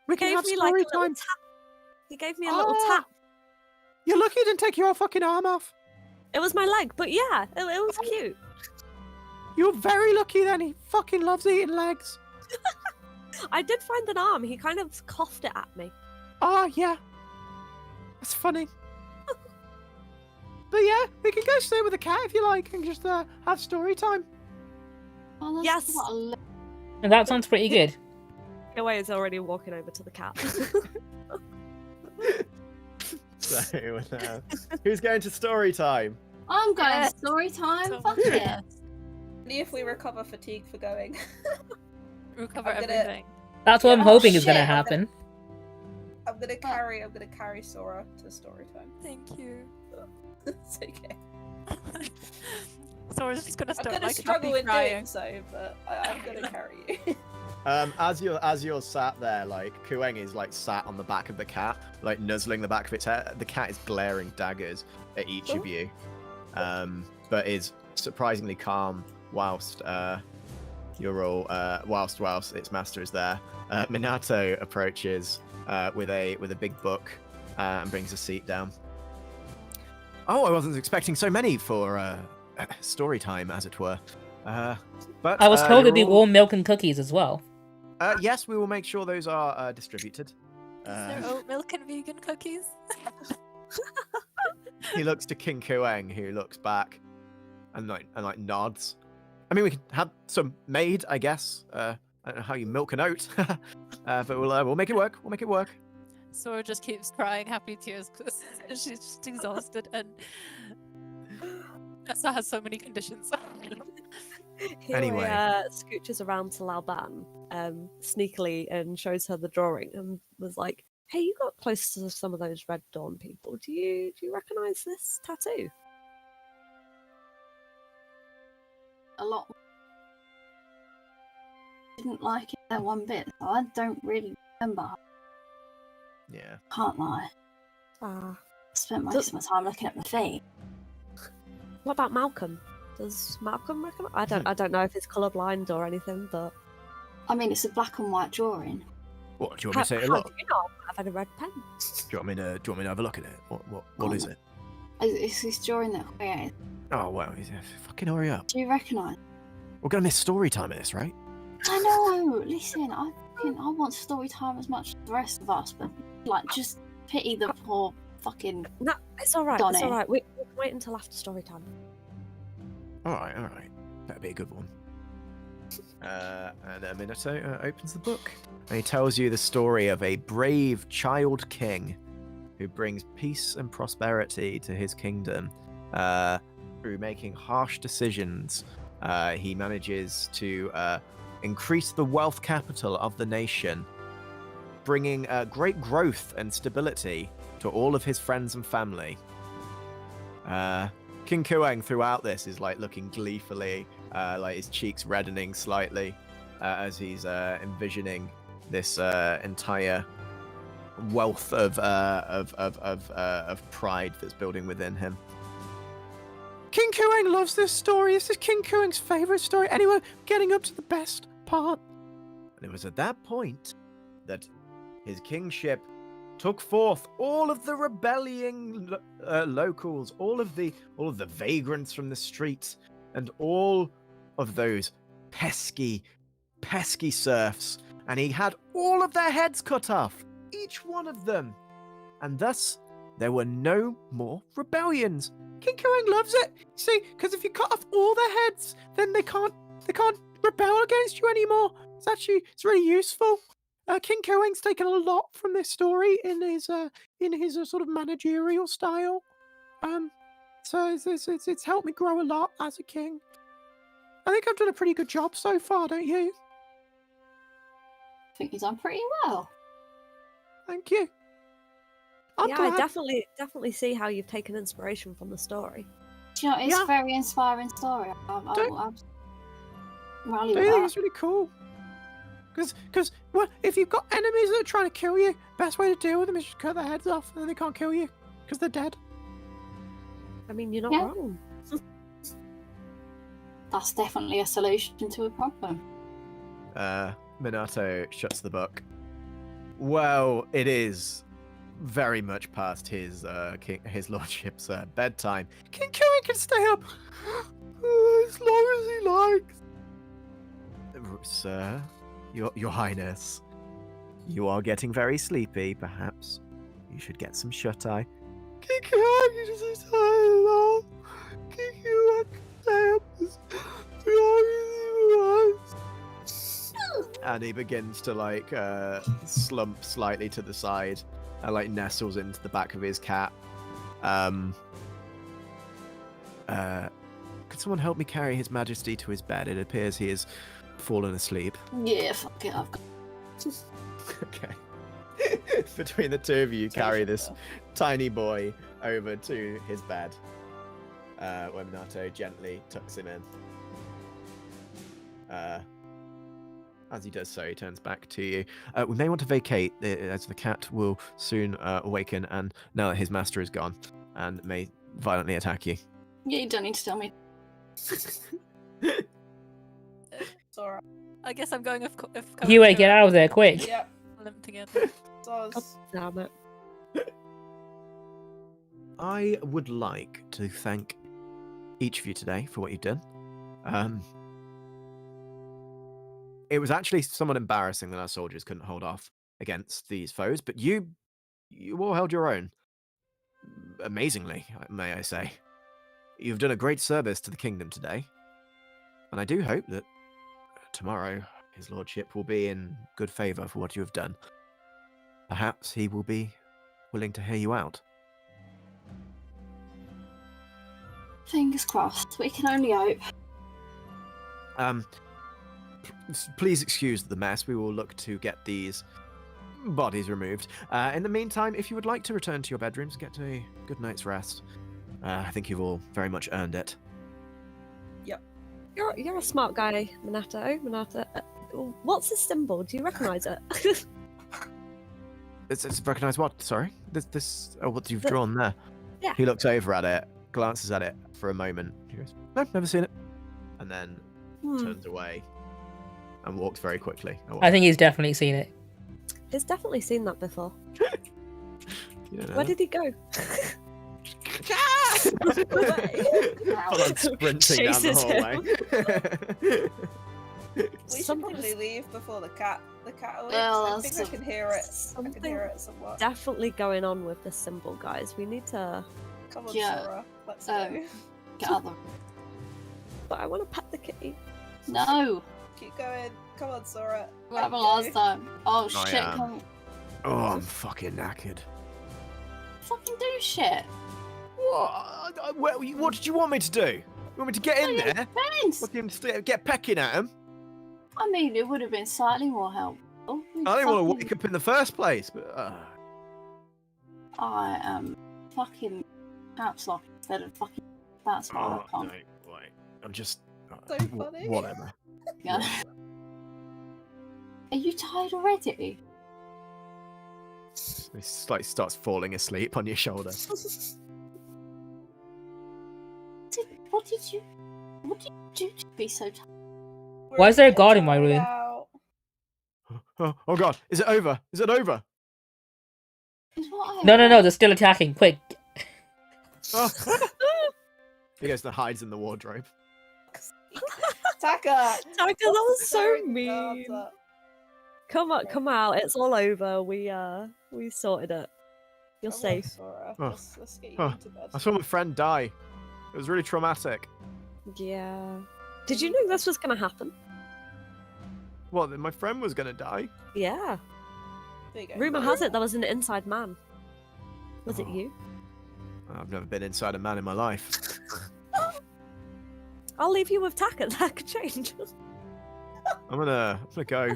we he can gave have me story like a little time. tap. He gave me a little tap. You're lucky he didn't take your fucking arm off. It was my leg, but yeah, it was cute. You're very lucky then. He fucking loves eating legs. I did find an arm. He kind of coughed it at me. Oh, yeah. That's funny. But yeah, we can go stay with the cat if you like and just have story time. Oh, that's Yes. what a And that sounds pretty good. Quiyue is already walking over to the cat. So, who's going to story time? I'm going Yeah. story time. So Fuck weird. yeah. Only if we recover fatigue for going. Recover I'm gonna- everything. That's what I'm Oh, hoping is going to shit. happen. I'm gonna carry Sora to story time. Thank you. It's okay. Sora's just gonna I'm start gonna like struggle happy in crying. doing so, but I'm gonna carry you. As you're sat there, like Quiyue is like sat on the back of the cat, like nuzzling the back of its head. The cat is glaring daggers at each of you, but is surprisingly calm whilst you're all whilst its master is there. Minato approaches with a big book and brings a seat down. Oh, I wasn't expecting so many for story time, as it were. But I was told you're it'd be all- warm milk and cookies as well. Yes, we will make sure those are distributed. Is there oat milk and vegan cookies? He looks to King Quiyue, who looks back and like nods. I mean, we could have some made, I guess. I don't know how you milk an oat, but we'll make it work. We'll make it work. Sora just keeps crying happy tears because she's just exhausted and Venessa has so many conditions. Anyway. Scooches around to Laoban sneakily and shows her the drawing and was like, "Hey, you got close to some of those Red Dawn people. Do you recognise this tattoo?" A lot. Didn't like it that one bit. So I don't really remember. Yeah. Can't lie. I spent most of my time looking at my feet. What about Malcolm? Does Malcolm recognise? I don't know if it's colourblind or anything, but I mean, it's a black and white drawing. What do you want me to say? how Look. do you know I've had a red pen? Do you want me to have a look at it? What is it? It's this drawing that Quiyue. Oh well, fucking hurry up. Do you recognise? We're gonna miss story time at this, right? I know. Listen, I want story time as much as the rest of us, but like, just pity the poor fucking. No, it's all right. Donnie. It's all right. We can wait until after story time. All right. That'd be a good one. And Minato opens the book, and he tells you the story of a brave child king who brings peace and prosperity to his kingdom through making harsh decisions. He manages to increase the wealth capital of the nation, bringing great growth and stability to all of his friends and family. King Quiyue throughout this is like looking gleefully, like his cheeks reddening slightly as he's envisioning this entire wealth of pride that's building within him. King Quiyue loves this story. This is King Quyen's favorite story. Anyway, getting up to the best part. And it was at that point that his kingship took forth all of the rebelling locals, all of the vagrants from the streets, and all of those pesky serfs, and he had all of their heads cut off, each one of them, and thus there were no more rebellions. King Quiyue loves it, see, because if you cut off all their heads, then they can't rebel against you anymore. It's really useful. King Quyen's taken a lot from this story in his sort of managerial style. So it's helped me grow a lot as a king. I think I've done a pretty good job so far, don't you? I think you've done pretty well. Thank you. I'm I glad. definitely see how you've taken inspiration from the story. Do you know, it's Yeah. a very inspiring story. I'm rally Do with you think that. it's really cool? Because well, if you've got enemies that are trying to kill you, best way to deal with them is just cut their heads off, and then they can't kill you because they're dead. I mean, you're not Yeah. wrong. That's definitely a solution to a problem. Minato shuts the book. Well, it is very much past his lordship's bedtime. King Quiyue can stay up as long as he likes. Sir, your Highness, you are getting very sleepy. Perhaps you should get some shut-eye. King Quiyue can stay up. King Quiyue can stay up as long as he wants. And he begins to like slump slightly to the side and like nestles into the back of his cat. Could someone help me carry His Majesty to his bed? It appears he has fallen asleep. Yeah, fuck it, I've got. Okay. Between the two of you, carry this tiny boy over to his bed. Where Minato gently tucks him in. As he does so, he turns back to you. We may want to vacate, as the cat will soon awaken, and now that his master is gone, and may violently attack you. Yeah, you don't need to tell me. Sora. I guess I'm going if You get out of there, quick. Yep. Limp together. God damn it. I would like to thank each of you today for what you've done. It was actually somewhat embarrassing that our soldiers couldn't hold off against these foes, but you all held your own. Amazingly, may I say. You've done a great service to the kingdom today, and I do hope that tomorrow his lordship will be in good favour for what you have done. Perhaps he will be willing to hear you out. Fingers crossed. We can only hope. Please excuse the mess. We will look to get these bodies removed. In the meantime, if you would like to return to your bedrooms and get a good night's rest, I think you've all very much earned it. Yep. You're a smart guy, Minato. What's this symbol? Do you recognise it? It's recognise what? Sorry? This what you've drawn there. Yeah. He looks over at it, glances at it for a moment. He goes, "No, never seen it." And then turns away and walks very quickly away. I think he's definitely seen it. He's definitely seen that before. You don't know Where that? did he go? Hold on, sprinting down Chases the hallway. We should probably leave before the cat awakes. Well, I think I can hear it. I can hear it somewhat. Definitely going on with this symbol, guys. We need to. Come on, Yeah. Sora. Let's go. Get out of the... But I want to pet the kitty. No! Keep going. Come on, Sora. What happened Let last go. time? Oh I shit, am. come Oh, I'm fucking knackered. fucking do shit. What did you want me to do? You want me to get in No, there? Thanks! What, get pecking at him? I mean, it would have been slightly more helpful. I didn't want to wake up in the first place, but I am fucking caps lock instead of fucking... That's why I can't. no, wait. I'm just So funny. whatever. Yeah. Are you tired already? He like starts falling asleep on your shoulder. What did you do to be so tired? Why is there a guard in my room? Oh god, is it over? Is it over? Is what I No, they're still attacking. Quick. Oh. He goes and hides in the wardrobe. Taka! Taka, that was so Tearing the guards mean. up. Come out. It's all over. We sorted it. You're Come on, safe. Sora. Oh. Let's get you Oh. into bed. I saw my friend die. It was really traumatic. Yeah. Did you know this was gonna happen? What, that my friend was gonna die? Yeah. There you go. Rumor has it there was an inside man. Was it Oh. you? I've never been inside a man in my life. I'll leave you with Taka. That could change. I'm gonna go.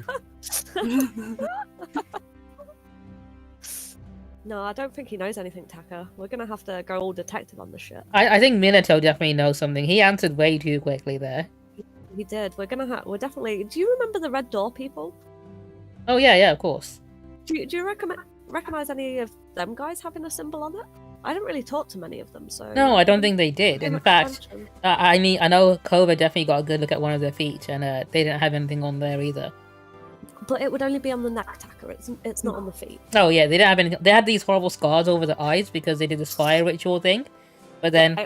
No, I don't think he knows anything, Taka. We're gonna have to go all detective on this shit. I think Minato definitely knows something. He answered way too quickly there. He did. We're definitely. Do you remember the Red Door people? Oh yeah, of course. Do you recognize any of them guys having a symbol on it? I didn't really talk to many of them, so. No, I don't think they did. In fact, I mean, I know Kova definitely got a good look at one of their feet, and they didn't have anything on there either. But it would only be on the neck, Taka. It's not on the feet. Oh yeah, they didn't have anything. They had these horrible scars over the eyes because they did this fire ritual thing. But then,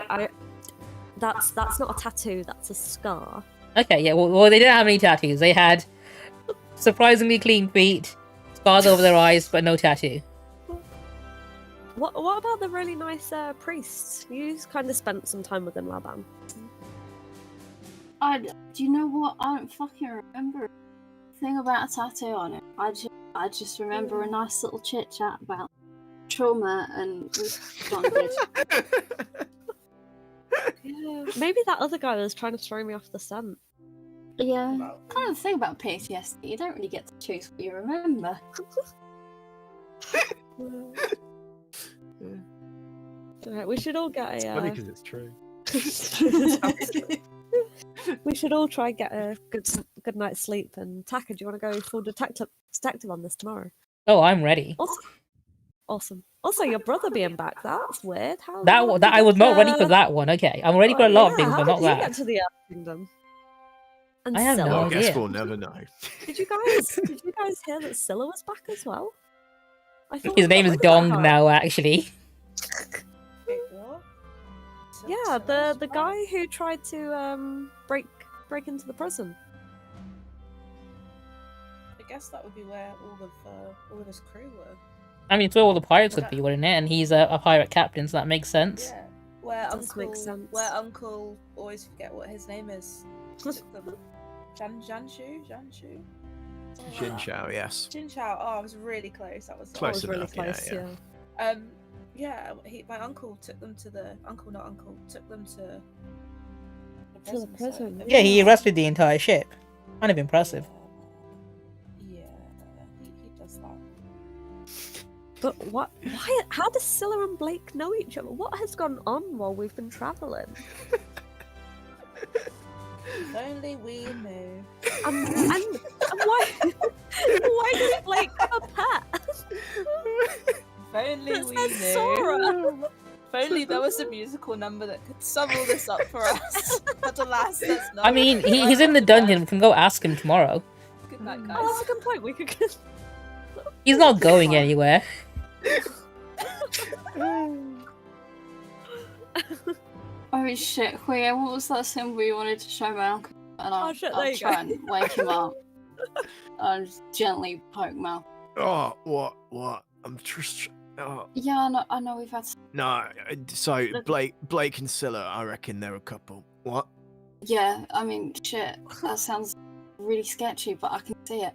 That's not a tattoo. That's a scar. okay, yeah, well, they didn't have any tattoos. They had surprisingly clean feet, scars over their eyes, but no tattoo. What about the really nice priests? You kind of spent some time with them, Laoban. Do you know what? I don't fucking remember a thing about a tattoo on it. I just remember a nice little chit chat about trauma and bondage. Yeah. Maybe that other guy was trying to throw me off the scent. Yeah. Kind of the thing about PTSD, you don't really get to choose what you remember. Alright, we should all get It's a. funny because it's true. We should all try and get a good night's sleep. And Taka, do you want to go full detective on this tomorrow? Oh, I'm ready. Awesome. Also, your brother being back, that's weird. How That did I you was get not ready for to- that one. Okay, I'm ready for a lot of things, how but not did you that. get to the Earth Kingdom? And I have no Scylla. Well, I guess idea. we'll never know. Did you guys hear that Scylla was back as well? I thought His we name got is rid of Dong her. now, actually. Wait, what? Yeah, the guy who tried to break into the prison. I guess that would be where all of his crew were. I mean, it's where all the pirates would be, wouldn't it? And he's a pirate captain, so that makes sense. Yeah. Where Does make sense. Where Uncle always forget what his name is. Took them. Janshu? Jin Chao, yes. Jin Chao. Oh, I was really close. That was Close That was really enough, yeah, close, yeah. Yeah, my uncle took them to the took them to To the prison. Yeah, he arrested the entire ship. Kind of impressive. Yeah, he does that. But what? Why? How does Scylla and Blake know each other? What has gone on while we've been traveling? If only we knew. And why? Why does Blake have a pet? If only It we says knew. Sora. If only there was a musical number that could sum all this up for us. But alas, that's not. I mean, he's in the dungeon. We can go ask him tomorrow. Good night, guys. Oh, that's a good point. We could. He's not going anywhere. Oh shit, Quiyue, what was that symbol you wanted to show Malcolm? And Oh, shit, there I'll you try go. and wake him up. I'll just gently poke Malcolm. Oh, what? I'm just. Oh. Yeah, I know we've had. No, so Blake and Scylla, I reckon they're a couple. What? Yeah, I mean, shit, that sounds really sketchy, but I can see it.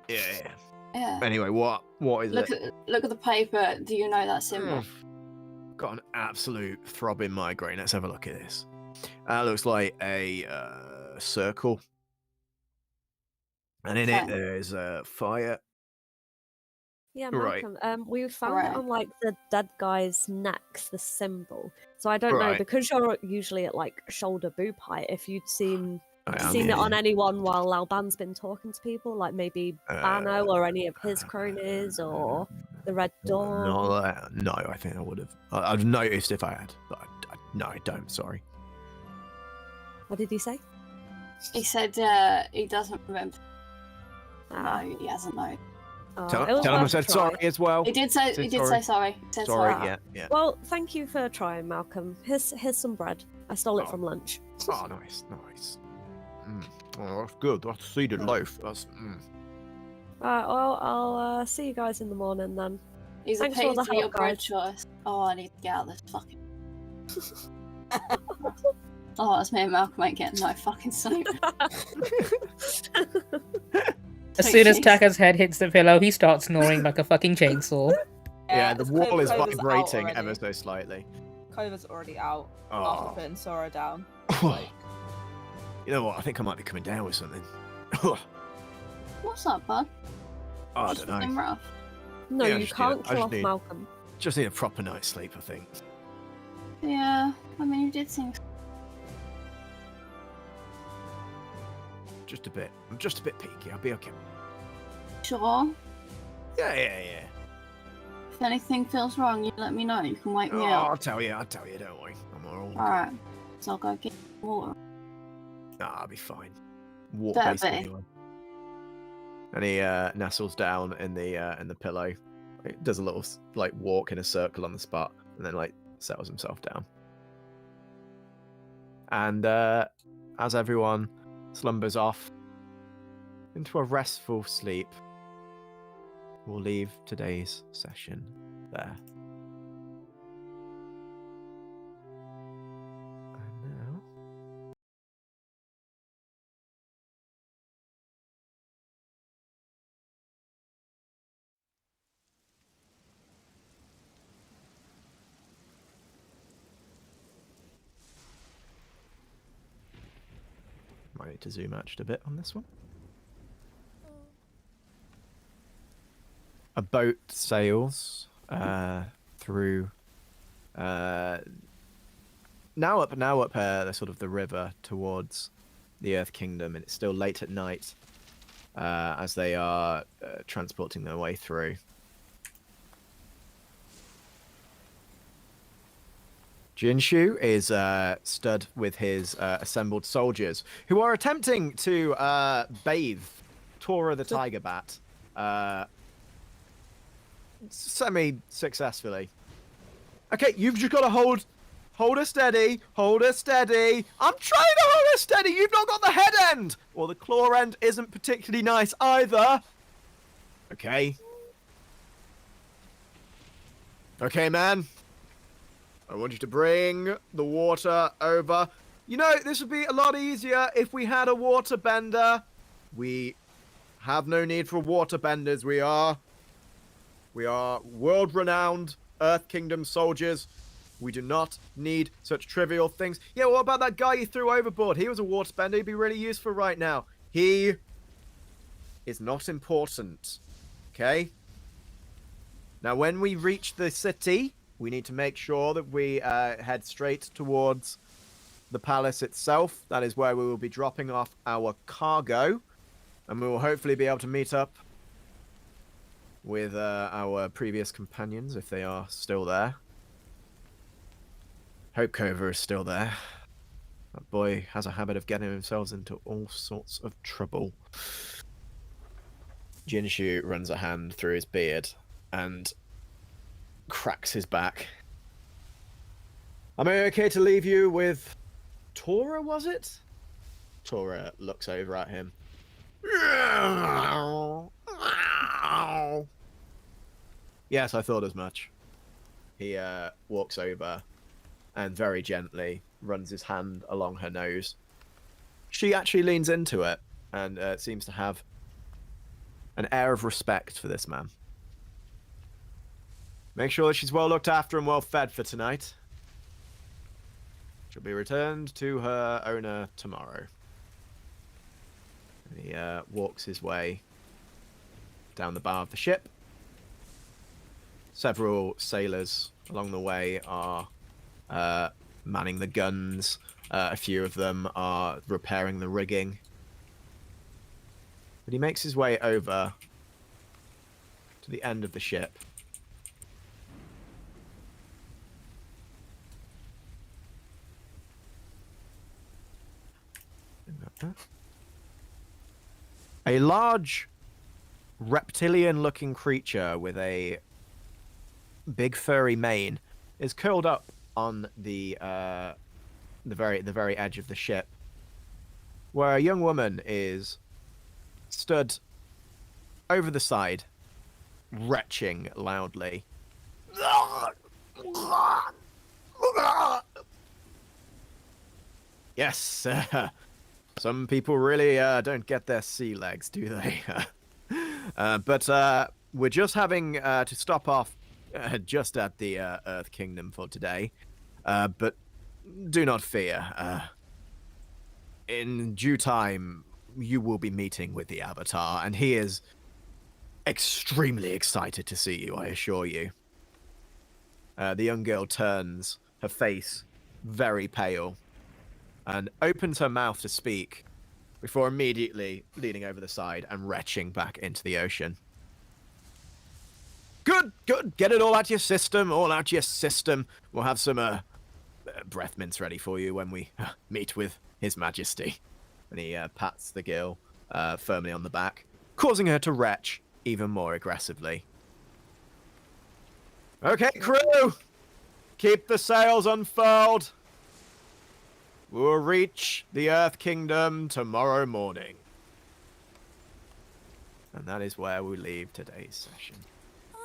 Yeah. Yeah. Anyway, what is Look it? at the paper. Do you know that symbol? Got an absolute throbbing migraine. Let's have a look at this. Looks like a circle, and in it Okay. there's a fire. Yeah, Right. Malcolm. We found Right. it on like the dead guy's necks, the symbol. So I don't know Right. because you're usually at like shoulder boob height. If you'd seen I am, it yeah. on anyone while Laoban's been talking to people, like maybe Bano or any of his cronies or the Red Dawn. No, I think I would have. I've noticed if I had, but no, I don't. Sorry. What did he say? He said he doesn't remember. Ah. No, he hasn't known. Oh, Tell it was him I worth a said try. sorry as well. He did say sorry. He said Sorry, sorry. yeah. Well, thank you for trying, Malcolm. Here's some bread. I stole it Oh. from lunch. Oh, nice. Oh, that's good. That's seeded loaf. That's. Alright, well, I'll see you guys in the morning then. He's Thanks a for pity the to your help, bread guys. choice. Oh, I need to get out of this fucking. Oh, that's me and Malcolm ain't getting no fucking sleep. As soon as Jeez. Taka's head hits the pillow, he starts snoring like a fucking chainsaw. Yeah, the wall is Kova's out vibrating already. ever so slightly. Kova's already out Oh. after putting Sora down. Like, You know what? I think I might be coming down with something. What's up, bud? I Just don't looking know. rough. No, Yeah, I you just can't need- I kill just off need- Malcolm. Just need a proper night's sleep, I think. Yeah, I mean, you did seem. Just a bit. I'm just a bit peaky. I'll be okay. Sure. Yeah. If anything feels wrong, you let me know. You can wake me Oh, up. I'll tell you. Don't worry. I'm all Alright. So I'll go get water. Nah, I'll be fine. Walk Better based be. anyway. And he nestles down in the pillow. He does a little like walk in a circle on the spot, and then like settles himself down. And as everyone slumbers off into a restful sleep, we'll leave today's session there. And now. Might need to zoom out just a bit on this one. A boat sails through now up the sort of the river towards the Earth Kingdom, and it's still late at night as they are transporting their way through. Jinshu is stood with his assembled soldiers, who are attempting to bathe Tora the Tiger Bat semi-successfully. Okay, you've just got to hold her steady, hold her steady. I'm trying to hold her steady. You've not got the head end. Well, the claw end isn't particularly nice either. Okay. Okay, man. I want you to bring the water over. You know, this would be a lot easier if we had a water bender. We have no need for water benders. We are world-renowned Earth Kingdom soldiers. We do not need such trivial things. Yeah, what about that guy you threw overboard? He was a water bender. He'd be really useful right now. He is not important. Okay? Now, when we reach the city, we need to make sure that we head straight towards the palace itself. That is where we will be dropping off our cargo. And we will hopefully be able to meet up with our previous companions, if they are still there. Hope Kova is still there. That boy has a habit of getting himself into all sorts of trouble. Jinshu runs a hand through his beard and cracks his back. Am I okay to leave you with Tora, was it? Tora looks over at him. Yes, I thought as much. He walks over and very gently runs his hand along her nose. She actually leans into it and seems to have an air of respect for this man. Make sure that she's well looked after and well fed for tonight. She'll be returned to her owner tomorrow. And he walks his way down the bow of the ship. Several sailors along the way are manning the guns. A few of them are repairing the rigging. But he makes his way over to the end of the ship. A large reptilian-looking creature with a big furry mane is curled up on the very edge of the ship, where a young woman is stood over the side, retching loudly. Yes, some people really don't get their sea legs, do they? But we're just having to stop off just at the Earth Kingdom for today. But do not fear. In due time, you will be meeting with the Avatar, and he is extremely excited to see you, I assure you. The young girl turns, her face very pale, and opens her mouth to speak before immediately leaning over the side and retching back into the ocean. Good, good. Get it all out your system, We'll have some breath mints ready for you when we meet with His Majesty. And he pats the girl firmly on the back, causing her to retch even more aggressively. Okay, crew! Keep the sails unfurled. We'll reach the Earth Kingdom tomorrow morning. And that is where we leave today's session.